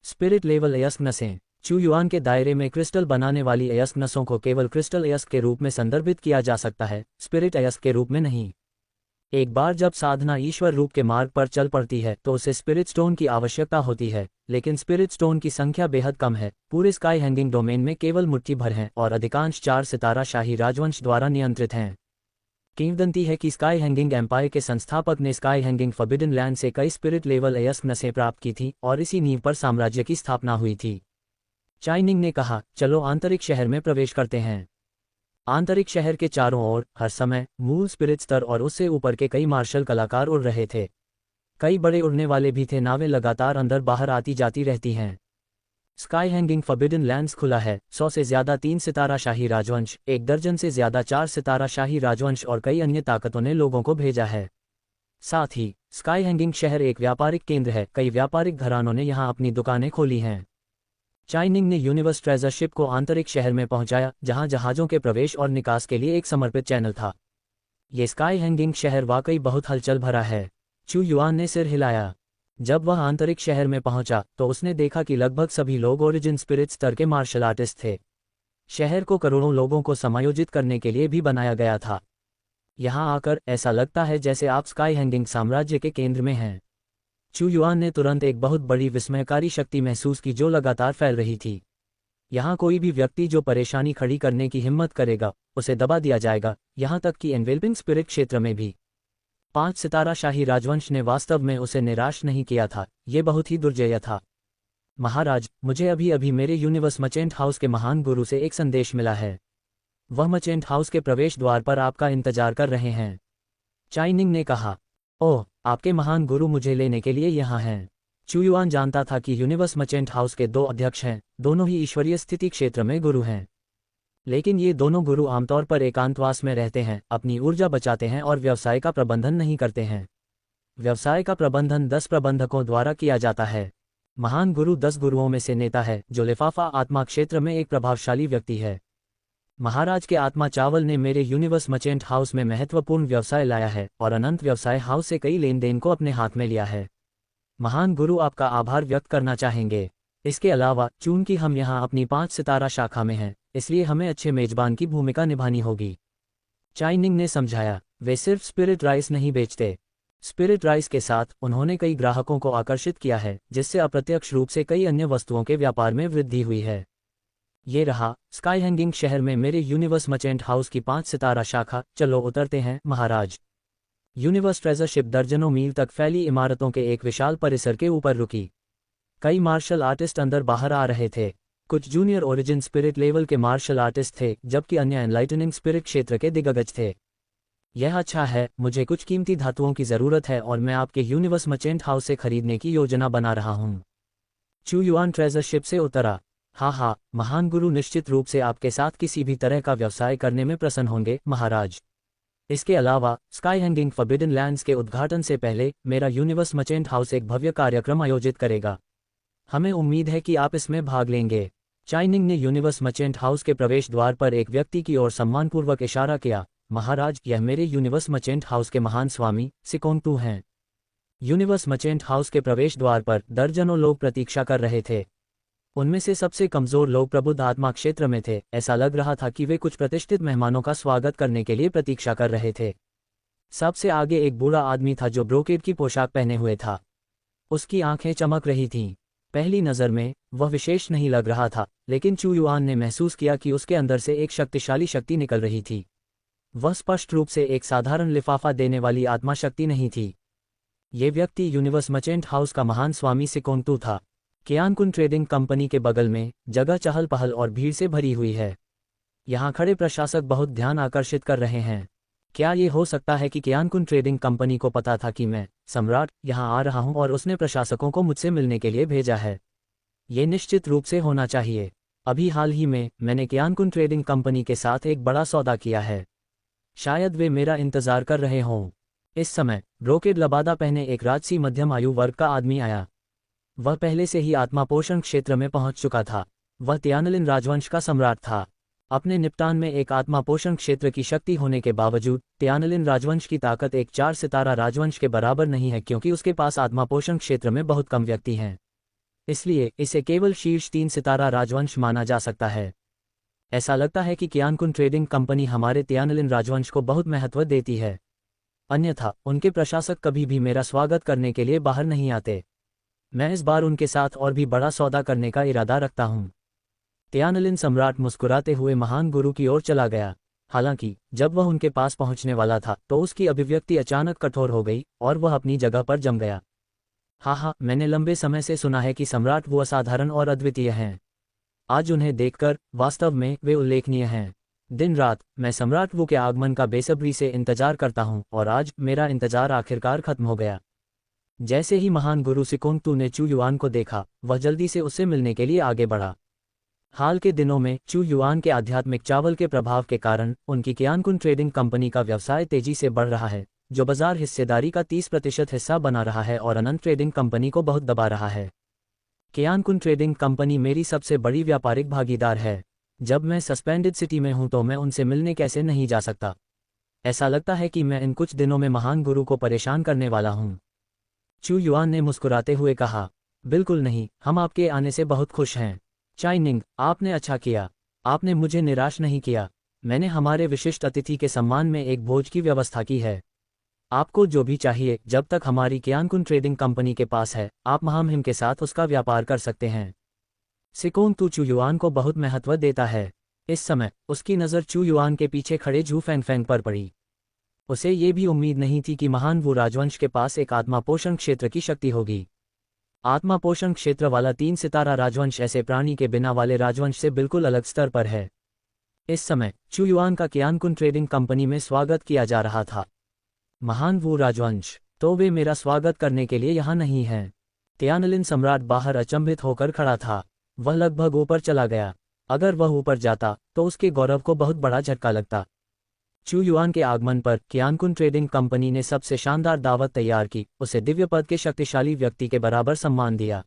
स्पिरिट लेवल अयस्क नसें। चू युआन के दायरे में क्रिस्टल बनाने वाली अयस्क नसों को केवल क्रिस्टल अयस्क के रूप में संदर्भित किया जा सकता है, स्पिरिट अयस्क के रूप में नहीं। एक बार जब साधना ईश्वर रूप के मार्ग पर चल पड़ती है तो उसे स्पिरिट स्टोन की आवश्यकता होती है, लेकिन स्पिरिट स्टोन की संख्या बेहद कम है। पूरे स्काई हैंगिंग डोमेन में केवल मुट्ठी भर हैं और अधिकांश 4 सितारा शाही राजवंश द्वारा नियंत्रित हैं। किंवदंती है कि स्काई हैंगिंग एम्पायर के संस्थापक ने स्काई हैंगिंग फॉरबिडन लैंड से कई स्पिरिट लेवल अयस्क नसें प्राप्त की थी और इसी नींव पर साम्राज्य की स्थापना हुई थी। चाइनिंग ने कहा, चलो आंतरिक शहर में प्रवेश करते हैं। आंतरिक शहर के चारों ओर हर समय मूल स्पिरिट स्तर और उससे ऊपर के कई मार्शल कलाकार उड़ रहे थे। कई बड़े उड़ने वाले भी थे। नावें लगातार अंदर बाहर आती जाती रहती हैं। स्काई हैंगिंग फॉरबिडन लैंड्स खुला है। 100 से ज्यादा 3 सितारा शाही राजवंश, 1 दर्जन से ज्यादा 4 सितारा शाही राजवंश और कई अन्य ताकतों ने लोगों को भेजा है। साथ ही स्काई हैंगिंग शहर एक व्यापारिक केंद्र है। कई व्यापारिक घरानों ने यहाँ अपनी दुकानें खोली हैं। चाइनिंग ने यूनिवर्स ट्रेजर शिप को आंतरिक शहर में पहुंचाया, जहां जहाजों के प्रवेश और निकास के लिए एक समर्पित चैनल था। ये स्काई हैंगिंग शहर वाकई बहुत हलचल भरा है। चू युआन ने सिर हिलाया। जब वह आंतरिक शहर में पहुंचा तो उसने देखा कि लगभग सभी लोग ओरिजिन स्पिरिट स्तर के मार्शल आर्टिस्ट थे। शहर को करोड़ों लोगों को समायोजित करने के लिए भी बनाया गया था। यहां आकर ऐसा लगता है जैसे आप स्काई हैंगिंग साम्राज्य के केंद्र में हैं। चू युआन ने तुरंत एक बहुत बड़ी विस्मयकारी शक्ति महसूस की जो लगातार फैल रही थी। यहाँ कोई भी व्यक्ति जो परेशानी खड़ी करने की हिम्मत करेगा, उसे दबा दिया जाएगा, यहाँ तक कि एनवेल्पिंग स्पिरिट क्षेत्र में भी। 5 सितारा शाही राजवंश ने वास्तव में उसे निराश नहीं किया था। ये बहुत ही दुर्जय था। महाराज, मुझे अभी अभी मेरे यूनिवर्स मर्चेंट हाउस के महान गुरु से एक संदेश मिला है। वह मर्चेंट हाउस के प्रवेश द्वार पर आपका इंतजार कर रहे हैं। चाइनिंग ने कहा। ओह, आपके महान गुरु मुझे लेने के लिए यहाँ हैं। चू युआन जानता था कि यूनिवर्स मर्चेंट हाउस के 2 अध्यक्ष हैं, दोनों ही ईश्वरीय स्थिति क्षेत्र में गुरु हैं। लेकिन ये दोनों गुरु आमतौर पर एकांतवास में रहते हैं, अपनी ऊर्जा बचाते हैं और व्यवसाय का प्रबंधन नहीं करते हैं। व्यवसाय का प्रबंधन 10 प्रबंधकों द्वारा किया जाता है। महान गुरु 10 गुरुओं में से नेता है, जो लिफाफा आत्मा क्षेत्र में एक प्रभावशाली व्यक्ति है। महाराज के आत्मा चावल ने मेरे यूनिवर्स मर्चेंट हाउस में महत्वपूर्ण व्यवसाय लाया है और अनंत व्यवसाय हाउस से कई लेन देन को अपने हाथ में लिया है। महान गुरु आपका आभार व्यक्त करना चाहेंगे। इसके अलावा चूंकि हम यहाँ अपनी 5 सितारा शाखा में हैं, इसलिए हमें अच्छे मेजबान की भूमिका निभानी होगी। चाइनिंग ने समझाया। वे सिर्फ स्पिरिट राइस नहीं बेचते। स्पिरिट राइस के साथ उन्होंने कई ग्राहकों को आकर्षित किया है, जिससे अप्रत्यक्ष रूप से कई अन्य वस्तुओं के व्यापार में वृद्धि हुई है। ये रहा स्काई हैंगिंग शहर में मेरे यूनिवर्स मर्चेंट हाउस की 5 सितारा शाखा। चलो उतरते हैं, महाराज। यूनिवर्स ट्रेजर शिप दर्जनों मील तक फैली इमारतों के एक विशाल परिसर के ऊपर रुकी। कई मार्शल आर्टिस्ट अंदर बाहर आ रहे थे। कुछ जूनियर ओरिजिन स्पिरिट लेवल के मार्शल आर्टिस्ट थे, जबकि अन्य एनलाइटनिंग स्पिरिट क्षेत्र के दिग्गज थे। यह अच्छा है, मुझे कुछ कीमती धातुओं की जरूरत है और मैं आपके यूनिवर्स मर्चेंट हाउस से खरीदने की योजना बना रहा हूँ। चू युआन ट्रेजर शिप से उतरा। हाँ, महान गुरु निश्चित रूप से आपके साथ किसी भी तरह का व्यवसाय करने में प्रसन्न होंगे, महाराज। इसके अलावा स्काई हैंगिंग फॉरबिडन लैंड्स के उद्घाटन से पहले मेरा यूनिवर्स मर्चेंट हाउस एक भव्य कार्यक्रम आयोजित करेगा। हमें उम्मीद है कि आप इसमें भाग लेंगे। चाइनिंग ने यूनिवर्स मर्चेंट हाउस के प्रवेश द्वार पर एक व्यक्ति की ओर सम्मानपूर्वक इशारा किया। महाराज, यह मेरे यूनिवर्स मर्चेंट हाउस के महान स्वामी सिकोंग तू हैं। यूनिवर्स मर्चेंट हाउस के प्रवेश द्वार पर दर्जनों लोग प्रतीक्षा कर रहे थे। उनमें से सबसे कमजोर लोग प्रबुद्ध आत्मा क्षेत्र में थे। ऐसा लग रहा था कि वे कुछ प्रतिष्ठित मेहमानों का स्वागत करने के लिए प्रतीक्षा कर रहे थे। सबसे आगे एक बूढ़ा आदमी था जो ब्रोकेड की पोशाक पहने हुए था। उसकी आंखें चमक रही थीं। पहली नज़र में वह विशेष नहीं लग रहा था, लेकिन चू युआन ने महसूस किया कि उसके अंदर से एक शक्तिशाली शक्ति निकल रही थी। वह स्पष्ट रूप से एक साधारण लिफाफा देने वाली आत्मा शक्ति नहीं थी। ये व्यक्ति यूनिवर्स मर्चेंट हाउस का महान स्वामी सिकोंग तू था। कियानकुन ट्रेडिंग कंपनी के बगल में जगह चहल पहल और भीड़ से भरी हुई है। यहाँ खड़े प्रशासक बहुत ध्यान आकर्षित कर रहे हैं। क्या ये हो सकता है कि कियानकुन ट्रेडिंग कंपनी को पता था कि मैं, सम्राट, यहाँ आ रहा हूँ और उसने प्रशासकों को मुझसे मिलने के लिए भेजा है? ये निश्चित रूप से होना चाहिए। अभी हाल ही में मैंने कियानकुन ट्रेडिंग कंपनी के साथ एक बड़ा सौदा किया है। शायद वे मेरा इंतजार कर रहे हों। इस समय ब्रोकेड लबादा पहने एक राजसी मध्यम आयु वर्ग का आदमी आया। वह पहले से ही आत्मापोषण क्षेत्र में पहुंच चुका था। वह तियानलिन राजवंश का सम्राट था। अपने निपटान में एक आत्मापोषण क्षेत्र की शक्ति होने के बावजूद तियानलिन राजवंश की ताकत एक 4 सितारा राजवंश के बराबर नहीं है, क्योंकि उसके पास आत्मापोषण क्षेत्र में बहुत कम व्यक्ति हैं। इसलिए इसे केवल शीर्ष 3 सितारा राजवंश माना जा सकता है। ऐसा लगता है कि कियानकुन ट्रेडिंग कंपनी हमारे तियानलिन राजवंश को बहुत महत्व देती है, अन्यथा उनके प्रशासक कभी भी मेरा स्वागत करने के लिए बाहर नहीं आते। मैं इस बार उनके साथ और भी बड़ा सौदा करने का इरादा रखता हूँ। तियानलिन सम्राट मुस्कुराते हुए महान गुरु की ओर चला गया। हालांकि जब वह उनके पास पहुंचने वाला था तो उसकी अभिव्यक्ति अचानक कठोर हो गई और वह अपनी जगह पर जम गया। हाँ, मैंने लंबे समय से सुना है कि सम्राट वो असाधारण और अद्वितीय हैं। आज उन्हें देखकर वास्तव में वे उल्लेखनीय हैं। दिन रात मैं सम्राट वू के आगमन का बेसब्री से इंतजार करता हूँ और आज मेरा इंतजार आखिरकार खत्म हो गया। जैसे ही महान गुरु सिकोंगतू ने चू युआन को देखा, वह जल्दी से उससे मिलने के लिए आगे बढ़ा। हाल के दिनों में चू युआन के आध्यात्मिक चावल के प्रभाव के कारण उनकी कियानकुन ट्रेडिंग कंपनी का व्यवसाय तेजी से बढ़ रहा है, जो बाजार हिस्सेदारी का 30% हिस्सा बना रहा है और अनंत ट्रेडिंग कंपनी को बहुत दबा रहा है। कियानकुन ट्रेडिंग कंपनी मेरी सबसे बड़ी व्यापारिक भागीदार है। जब मैं सस्पेंडेड सिटी में हूं तो मैं उनसे मिलने कैसे नहीं जा सकता? ऐसा लगता है कि मैं इन कुछ दिनों में महान गुरु को परेशान करने वाला हूं। चू युआन ने मुस्कुराते हुए कहा, बिल्कुल नहीं, हम आपके आने से बहुत खुश हैं। चाइनिंग, आपने अच्छा किया। आपने मुझे निराश नहीं किया। मैंने हमारे विशिष्ट अतिथि के सम्मान में एक भोज की व्यवस्था की है। आपको जो भी चाहिए जब तक हमारी कियानकुन ट्रेडिंग कंपनी के पास है, आप महामहिम के साथ उसका व्यापार कर सकते हैं। सिकोंगतू चू युआन को बहुत महत्व देता है। इस समय उसकी नज़र चू युआन के पीछे खड़े झू फैंगफैंग पर पड़ी। उसे ये भी उम्मीद नहीं थी कि महान वू राजवंश के पास एक आत्मापोषण क्षेत्र की शक्ति होगी। आत्मापोषण क्षेत्र वाला 3 सितारा राजवंश ऐसे प्राणी के बिना वाले राजवंश से बिल्कुल अलग स्तर पर है। इस समय चू युआन का कियानकुन ट्रेडिंग कंपनी में स्वागत किया जा रहा था। महान वू राजवंश, तो वे मेरा स्वागत करने के लिए यहाँ नहीं हैं। तियानलिन सम्राट बाहर अचंभित होकर खड़ा था। वह लगभग ऊपर चला गया। अगर वह ऊपर जाता तो उसके गौरव को बहुत बड़ा झटका लगता। चू युआन के आगमन पर कियानकुन ट्रेडिंग कंपनी ने सबसे शानदार दावत तैयार की, उसे दिव्य पद के शक्तिशाली व्यक्ति के बराबर सम्मान दिया।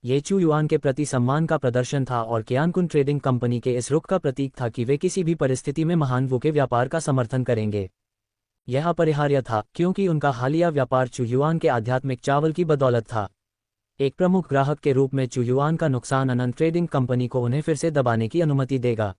ये चू युआन के प्रति सम्मान का प्रदर्शन था और कियानकुन ट्रेडिंग कंपनी के इस रुख का प्रतीक था कि वे किसी भी परिस्थिति में महान वू के व्यापार का समर्थन करेंगे। यह अपरिहार्य था क्योंकि उनका हालिया व्यापार चू युआन के आध्यात्मिक चावल की बदौलत था। एक प्रमुख ग्राहक के रूप में चू युआन का नुकसान अनंत ट्रेडिंग कंपनी को उन्हें फिर से दबाने की अनुमति देगा।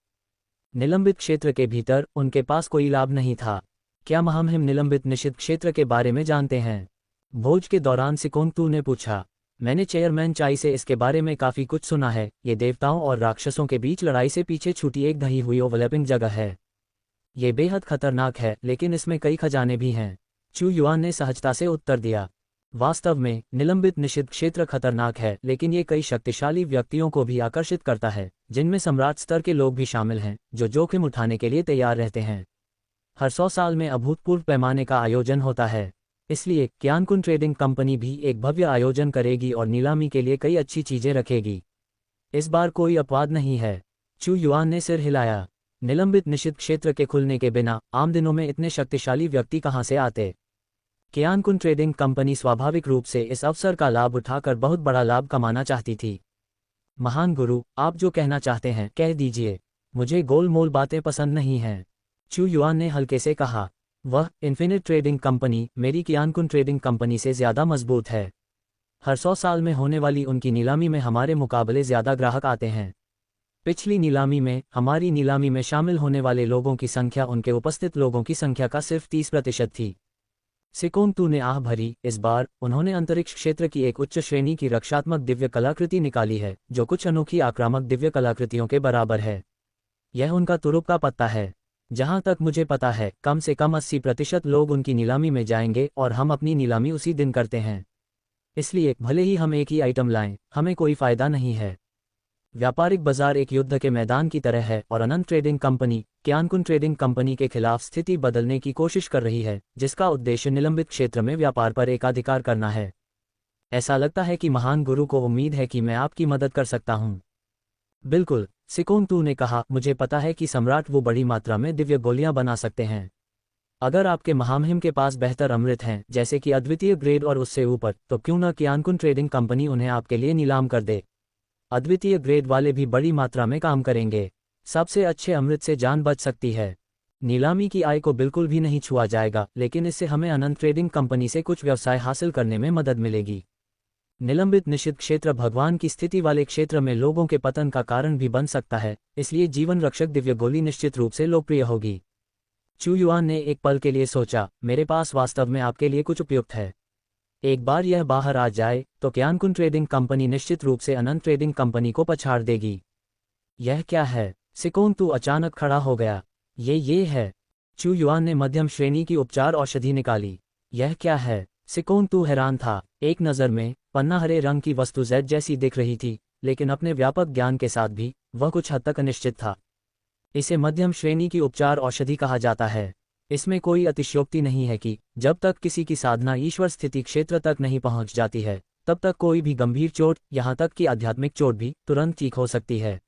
निलंबित क्षेत्र के भीतर उनके पास कोई लाभ नहीं था। क्या महामहिम निलंबित निषिद्ध क्षेत्र के बारे में जानते हैं? भोज के दौरान सिकोंगतू ने पूछा। मैंने चेयरमैन चाई से इसके बारे में काफी कुछ सुना है। ये देवताओं और राक्षसों के बीच लड़ाई से पीछे छूटी एक ढही हुई ओवरलैपिंग जगह है। ये बेहद खतरनाक है, लेकिन इसमें कई खजाने भी हैं। चू युआन ने सहजता से उत्तर दिया। वास्तव में निलंबित निषिद्ध क्षेत्र खतरनाक है, लेकिन ये कई शक्तिशाली व्यक्तियों को भी आकर्षित करता है, जिनमें सम्राट स्तर के लोग भी शामिल हैं, जो जोखिम उठाने के लिए तैयार रहते हैं। हर 100 साल में अभूतपूर्व पैमाने का आयोजन होता है। इसलिए कियानकुन ट्रेडिंग कंपनी भी एक भव्य आयोजन करेगी और नीलामी के लिए कई अच्छी चीजें रखेगी। इस बार कोई अपवाद नहीं है। चू युआन ने सिर हिलाया। निलंबित निषिद्ध क्षेत्र के खुलने के बिना आम दिनों में इतने शक्तिशाली व्यक्ति कहां से आते? कियानकुन ट्रेडिंग कंपनी स्वाभाविक रूप से इस अवसर का लाभ उठाकर बहुत बड़ा लाभ कमाना चाहती थी। महान गुरु, आप जो कहना चाहते हैं कह दीजिए। मुझे गोलमोल बातें पसंद नहीं हैं। चू युआन ने हल्के से कहा। वह इन्फिनिट ट्रेडिंग कंपनी मेरी कियानकुन ट्रेडिंग कंपनी से ज्यादा मजबूत है। हर 100 साल में होने वाली उनकी नीलामी में हमारे मुकाबले ज्यादा ग्राहक आते हैं। पिछली नीलामी में हमारी नीलामी में शामिल होने वाले लोगों की संख्या उनके उपस्थित लोगों की संख्या का सिर्फ 30% थी। सिकोंगतू ने आह भरी। इस बार उन्होंने अंतरिक्ष क्षेत्र की एक उच्च श्रेणी की रक्षात्मक दिव्य कलाकृति निकाली है, जो कुछ अनोखी आक्रामक दिव्य कलाकृतियों के बराबर है। यह उनका तुरुप का पत्ता है। जहां तक मुझे पता है, कम से कम 80% लोग उनकी नीलामी में जाएंगे और हम अपनी नीलामी उसी दिन करते हैं। इसलिए भले ही हम एक ही आइटम लाएं, हमें कोई फायदा नहीं है। व्यापारिक बाजार एक युद्ध के मैदान की तरह है और अनंत ट्रेडिंग कंपनी क्यानकुन ट्रेडिंग कंपनी के खिलाफ स्थिति बदलने की कोशिश कर रही है, जिसका उद्देश्य निलंबित क्षेत्र में व्यापार पर एकाधिकार करना है। ऐसा लगता है कि महान गुरु को उम्मीद है कि मैं आपकी मदद कर सकता हूं। बिल्कुल, सिकोंतू ने कहा, मुझे पता है कि सम्राट वो बड़ी मात्रा में दिव्य गोलियां बना सकते हैं। अगर आपके महामहिम के पास बेहतर अमृत हैं, जैसे कि अद्वितीय ग्रेड और उससे ऊपर, तो क्यों न क्यानकुन ट्रेडिंग कंपनी उन्हें आपके लिए नीलाम कर दे। अद्वितीय ग्रेड वाले भी बड़ी मात्रा में काम करेंगे। सबसे अच्छे अमृत से जान बच सकती है। नीलामी की आय को बिल्कुल भी नहीं छुआ जाएगा, लेकिन इससे हमें अनंत ट्रेडिंग कंपनी से कुछ व्यवसाय हासिल करने में मदद मिलेगी। निलंबित निषिद्ध क्षेत्र भगवान की स्थिति वाले क्षेत्र में लोगों के पतन का कारण भी बन सकता है, इसलिए जीवन रक्षक दिव्य गोली निश्चित रूप से लोकप्रिय होगी। चू युआन ने एक पल के लिए सोचा, मेरे पास वास्तव में आपके लिए कुछ उपयुक्त है। एक बार यह बाहर आ जाए तो क्यानकुन ट्रेडिंग कंपनी निश्चित रूप से अनंत ट्रेडिंग कंपनी को पछाड़ देगी। यह क्या है? सिकोंतू अचानक खड़ा हो गया। ये है। चू युआन ने मध्यम श्रेणी की उपचार औषधि निकाली। यह क्या है? सिकोंतू हैरान था। एक नज़र में पन्ना हरे रंग की वस्तु जेड जैसी दिख रही थी, लेकिन अपने व्यापक ज्ञान के साथ भी वह कुछ हद तक अनिश्चित था। इसे मध्यम श्रेणी की उपचार औषधि कहा जाता है। इसमें कोई अतिशयोक्ति नहीं है कि जब तक किसी की साधना ईश्वर स्थिति क्षेत्र तक नहीं पहुंच जाती है, तब तक कोई भी गंभीर चोट, यहाँ तक कि आध्यात्मिक चोट भी तुरंत ठीक हो सकती है।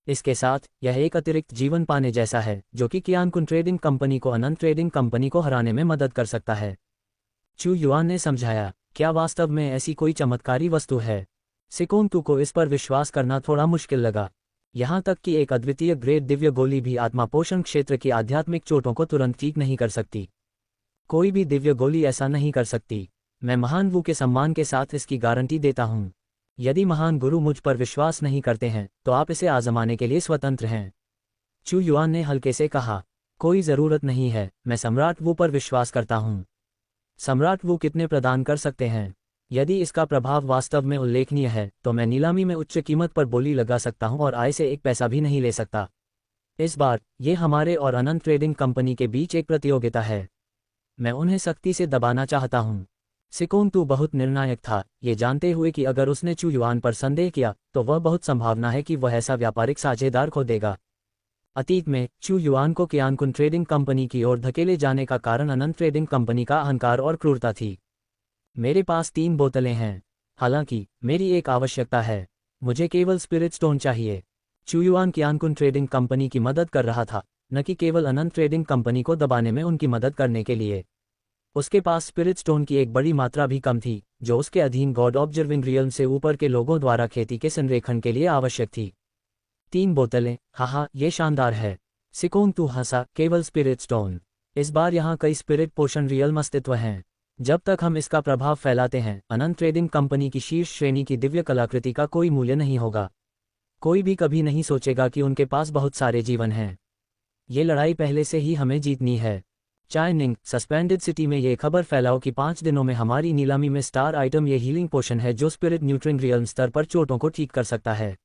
इसके साथ यह एक अतिरिक्त जीवन पाने जैसा है, जो कि क्यानकुन ट्रेडिंग कंपनी को अनंत ट्रेडिंग कंपनी को हराने में मदद कर सकता है। चू युआन ने समझाया, क्या वास्तव में ऐसी कोई चमत्कारी वस्तु है? सिकोंतू को इस पर विश्वास करना थोड़ा मुश्किल लगा। यहाँ तक कि एक अद्वितीय ग्रेड दिव्य गोली भी आत्मा पोषण क्षेत्र की आध्यात्मिक चोटों को तुरंत ठीक नहीं कर सकती। कोई भी दिव्य गोली ऐसा नहीं कर सकती। मैं महान वू के सम्मान के साथ इसकी गारंटी देता हूँ। यदि महान गुरु मुझ पर विश्वास नहीं करते हैं, तो आप इसे आजमाने के लिए स्वतंत्र हैं। चू युआन ने हल्के से कहा, कोई ज़रूरत नहीं है, मैं सम्राट वू पर विश्वास करता हूँ। सम्राट वू कितने प्रदान कर सकते हैं? यदि इसका प्रभाव वास्तव में उल्लेखनीय है, तो मैं नीलामी में उच्च कीमत पर बोली लगा सकता हूं और आय से एक पैसा भी नहीं ले सकता। इस बार ये हमारे और अनंत ट्रेडिंग कंपनी के बीच एक प्रतियोगिता है। मैं उन्हें सख्ती से दबाना चाहता हूं। सिकोंतू बहुत निर्णायक था, ये जानते हुए कि अगर उसने चू युआन पर संदेह किया तो वह बहुत संभावना है कि वह ऐसा व्यापारिक साझेदार खो देगा। अतीत में चू युआन को क्यानकुन ट्रेडिंग कंपनी की ओर धकेले जाने का कारण अनंत ट्रेडिंग कंपनी का अहंकार और क्रूरता थी। मेरे पास 3 बोतलें हैं। हालांकि मेरी एक आवश्यकता है, मुझे केवल स्पिरिट स्टोन चाहिए। चू युआन क्यानकुन ट्रेडिंग कंपनी की मदद कर रहा था, न कि केवल अनंत ट्रेडिंग कंपनी को दबाने में उनकी मदद करने के लिए। उसके पास स्पिरिट स्टोन की एक बड़ी मात्रा भी कम थी, जो उसके अधीन गॉड ऑब्जर्विंग रियल्म से ऊपर के लोगों द्वारा खेती के संरेखण के लिए आवश्यक थी। 3 बोतलें, हाँ, ये शानदार है। सिकोंतू हंसा, केवल स्पिरिट स्टोन। इस बार यहाँ कई स्पिरिट पोषण रियल्म अस्तित्व हैं। जब तक हम इसका प्रभाव फैलाते हैं, अनंत ट्रेडिंग कंपनी की शीर्ष श्रेणी की दिव्य कलाकृति का कोई मूल्य नहीं होगा। कोई भी कभी नहीं सोचेगा कि उनके पास बहुत सारे जीवन हैं। ये लड़ाई पहले से ही हमें जीतनी है। चाइनिंग सस्पेंडेड सिटी में ये खबर फैलाओ कि 5 दिनों में हमारी नीलामी में स्टार आइटम ये हीलिंग पोशन है जो स्पिरिट न्यूट्रिन रियल्म स्तर पर चोटों को ठीक कर सकता है।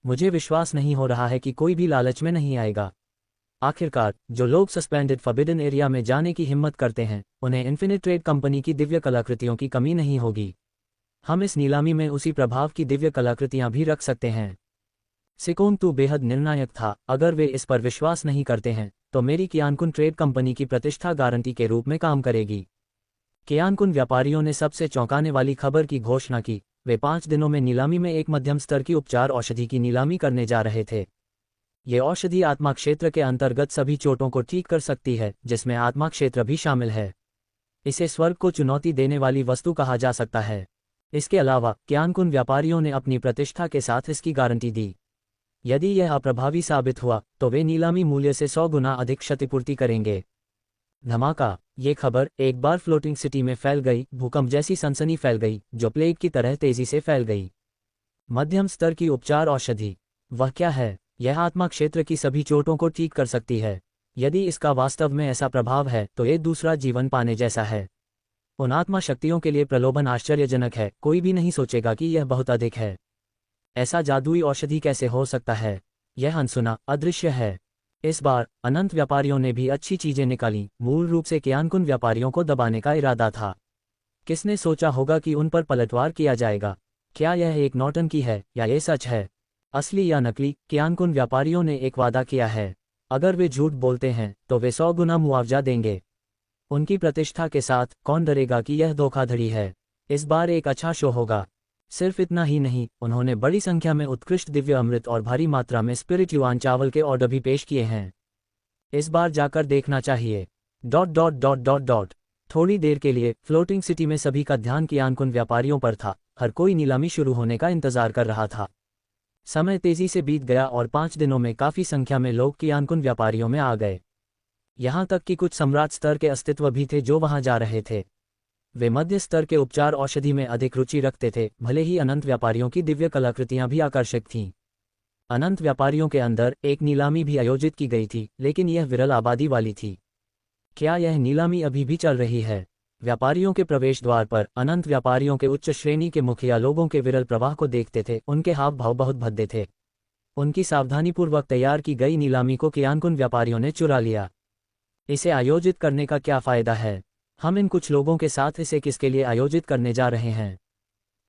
मुझे विश्वास नहीं हो रहा है कि कोई भी लालच में नहीं आएगा। आखिरकार जो लोग सस्पेंडेड फॉरबिडन एरिया में जाने की हिम्मत करते हैं, उन्हें इन्फिनिट ट्रेड कंपनी की दिव्य कलाकृतियों की कमी नहीं होगी। हम इस नीलामी में उसी प्रभाव की दिव्य कलाकृतियां भी रख सकते हैं। सिकोंतू बेहद निर्णायक था। अगर वे इस पर विश्वास नहीं करते हैं, तो मेरी क्यानकुन ट्रेड कंपनी की प्रतिष्ठा गारंटी के रूप में काम करेगी। क्यानकुन व्यापारियों ने सबसे चौंकाने वाली खबर की घोषणा की। वे 5 दिनों में नीलामी में एक मध्यम स्तर की उपचार औषधि की नीलामी करने जा रहे थे। ये औषधि आत्मा क्षेत्र के अंतर्गत सभी चोटों को ठीक कर सकती है, जिसमें आत्मा क्षेत्र भी शामिल है। इसे स्वर्ग को चुनौती देने वाली वस्तु कहा जा सकता है। इसके अलावा क्यानकुन व्यापारियों ने अपनी प्रतिष्ठा के साथ इसकी गारंटी दी। यदि यह अप्रभावी साबित हुआ, तो वे नीलामी मूल्य से 100 गुना अधिक क्षतिपूर्ति करेंगे। धमाका! ये खबर एक बार फ्लोटिंग सिटी में फैल गई। भूकंप जैसी सनसनी फैल गई, जो प्लेग की तरह तेजी से फैल गई। मध्यम स्तर की उपचार औषधि, वह क्या है? यह आत्मा क्षेत्र की सभी चोटों को ठीक कर सकती है। यदि इसका वास्तव में ऐसा प्रभाव है, तो ये दूसरा जीवन पाने जैसा है। उन आत्मा शक्तियों के लिए प्रलोभन आश्चर्यजनक है। कोई भी नहीं सोचेगा कि यह बहुत अधिक है। ऐसा जादुई औषधि कैसे हो सकता है? यह अनसुना, अदृश्य है। इस बार अनंत व्यापारियों ने भी अच्छी चीजें निकाली। मूल रूप से क्यानकुन व्यापारियों को दबाने का इरादा था। किसने सोचा होगा कि उन पर पलटवार किया जाएगा? क्या यह एक नौटंकी है या ये सच है? असली या नकली? क्यानकुन व्यापारियों ने एक वादा किया है। अगर वे झूठ बोलते हैं तो वे 100 गुना मुआवजा देंगे। उनकी प्रतिष्ठा के साथ कौन डरेगा कि यह धोखाधड़ी है? इस बार एक अच्छा शो होगा। सिर्फ इतना ही नहीं, उन्होंने बड़ी संख्या में उत्कृष्ट दिव्य अमृत और भारी मात्रा में स्पिरिट युआन चावल के ऑर्डर भी पेश किए हैं। इस बार जाकर देखना चाहिए। थोड़ी देर के लिए फ्लोटिंग सिटी में सभी का ध्यान क्यानकुन व्यापारियों पर था। हर कोई नीलामी शुरू होने का इंतजार कर रहा था। समय तेजी से बीत गया और 5 दिनों में काफी संख्या में लोग क्यानकुन व्यापारियों में आ गए। यहां तक कि कुछ सम्राट स्तर के अस्तित्व भी थे जो वहां जा रहे थे। वे मध्य स्तर के उपचार औषधि में अधिक रुचि रखते थे, भले ही अनंत व्यापारियों की दिव्य कलाकृतियां भी आकर्षक थीं। अनंत व्यापारियों के अंदर एक नीलामी भी आयोजित की गई थी, लेकिन यह विरल आबादी वाली थी। क्या यह नीलामी अभी भी चल रही है? व्यापारियों के प्रवेश द्वार पर अनंत व्यापारियों के उच्च श्रेणी के मुखिया लोगों के विरल प्रवाह को देखते थे। उनके हाव भाव बहुत भद्दे थे। उनकी सावधानीपूर्वक तैयार की गई नीलामी को क्यानकुन व्यापारियों ने चुरा लिया। इसे आयोजित करने का क्या फायदा है? हम इन कुछ लोगों के साथ इसे किसके लिए आयोजित करने जा रहे हैं?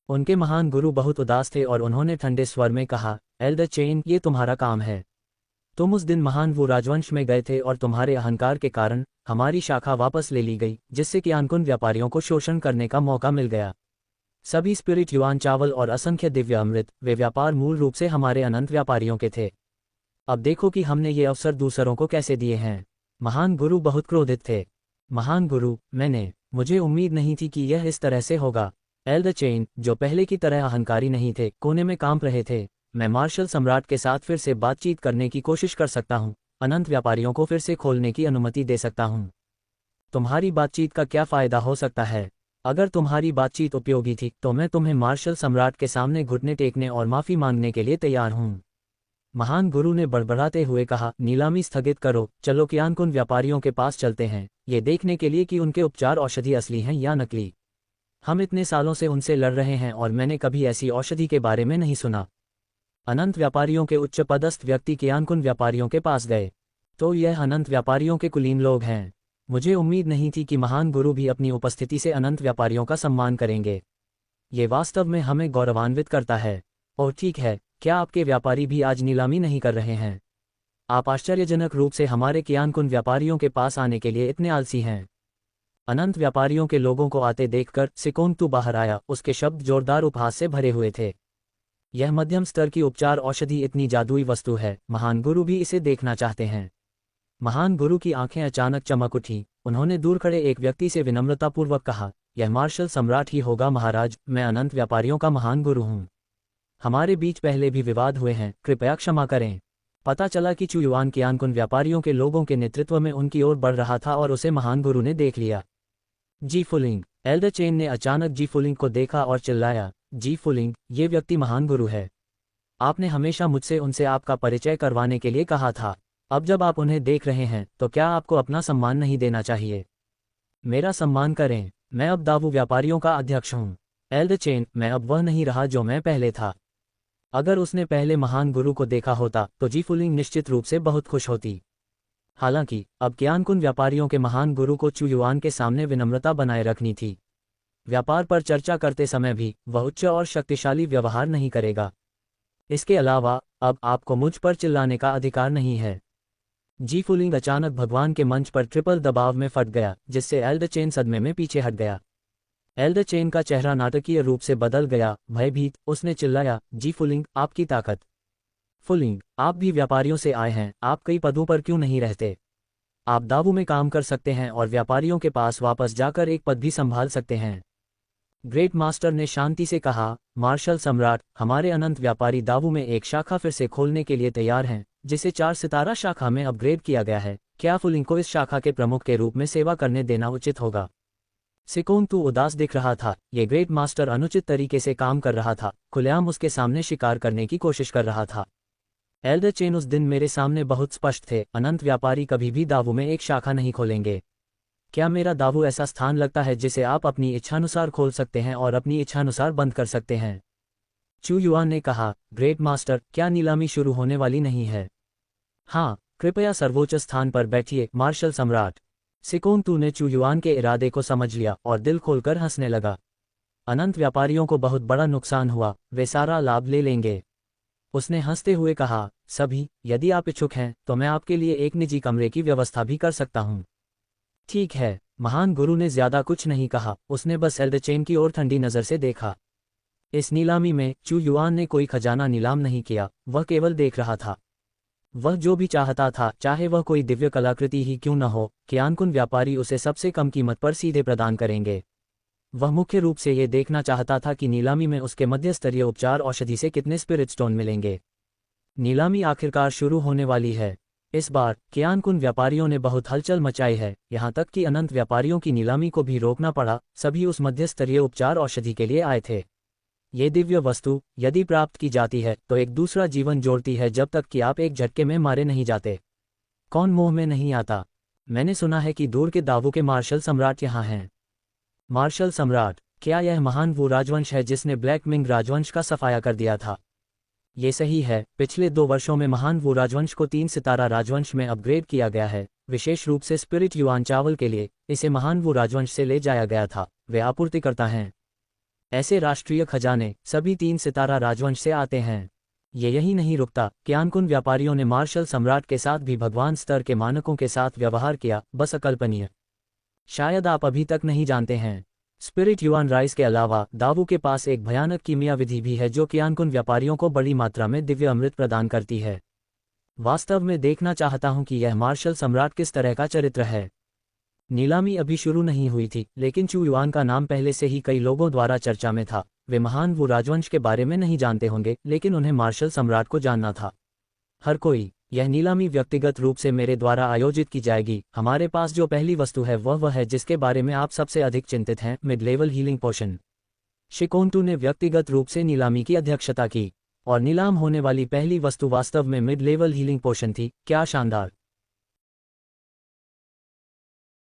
उनके महान गुरु बहुत उदास थे और उन्होंने ठंडे स्वर में कहा, एल्डर चेन, ये तुम्हारा काम है। तुम उस दिन महान वु राजवंश में गए थे और तुम्हारे अहंकार के कारण हमारी शाखा वापस ले ली गई, जिससे क्यानकुन व्यापारियों को शोषण करने का मौका मिल गया। सभी स्पिरिट युआन चावल और असंख्य दिव्य अमृत, वे व्यापार मूल रूप से हमारे अनंत व्यापारियों के थे। अब देखो कि हमने ये अवसर दूसरों को कैसे दिए हैं। महान गुरु बहुत क्रोधित थे। महान गुरु, मुझे उम्मीद नहीं थी कि यह इस तरह से होगा। एल्डर चेन, जो पहले की तरह अहंकारी नहीं थे, कोने में कांप रहे थे। मैं मार्शल सम्राट के साथ फिर से बातचीत करने की कोशिश कर सकता हूँ। अनंत व्यापारियों को फिर से खोलने की अनुमति दे सकता हूँ। तुम्हारी बातचीत का क्या फायदा हो सकता है? अगर तुम्हारी बातचीत उपयोगी थी तो मैं तुम्हें मार्शल सम्राट के सामने घुटने टेकने और माफी मांगने के लिए तैयार हूँ। महान गुरु ने बड़बड़ाते हुए कहा, नीलामी स्थगित करो। चलो क्यानकुन व्यापारियों के पास चलते हैं, ये देखने के लिए कि उनके उपचार औषधि असली हैं या नकली। हम इतने सालों से उनसे लड़ रहे हैं और मैंने कभी ऐसी औषधि के बारे में नहीं सुना। अनंत व्यापारियों के उच्च पदस्थ व्यक्ति क्यानकुन व्यापारियों के पास गए। तो यह अनंत व्यापारियों के कुलीन लोग हैं। मुझे उम्मीद नहीं थी कि महान गुरु भी अपनी उपस्थिति से अनंत व्यापारियों का सम्मान करेंगे। ये वास्तव में हमें गौरवान्वित करता है। और ठीक है, क्या आपके व्यापारी भी आज नीलामी नहीं कर रहे हैं? आप आश्चर्यजनक रूप से हमारे क्यानकुन व्यापारियों के पास आने के लिए इतने आलसी हैं। अनंत व्यापारियों के लोगों को आते देखकर सिकोंगतू बाहर आया। उसके शब्द जोरदार उपहास से भरे हुए थे। यह मध्यम स्तर की उपचार औषधि इतनी जादुई वस्तु है, महान गुरु भी इसे देखना चाहते हैं। महान गुरु की आंखें अचानक चमक उठी। उन्होंने दूर खड़े एक व्यक्ति से विनम्रतापूर्वक कहा, यह मार्शल सम्राट ही होगा महाराज। मैं अनंत व्यापारियों का महान गुरु हूँ। हमारे बीच पहले भी विवाद हुए हैं, कृपया क्षमा करें। पता चला कि चू युआन क्यानकुन व्यापारियों के लोगों के नेतृत्व में उनकी ओर बढ़ रहा था और उसे महान गुरु ने देख लिया। जी फुलिंग। एल्डर चेन ने अचानक जी फुलिंग को देखा और चिल्लाया, जी फुलिंग, ये व्यक्ति महान गुरु है। आपने हमेशा मुझसे उनसे आपका परिचय करवाने के लिए कहा था। अब जब आप उन्हें देख रहे हैं तो क्या आपको अपना सम्मान नहीं देना चाहिए? मेरा सम्मान करें। मैं अब दावू व्यापारियों का अध्यक्ष हूँ। एल्डर चेन, मैं अब वह नहीं रहा जो मैं पहले था। अगर उसने पहले महान गुरु को देखा होता तो जी फुलिंग निश्चित रूप से बहुत खुश होती। हालांकि अब क्यानकुन व्यापारियों के महान गुरु को चू युआन के सामने विनम्रता बनाए रखनी थी। व्यापार पर चर्चा करते समय भी वह उच्च और शक्तिशाली व्यवहार नहीं करेगा। इसके अलावा अब आपको मुझ पर चिल्लाने का अधिकार नहीं है। जी फुलिंग अचानक भगवान के मंच पर ट्रिपल दबाव में फट गया, जिससे एल्डर चेन सदमे में पीछे हट गया। एल्डर चेन का चेहरा नाटकीय रूप से बदल गया। भयभीत उसने चिल्लाया, जी फुलिंग, आपकी ताकत। फुलिंग, आप भी व्यापारियों से आए हैं, आप कई पदों पर क्यों नहीं रहते? आप दावू में काम कर सकते हैं और व्यापारियों के पास वापस जाकर एक पद भी संभाल सकते हैं। ग्रेट मास्टर ने शांति से कहा, मार्शल सम्राट, हमारे अनंत व्यापारी दावू में एक शाखा फिर से खोलने के लिए तैयार हैं, जिसे 4 सितारा शाखा में अपग्रेड किया गया है। क्या फुलिंग को इस शाखा के प्रमुख के रूप में सेवा करने देना उचित होगा? सिकोंगतू उदास दिख रहा था। ये ग्रेट मास्टर अनुचित तरीके से काम कर रहा था, खुलेआम उसके सामने शिकार करने की कोशिश कर रहा था। एल्डर चेन उस दिन मेरे सामने बहुत स्पष्ट थे, अनंत व्यापारी कभी भी दावू में एक शाखा नहीं खोलेंगे। क्या मेरा दावू ऐसा स्थान लगता है जिसे आप अपनी इच्छानुसार खोल सकते हैं और अपनी इच्छानुसार बंद कर सकते हैं? चू युआन ने कहा, ग्रेट मास्टर, क्या नीलामी शुरू होने वाली नहीं है? हाँ, कृपया सर्वोच्च स्थान पर बैठिए, मार्शल सम्राट। सिकोंगतू ने चू युआन के इरादे को समझ लिया और दिल खोलकर हंसने लगा। अनंत व्यापारियों को बहुत बड़ा नुकसान हुआ, वे सारा लाभ ले लेंगे। उसने हंसते हुए कहा, सभी, यदि आप इच्छुक हैं तो मैं आपके लिए एक निजी कमरे की व्यवस्था भी कर सकता हूँ। ठीक है, महान गुरु ने ज्यादा कुछ नहीं कहा, उसने बस एल्डेचेन की ओर ठंडी नजर से देखा। इस नीलामी में चू युआन ने कोई खजाना नीलाम नहीं किया, वह केवल देख रहा था। वह जो भी चाहता था, चाहे वह कोई दिव्य कलाकृति ही क्यों न हो, क्यानकुन व्यापारी उसे सबसे कम कीमत पर सीधे प्रदान करेंगे। वह मुख्य रूप से ये देखना चाहता था कि नीलामी में उसके मध्यस्तरीय उपचार औषधि से कितने स्पिरिट स्टोन मिलेंगे। नीलामी आखिरकार शुरू होने वाली है। इस बार क्यानकुन व्यापारियों ने बहुत हलचल मचाई है, यहाँ तक कि अनंत व्यापारियों की नीलामी को भी रोकना पड़ा। सभी उस मध्यस्तरीय उपचार औषधि के लिए आए थे। ये दिव्य वस्तु यदि प्राप्त की जाती है तो एक दूसरा जीवन जोड़ती है, जब तक कि आप एक झटके में मारे नहीं जाते। कौन मोह में नहीं आता? मैंने सुना है कि दूर के दावों के मार्शल सम्राट यहाँ हैं। मार्शल सम्राट? क्या यह महान वो राजवंश है जिसने ब्लैक मिंग राजवंश का सफाया कर दिया था? ये सही है, पिछले 2 वर्षों में महान वो राजवंश को 3 सितारा राजवंश में अपग्रेड किया गया है, विशेष रूप से स्पिरिट युआन चावल के लिए। इसे महान वो राजवंश से ले जाया गया था, वे आपूर्तिकर्ता हैं। ऐसे राष्ट्रीय खजाने सभी 3 सितारा राजवंश से आते हैं। ये यही नहीं रुकता, क्यानकुन व्यापारियों ने मार्शल सम्राट के साथ भी भगवान स्तर के मानकों के साथ व्यवहार किया, बस अकल्पनीय। शायद आप अभी तक नहीं जानते हैं, स्पिरिट युआन राइस के अलावा दावू के पास एक भयानक कीमिया विधि भी है जो क्यानकुन व्यापारियों को बड़ी मात्रा में दिव्य अमृत प्रदान करती है। वास्तव में देखना चाहता हूं कि यह मार्शल सम्राट किस तरह का चरित्र है। नीलामी अभी शुरू नहीं हुई थी, लेकिन चू युआन का नाम पहले से ही कई लोगों द्वारा चर्चा में था। वे महान वो राजवंश के बारे में नहीं जानते होंगे, लेकिन उन्हें मार्शल सम्राट को जानना था। हर कोई। यह नीलामी व्यक्तिगत रूप से मेरे द्वारा आयोजित की जाएगी। हमारे पास जो पहली वस्तु है वह है जिसके बारे में आप सबसे अधिक चिंतित हैं, मिड लेवल हीलिंग पोशन। शिकोंटू ने व्यक्तिगत रूप से नीलामी की अध्यक्षता की, और नीलाम होने वाली पहली वस्तु वास्तव में मिड लेवल हीलिंग पोशन थी। क्या शानदार!